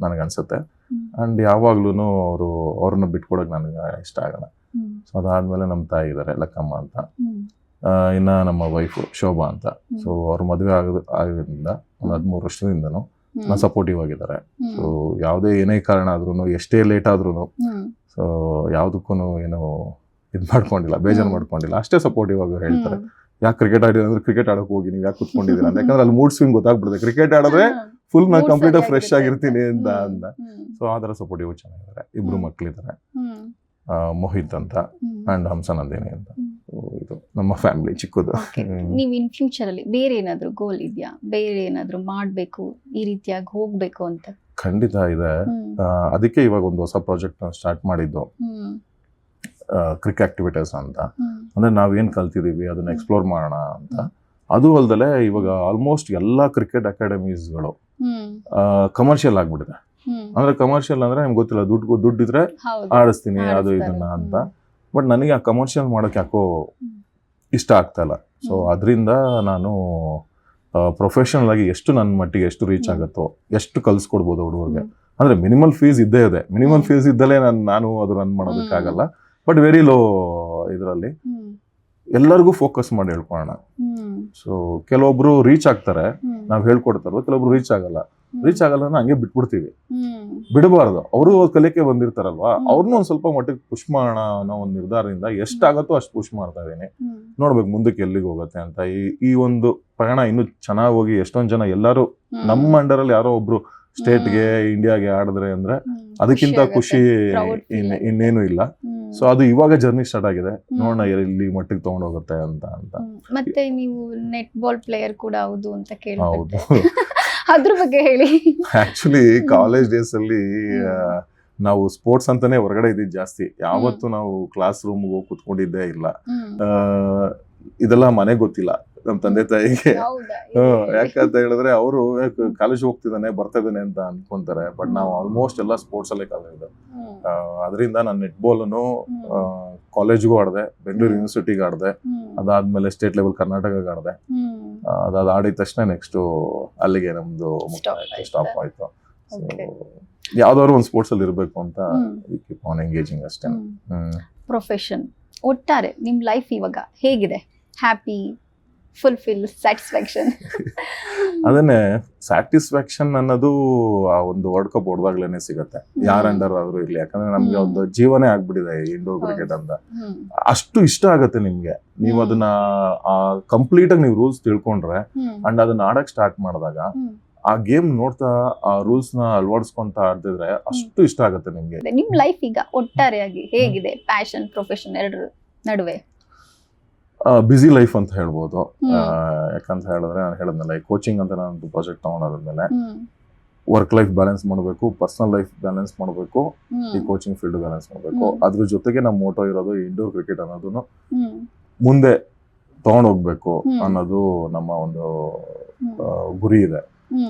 ನನಗನ್ಸುತ್ತೆ. ಅಂಡ್ ಯಾವಾಗ್ಲೂ ಅವ್ರನ್ನ ಬಿಟ್ಕೊಡಕ್ ನನಗೆ ಇಷ್ಟ ಆಗಲ್ಲ. ಸೊ ಅದಾದ್ಮೇಲೆ ನಮ್ಮ ತಾಯಿ ಇದಾರೆ, ಲಕ್ಕಮ್ಮ ಅಂತ. ಇನ್ನ ನಮ್ಮ ವೈಫು ಶೋಭಾ ಅಂತ. ಸೊ ಅವ್ರ ಮದುವೆ ಆಗೋದ್ರಿಂದ ಒಂದು 13 ವರ್ಷದಿಂದನೂ ಸಪೋರ್ಟಿವ್ ಆಗಿದ್ದಾರೆ. ಸೊ ಯಾವುದೇ ಏನೇ ಕಾರಣ ಆದ್ರೂ, ಎಷ್ಟೇ ಲೇಟ್ ಆದ್ರೂ, ಸೊ ಯಾವ್ದಕ್ಕೂ ಏನು ಇದ್ ಮಾಡ್ಕೊಂಡಿಲ್ಲ, ಬೇಜಾರು ಮಾಡ್ಕೊಂಡಿಲ್ಲ, ಅಷ್ಟೇ ಸಪೋರ್ಟಿವ್ ಆಗಿ ಹೇಳ್ತಾರೆ. ಯಾಕೆ ಕ್ರಿಕೆಟ್ ಆಡಿದ್ರೆ ಅಂದ್ರೆ, ಕ್ರಿಕೆಟ್ ಆಡೋಕೆ ಹೋಗಿ ನೀವು ಯಾಕೆ ಕುತ್ಕೊಂಡಿದ್ದೀರಾ ಅಂತ. ಯಾಕಂದ್ರೆ ಅಲ್ಲಿ ಮೂಡ್ ಸ್ವಿಂಗ್ ಗೊತ್ತಾಗ್ಬಿಡುತ್ತೆ, ಕ್ರಿಕೆಟ್ ಆಡಿದ್ರೆ ಫುಲ್ ನಾ ಕಂಪ್ಲೀಟ್ ಫ್ರೆಶ್ ಆಗಿರ್ತೀನಿ ಅಂತ. ಸೊ ಆ ತರ ಸಪೋರ್ಟಿವ್ ಚೆನ್ನಾಗಿದ್ದಾರೆ. 2 ಮಕ್ಳಿದ್ದಾರೆ, ಮೋಹಿತ್ ಅಂತ ಅಂಡ್ ಹಂಸನಂದಿನಿ ಅಂತ. ಇದು ನಮ್ಮ ಫ್ಯಾಮಿಲಿ ಚಿಕ್ಕದು. ನೀವು ಇನ್ ಫ್ಯೂಚರ್ ಅಲ್ಲಿ ಬೇರೆ ಏನಾದ್ರು ಗೋಲ್ ಇದೆಯಾ? ಬೇರೆ ಏನಾದ್ರು ಮಾಡ್ಬೇಕು, ಈ ರೀತಿಯಾಗಿ ಹೋಗ್ಬೇಕು ಅಂತ? ಖಂಡಿತ ಇದೆ. ಅದಕ್ಕೆ ಇವಾಗ ಒಂದು ಹೊಸ ಪ್ರಾಜೆಕ್ಟ್ ಸ್ಟಾರ್ಟ್ ಮಾಡಿದ್ದು, ಕ್ರಿಕ್ ಆಕ್ಟಿವಿಟೀಸ್ ಅಂತ. ಅಂದ್ರೆ ನಾವೇನ್ ಕಲ್ತಿದೀವಿ ಅದನ್ನ ಎಕ್ಸ್ಪ್ಲೋರ್ ಮಾಡೋಣ ಅಂತ. ಅದು ಅಲ್ದಲೆ ಇವಾಗ ಆಲ್ಮೋಸ್ಟ್ ಎಲ್ಲಾ ಕ್ರಿಕೆಟ್ ಅಕಾಡೆಮೀಸ್ಗಳು ಕಮರ್ಷಿಯಲ್ ಆಗ್ಬಿಟ್ಟಿದೆ. ಅಂದ್ರೆ ಕಮರ್ಷಿಯಲ್ ಅಂದ್ರೆ ನಿಮ್ಗೆ ಗೊತ್ತಿಲ್ಲ, ದುಡ್ಡಿದ್ರೆ ಆಡಿಸ್ತೀನಿ ಅದು ಇದನ್ನ ಅಂತ. ಬಟ್ ನನಗೆ ಆ ಕಮರ್ಷಿಯಲ್ ಮಾಡೋಕೆ ಯಾಕೋ ಇಷ್ಟ ಆಗ್ತಾ ಇಲ್ಲ. ಸೊ ಅದರಿಂದ ನಾನು ಪ್ರೊಫೆಷನಲ್ ಆಗಿ ಎಷ್ಟು ನನ್ನ ಮಟ್ಟಿಗೆ ಎಷ್ಟು ರೀಚ್ ಆಗುತ್ತೋ, ಎಷ್ಟು ಕಲ್ಸ್ಕೊಡ್ಬೋದು ಹುಡುಗರಿಗೆ. ಅಂದ್ರೆ ಮಿನಿಮಲ್ ಫೀಸ್ ಇದ್ದೇ ಇದೆ. ಮಿನಿಮಲ್ ಫೀಸ್ ಇದ್ದಲೇ ನಾನು ಅದು ರನ್ ಮಾಡೋದಕ್ಕಾಗಲ್ಲ. ಬಟ್ ವೆರಿ ಲೋ ಇದರಲ್ಲಿ ಎಲ್ಲರಿಗೂ ಫೋಕಸ್ ಮಾಡಿ ಹೇಳ್ಕೊಳ್ಳೋಣ. ಸೊ ಕೆಲವೊಬ್ರು ರೀಚ್ ಆಗ್ತಾರೆ, ನಾವ್ ಹೇಳ್ಕೊಡ್ತಾರೋ, ಕೆಲವೊಬ್ರು ರೀಚ್ ಆಗಲ್ಲ ಹಂಗೆ ಬಿಟ್ಬಿಡ್ತೀವಿ. ಬಿಡಬಾರ್ದು, ಅವರು ಕಲಿಕೆ ಬಂದಿರ್ತಾರಲ್ವಾ, ಅವ್ರನ್ನೂ ಒಂದ್ ಸ್ವಲ್ಪ ಮಟ್ಟಿಗೆ ಪುಷ್ ಮಾಡೋಣ ಅನ್ನೋ ಒಂದು ನಿರ್ಧಾರದಿಂದ ಎಷ್ಟಾಗತ್ತೋ ಅಷ್ಟು ಪುಷ್ ಮಾಡ್ತಾ ಇದೀನಿ. ನೋಡ್ಬೇಕು ಮುಂದಕ್ಕೆ ಎಲ್ಲಿಗೆ ಹೋಗುತ್ತೆ ಅಂತ. ಈ ಒಂದು ಪ್ರಯಾಣ ಇನ್ನೂ ಚೆನ್ನಾಗಿ ಹೋಗಿ ಎಷ್ಟೊಂದ್ ಜನ ಎಲ್ಲರೂ ನಮ್ಮ ಅಂಡರಲ್ಲಿ ಯಾರೋ ಒಬ್ರು ಸ್ಟೇಟ್ಗೆ, ಇಂಡಿಯಾಗೆ ಆಡಿದ್ರೆ ಅಂದ್ರೆ ಅದಕ್ಕಿಂತ ಖುಷಿ ಇನ್ನೇನು ಇಲ್ಲ. ಸೊ ಅದು ಇವಾಗ ಜರ್ನಿ ಸ್ಟಾರ್ಟ್ ಆಗಿದೆ, ನೋಡೋಣ ಎಲ್ಲಿ ಮಟ್ಟಿಗೆ ತಗೊಂಡೋಗುತ್ತೆ ಅಂತ. ಮತ್ತೆ ನೀವು ನೆಟ್ ಬಾಲ್ ಪ್ಲೇಯರ್ ಕೂಡ ಹೌದು ಅಂತ ಕೇಳಿದೆ, ಅದ್ರ ಬಗ್ಗೆ ಹೇಳಿ. ಆಕ್ಚುಲಿ ಕಾಲೇಜ್ ಡೇಸ್ ಅಲ್ಲಿ ನಾವು ಸ್ಪೋರ್ಟ್ಸ್ ಅಂತಾನೆ ಹೊರಗಡೆ ಇದ್ದಿದ್ದು ಜಾಸ್ತಿ. ಯಾವತ್ತು ನಾವು ಕ್ಲಾಸ್ ರೂಮ್ಗೆ ಹೋಗಿ ಕುತ್ಕೊಂಡಿದ್ದೇ ಇಲ್ಲ. ಇದೆಲ್ಲ ಮನೆಗೆ ಗೊತ್ತಿಲ್ಲ ನಮ್ಮ ತಂದೆ ತಾಯಿಗೆ. ಯಾಕಂತ ಹೇಳಿದ್ರೆ ಅವರು ಕಾಲೇಜ್ ಹೋಗ್ತಿದ್ದಾನೆ ಬರ್ತಾ ಇದ್ದಾನೆ ಅಂತ ಅನ್ಕೊಂತಾರೆ. ಬಟ್ ನಾವು ಆಲ್ಮೋಸ್ಟ್ ಎಲ್ಲ ಸ್ಪೋರ್ಟ್ಸ್ ಅಲ್ಲೇ ಕಾಲಿದ್ದೆ. ಅದರಿಂದ ನಾನು ನೆಟ್ ಬಾಲ್ನು ಕಾಲೇಜ್ಗೂ ಆಡಿದೆ, ಬೆಂಗಳೂರು ಯೂನಿವರ್ಸಿಟಿಗೆ ಆಡಿದೆ, ಅದಾದ್ಮೇಲೆ ಸ್ಟೇಟ್ ಲೆವೆಲ್ ಕರ್ನಾಟಕಕ್ಕೆ ಆಡಿದೆ. ಅದಾದ ಆಡಿದ ತಕ್ಷಣ ನೆಕ್ಸ್ಟ್ ಅಲ್ಲಿಗೆ ನಮ್ದು ಸ್ಟಾಪ್ ಆಯ್ತು. ಯಾವ್ದಾದ್ರು ಒಂದು ಸ್ಪೋರ್ಟ್ಸ್ ಅಲ್ಲಿ ಇರ್ಬೇಕು ಅಂತ ಕೀಪ್ ಆನ್ ಎಂಗೇಜಿಂಗ್ ಅಷ್ಟೇ. ಪ್ರೊಫೆಷನ್ ಒಟ್ಟಾರೆ ನಿಮ್ ಲೈಫ್ ಇವಾಗ ಹೇಗಿದೆ? Happy, fulfil satisfaction? ಅದನ್ನೇ ಸ್ಯಾಟಿಸ್ಫ್ಯಾಕ್ಷನ್ ಅನ್ನೋದು ಆ ಒಂದು ವರ್ಲ್ಡ್ ಕಪ್ ಹೊಡೆದಾಗ್ಲೇನೆ ಸಿಗತ್ತೆ, ಯಾರ ಅಂಡರ್ ಆದ್ರೂ ಇರ್ಲಿ. ಯಾಕಂದ್ರೆ ನಮ್ಗೆ ಒಂದು ಜೀವನೇ ಆಗ್ಬಿಟ್ಟಿದೆ ಇಂಡೋರ್ ಕ್ರಿಕೆಟ್ ಅಂತ. ಅಷ್ಟು ಇಷ್ಟ ಆಗತ್ತೆ ನಿಮ್ಗೆ, ನೀವು ಅದನ್ನ ಕಂಪ್ಲೀಟ್ ಆಗಿ ನೀವು ರೂಲ್ಸ್ ತಿಳ್ಕೊಂಡ್ರೆ ಅಂಡ್ ಅದನ್ನ ಆಡಕ್ ಸ್ಟಾರ್ಟ್ ಮಾಡಿದಾಗ ಆ ಗೇಮ್ ನೋಡ್ತಾ ಆ ರೂಲ್ಸ್ ನ ಅಳವಡಿಸ್ಕೊಂತ ಆಡ್ತಿದ್ರೆ ಅಷ್ಟು ಇಷ್ಟ ಆಗತ್ತೆ ನಿಮ್ಗೆ. ನಿಮ್ ಲೈಫ್ ಈಗ ಒಟ್ಟಾರೆಯಾಗಿ ಹೇಗಿದೆ, ಪ್ಯಾಷನ್ ಪ್ರೊಫೆಷನ್ ಎರಡರ ನಡುವೆ? ಬಿಸಿ ಲೈಫ್ ಅಂತ ಹೇಳ್ಬೋದು. ಯಾಕಂತ ಹೇಳಿದ್ರೆ ನಾನು ಹೇಳಿದ್ನಲ್ಲ, ಈ ಕೋಚಿಂಗ್ ಅಂತ ನಾನು ಪ್ರಾಜೆಕ್ಟ್ ತಗೊಂಡಾದ್ಮೇಲೆ ವರ್ಕ್ ಲೈಫ್ ಬ್ಯಾಲೆನ್ಸ್ ಮಾಡಬೇಕು, ಪರ್ಸನಲ್ ಲೈಫ್ ಬ್ಯಾಲೆನ್ಸ್ ಮಾಡಬೇಕು, ಈ ಕೋಚಿಂಗ್ ಫೀಲ್ಡ್ ಬ್ಯಾಲೆನ್ಸ್ ಮಾಡಬೇಕು. ಅದ್ರ ಜೊತೆಗೆ ನಮ್ಮ ಮೋಟೋ ಇರೋದು ಇಂಡೋರ್ ಕ್ರಿಕೆಟ್ ಅನ್ನೋದನ್ನು ಮುಂದೆ ತಗೊಂಡೋಗ್ಬೇಕು ಅನ್ನೋದು ನಮ್ಮ ಒಂದು ಗುರಿ ಇದೆ.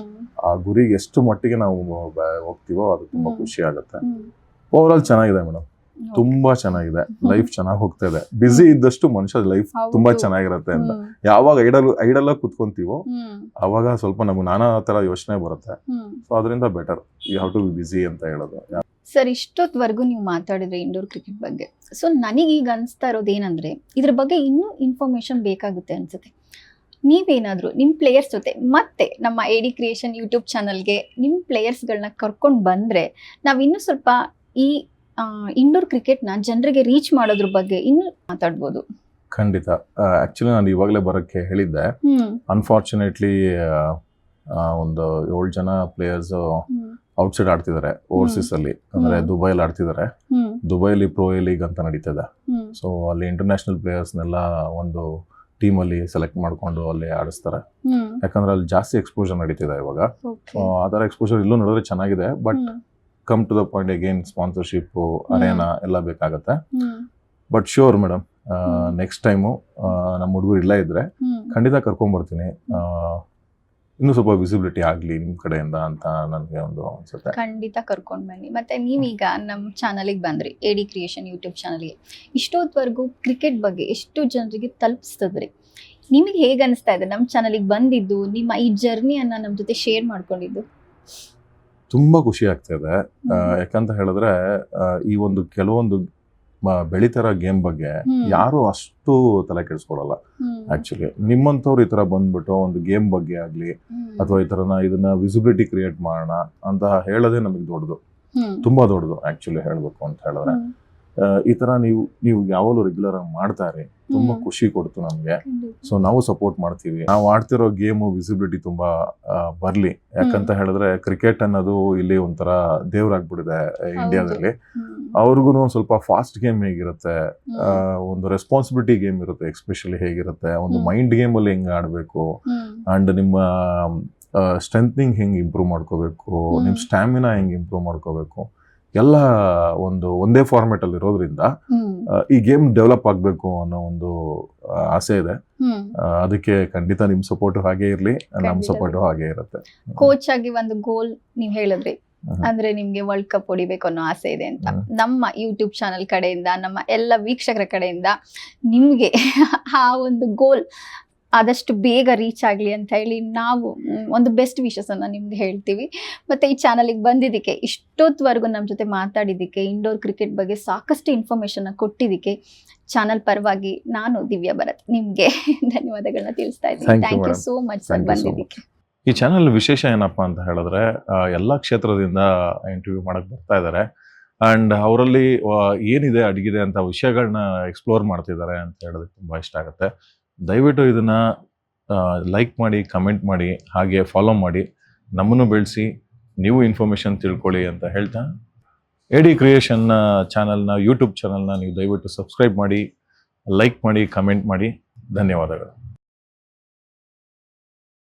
ಆ ಗುರಿಗೆ ಎಷ್ಟು ಮಟ್ಟಿಗೆ ನಾವು ಹೋಗ್ತೀವೋ ಅದು ತುಂಬಾ ಖುಷಿ ಆಗುತ್ತೆ. ಓವರ್ ಆಲ್ ಚೆನ್ನಾಗಿದೆ ಮೇಡಮ್, ತುಂಬಾ ಚೆನ್ನಾಗಿದೆ. ಲೈಫ್ ಚೆನ್ನಾಗಿ ಹೋಗ್ತಾ ಇದೆ. ಬಿಸಿ ಇದ್ದಷ್ಟು ಮನುಷ್ಯ ಲೈಫ್ ತುಂಬಾ ಚೆನ್ನಾಗಿರುತ್ತೆ ಅಂತ. ಯಾವಾಗ ಐಡಲ್ ಕುತ್ಕೊಂತೀವೋ ಅವಾಗ ಸ್ವಲ್ಪ ನಮ್ಗೆ ನಾನಾ ತರ ಯೋಚನೆ ಬರುತ್ತೆ. ಸೊ ಅದರಿಂದ better you have to be busy ಅಂತ ಹೇಳೋದು. ಸರ್, ಇಷ್ಟೊತ್ವರೆಗೂ ನೀವು ಮಾತಾಡಿದ್ರೆ ಇಂಡೋರ್ ಕ್ರಿಕೆಟ್ ಬಗ್ಗೆ. ಸೊ ನನಗೀಗ ಅನಿಸ್ತಾ ಇರೋದು ಏನಂದ್ರೆ, ಇದ್ರ ಬಗ್ಗೆ ಇನ್ನೂ ಇನ್ಫಾರ್ಮೇಶನ್ ಬೇಕಾಗುತ್ತೆ ಅನ್ಸುತ್ತೆ. ನೀವೇನಾದರೂ ನಿಮ್ಮ ಪ್ಲೇಯರ್ಸ್ ಜೊತೆ ಮತ್ತೆ ನಮ್ಮ AD ಕ್ರಿಯೇಷನ್ ಯೂಟ್ಯೂಬ್ ಚಾನಲ್ಗೆ ನಿಮ್ಮ ಪ್ಲೇಯರ್ಸ್ಗಳನ್ನ ಕರ್ಕೊಂಡು ಬಂದರೆ ನಾವು ಇನ್ನೂ ಸ್ವಲ್ಪ ಈ ಇಂಡೋರ್ ಕ್ರಿಕೆಟ್ನ ಜನರಿಗೆ ರೀಚ್ ಮಾಡೋದ್ರ ಬಗ್ಗೆ ಇನ್ನೂ ಮಾತಾಡ್ಬೋದು. ಖಂಡಿತ. ಆಕ್ಚುಲಿ ನಾನು ಇವಾಗಲೇ ಬರೋಕ್ಕೆ ಹೇಳಿದ್ದೆ. ಅನ್ಫಾರ್ಚುನೇಟ್ಲಿ ಒಂದು 7 ಜನ ಪ್ಲೇಯರ್ಸ್ ಔಟ್ಸೈಡ್ ಆಡ್ತಿದ್ದಾರೆ ಓವರ್ಸೀಸ್ ಅಲ್ಲಿ, ಅಂದ್ರೆ ದುಬೈಲಿ ಆಡ್ತಿದ್ದಾರೆ. ದುಬೈಲಿ ಪ್ರೋ ಲೀಗ್ ಅಂತ ನಡೀತದೆ. ಸೊ ಅಲ್ಲಿ ಇಂಟರ್ನ್ಯಾಷನಲ್ ಪ್ಲೇಯರ್ಸ್ನೆಲ್ಲ ಒಂದು ಟೀಮ್ ಅಲ್ಲಿ ಸೆಲೆಕ್ಟ್ ಮಾಡ್ಕೊಂಡು ಅಲ್ಲಿ ಆಡಿಸ್ತಾರೆ. ಯಾಕಂದ್ರೆ ಅಲ್ಲಿ ಜಾಸ್ತಿ ಎಕ್ಸ್ಪೋಜರ್ ನಡೀತಿದೆ ಇವಾಗ. ಅದರ ಎಕ್ಸ್ಪೋಜರ್ ಇಲ್ಲೂ ನೋಡಿದ್ರೆ ಚೆನ್ನಾಗಿದೆ. But come to the point again sponsorship, arena ಎಲ್ಲ ಬೇಕಾಗತ್ತೆ. But sure madam, next time ನಮ್ಮ ಹುಡುಗರು ಇಲ್ಲ ಇದ್ರೆ ಖಂಡಿತ ಕರ್ಕೊಂಡ್ಬರ್ತೀನಿ. ಇನ್ನೂ ಸ್ವಲ್ಪ ವಿಸಿಬಿಲಿಟಿ ಆಗಲಿ ನಿಮ್ಮ ಕಡೆಯಿಂದ ಅಂತ ನನಗೆ ಒಂದು ಅನ್ಸುತ್ತೆ. ಖಂಡಿತ ಕರ್ಕೊಂಡು ಬನ್ನಿ. ಮತ್ತೆ ನೀವೀಗ ನಮ್ಮ ಚಾನಲಿಗೆ ಬಂದ್ರಿ, AD ಕ್ರಿಯೇಷನ್ ಯೂಟ್ಯೂಬ್ ಚಾನಲ್ಗೆ. ಇಷ್ಟೊತ್ತವರೆಗೂ ಕ್ರಿಕೆಟ್ ಬಗ್ಗೆ ಎಷ್ಟು ಜನರಿಗೆ ತಲುಪಿಸ್ತದ್ರಿ? ನಿಮಗೆ ಹೇಗೆ ಅನಿಸ್ತಾ ಇದೆ ನಮ್ಮ ಚಾನಲಿಗೆ ಬಂದಿದ್ದು, ನಿಮ್ಮ ಈ ಜರ್ನಿಯನ್ನು ನಮ್ಮ ಜೊತೆ ಶೇರ್ ಮಾಡ್ಕೊಂಡಿದ್ದು? ತುಂಬಾ ಖುಷಿ ಆಗ್ತಾ ಇದೆ. ಯಾಕಂತ ಹೇಳಿದ್ರೆ ಈ ಒಂದು ಕೆಲವೊಂದು ಬೆಳಿತಾರ ಗೇಮ್ ಬಗ್ಗೆ ಯಾರು ಅಷ್ಟು ತಲೆ ಕೆಡಿಸ್ಕೊಳಲ್ಲ. ಆಕ್ಚುಲಿ ನಿಮ್ಮಂಥವ್ರು ಈ ತರ ಬಂದ್ಬಿಟ್ಟು ಒಂದು ಗೇಮ್ ಬಗ್ಗೆ ಆಗ್ಲಿ ಅಥವಾ ಈ ತರನ ಇದನ್ನ ವಿಸಿಬಿಲಿಟಿ ಕ್ರಿಯೇಟ್ ಮಾಡೋಣ ಅಂತ ಹೇಳೋದೇ ನಮಗೆ ದೊಡ್ಡದು, ತುಂಬಾ ದೊಡ್ಡದು ಆಕ್ಚುಲಿ ಹೇಳ್ಬೇಕು ಅಂತ ಹೇಳಿದ್ರೆ. ಈ ತರ ನೀವು ಯಾವಾಗಲೂ ರೆಗ್ಯುಲರ್ ಆಗಿ ಮಾಡ್ತಾರೆ, ತುಂಬಾ ಖುಷಿ ಕೊಡ್ತು ನಮ್ಗೆ. ಸೊ ನಾವು ಸಪೋರ್ಟ್ ಮಾಡ್ತೀವಿ. ನಾವು ಆಡ್ತಿರೋ ಗೇಮು ವಿಸಿಬಿಲಿಟಿ ತುಂಬಾ ಬರ್ಲಿ. ಯಾಕಂತ ಹೇಳಿದ್ರೆ ಕ್ರಿಕೆಟ್ ಅನ್ನೋದು ಇಲ್ಲಿ ಒಂಥರ ದೇವ್ರಾಗ್ಬಿಟ್ಟಿದೆ ಇಂಡಿಯಾದಲ್ಲಿ. ಅವ್ರಿಗೂ ಸ್ವಲ್ಪ ಫಾಸ್ಟ್ ಗೇಮ್ ಹೇಗಿರುತ್ತೆ, ಒಂದು ರೆಸ್ಪಾನ್ಸಿಬಿಲಿಟಿ ಗೇಮ್ ಇರುತ್ತೆ, ಎಸ್ಪೆಷಲಿ ಹೇಗಿರುತ್ತೆ, ಒಂದು ಮೈಂಡ್ ಗೇಮ್ ಅಲ್ಲಿ ಹೆಂಗ್ ಆಡ್ಬೇಕು, ಅಂಡ್ ನಿಮ್ಮ ಸ್ಟ್ರೆಂಥನಿಂಗ್ ಹೆಂಗ್ ಇಂಪ್ರೂವ್ ಮಾಡ್ಕೋಬೇಕು, ನಿಮ್ ಸ್ಟ್ಯಾಮಿನಾ ಹೆಂಗ್ ಇಂಪ್ರೂವ್ ಮಾಡ್ಕೋಬೇಕು, ಎಲ್ಲ ಒಂದೇ ಫಾರ್ಮೆಟ್ ಅಲ್ಲಿ ಇರೋದ್ರಿಂದ ಈ ಗೇಮ್ ಡೆವಲಪ್ ಆಗ್ಬೇಕು ಅನ್ನೋ ಒಂದು ಆಸೆ ಇದೆ. ಅದಕ್ಕೆ ಖಂಡಿತ ನಿಮ್ ಸಪೋರ್ಟ್ ಹಾಗೆ ಇರ್ಲಿ, ನಮ್ ಸಪೋರ್ಟ್ ಹಾಗೆ ಇರುತ್ತೆ. ಕೋಚ್ ಆಗಿ ಒಂದು ಗೋಲ್ ನೀವ್ ಹೇಳಿದ್ರಿ, ಅಂದ್ರೆ ನಿಮ್ಗೆ ವರ್ಲ್ಡ್ ಕಪ್ ಹೊಡಿಬೇಕು ಅನ್ನೋ ಆಸೆ ಇದೆ ಅಂತ. ನಮ್ಮ ಯೂಟ್ಯೂಬ್ ಚಾನಲ್ ಕಡೆಯಿಂದ, ನಮ್ಮ ಎಲ್ಲ ವೀಕ್ಷಕರ ಕಡೆಯಿಂದ ನಿಮ್ಗೆ ಆ ಒಂದು ಗೋಲ್ ಆದಷ್ಟು ಬೇಗ ರೀಚ್ ಆಗಲಿ ಅಂತ ಹೇಳಿ ನಾವು ಒಂದು ಬೆಸ್ಟ್ ವಿಶಸ್ ಅನ್ನ ನಿಮ್ಗೆ ಹೇಳ್ತೀವಿ. ಮತ್ತೆ ಈ ಚಾನಲಿಗೆ ಬಂದಿದ್ದಕ್ಕೆ, ಇಷ್ಟೊತ್ತವರೆಗೂ ನಮ್ಮ ಜೊತೆ ಮಾತಾಡಿದ್ದಕ್ಕೆ, ಇಂಡೋರ್ ಕ್ರಿಕೆಟ್ ಬಗ್ಗೆ ಸಾಕಷ್ಟು ಇನ್ಫಾರ್ಮೇಶನ್ ಕೊಟ್ಟಿದ್ದಕ್ಕೆ ಚಾನಲ್ ಪರವಾಗಿ ನಾನು ದಿವ್ಯಾ ಭರತ್ ನಿಮ್ಗೆ ಧನ್ಯವಾದಗಳನ್ನ ತಿಳಿಸ್ತಾ ಇದ್ದೀನಿ. Thank you so much sir ಬಂದಿದ್ದಕ್ಕೆ. ಈ ಚಾನಲ್ ವಿಶೇಷ ಏನಪ್ಪಾ ಅಂತ ಹೇಳಿದ್ರೆ, ಎಲ್ಲ ಕ್ಷೇತ್ರದಿಂದ ಇಂಟರ್ವ್ಯೂ ಮಾಡಕ್ ಬರ್ತಾ ಇದ್ದಾರೆ. ಅಂಡ್ ಅವರಲ್ಲಿ ಏನಿದೆ ಅಡಗಿದೆ ಅಂತ ವಿಷಯಗಳನ್ನ ಎಕ್ಸ್ಪ್ಲೋರ್ ಮಾಡ್ತಿದ್ದಾರೆ ಅಂತ ಹೇಳೋದಕ್ಕೆ ತುಂಬಾ ಇಷ್ಟ ಆಗುತ್ತೆ. ದಯವಿಟ್ಟು ಇದನ್ನ ಲೈಕ್ ಮಾಡಿ, ಕಮೆಂಟ್ ಮಾಡಿ, ಹಾಗೆ ಫಾಲೋ ಮಾಡಿ, ನಮ್ಮನ್ನು ಬೆಳೆಸಿ, ನೀವು ಇನ್ಫಾರ್ಮೇಶನ್ ತಿಳ್ಕೊಳ್ಳಿ ಅಂತ ಹೇಳ್ತಾ, AD ಕ್ರಿಯೇಷನ್ ಚಾನಲ್ನ ಯೂಟ್ಯೂಬ್ ಚಾನಲ್ನ ನೀವು ದಯವಿಟ್ಟು ಸಬ್ಸ್ಕ್ರೈಬ್ ಮಾಡಿ, ಲೈಕ್ ಮಾಡಿ, ಕಮೆಂಟ್ ಮಾಡಿ. ಧನ್ಯವಾದಗಳು.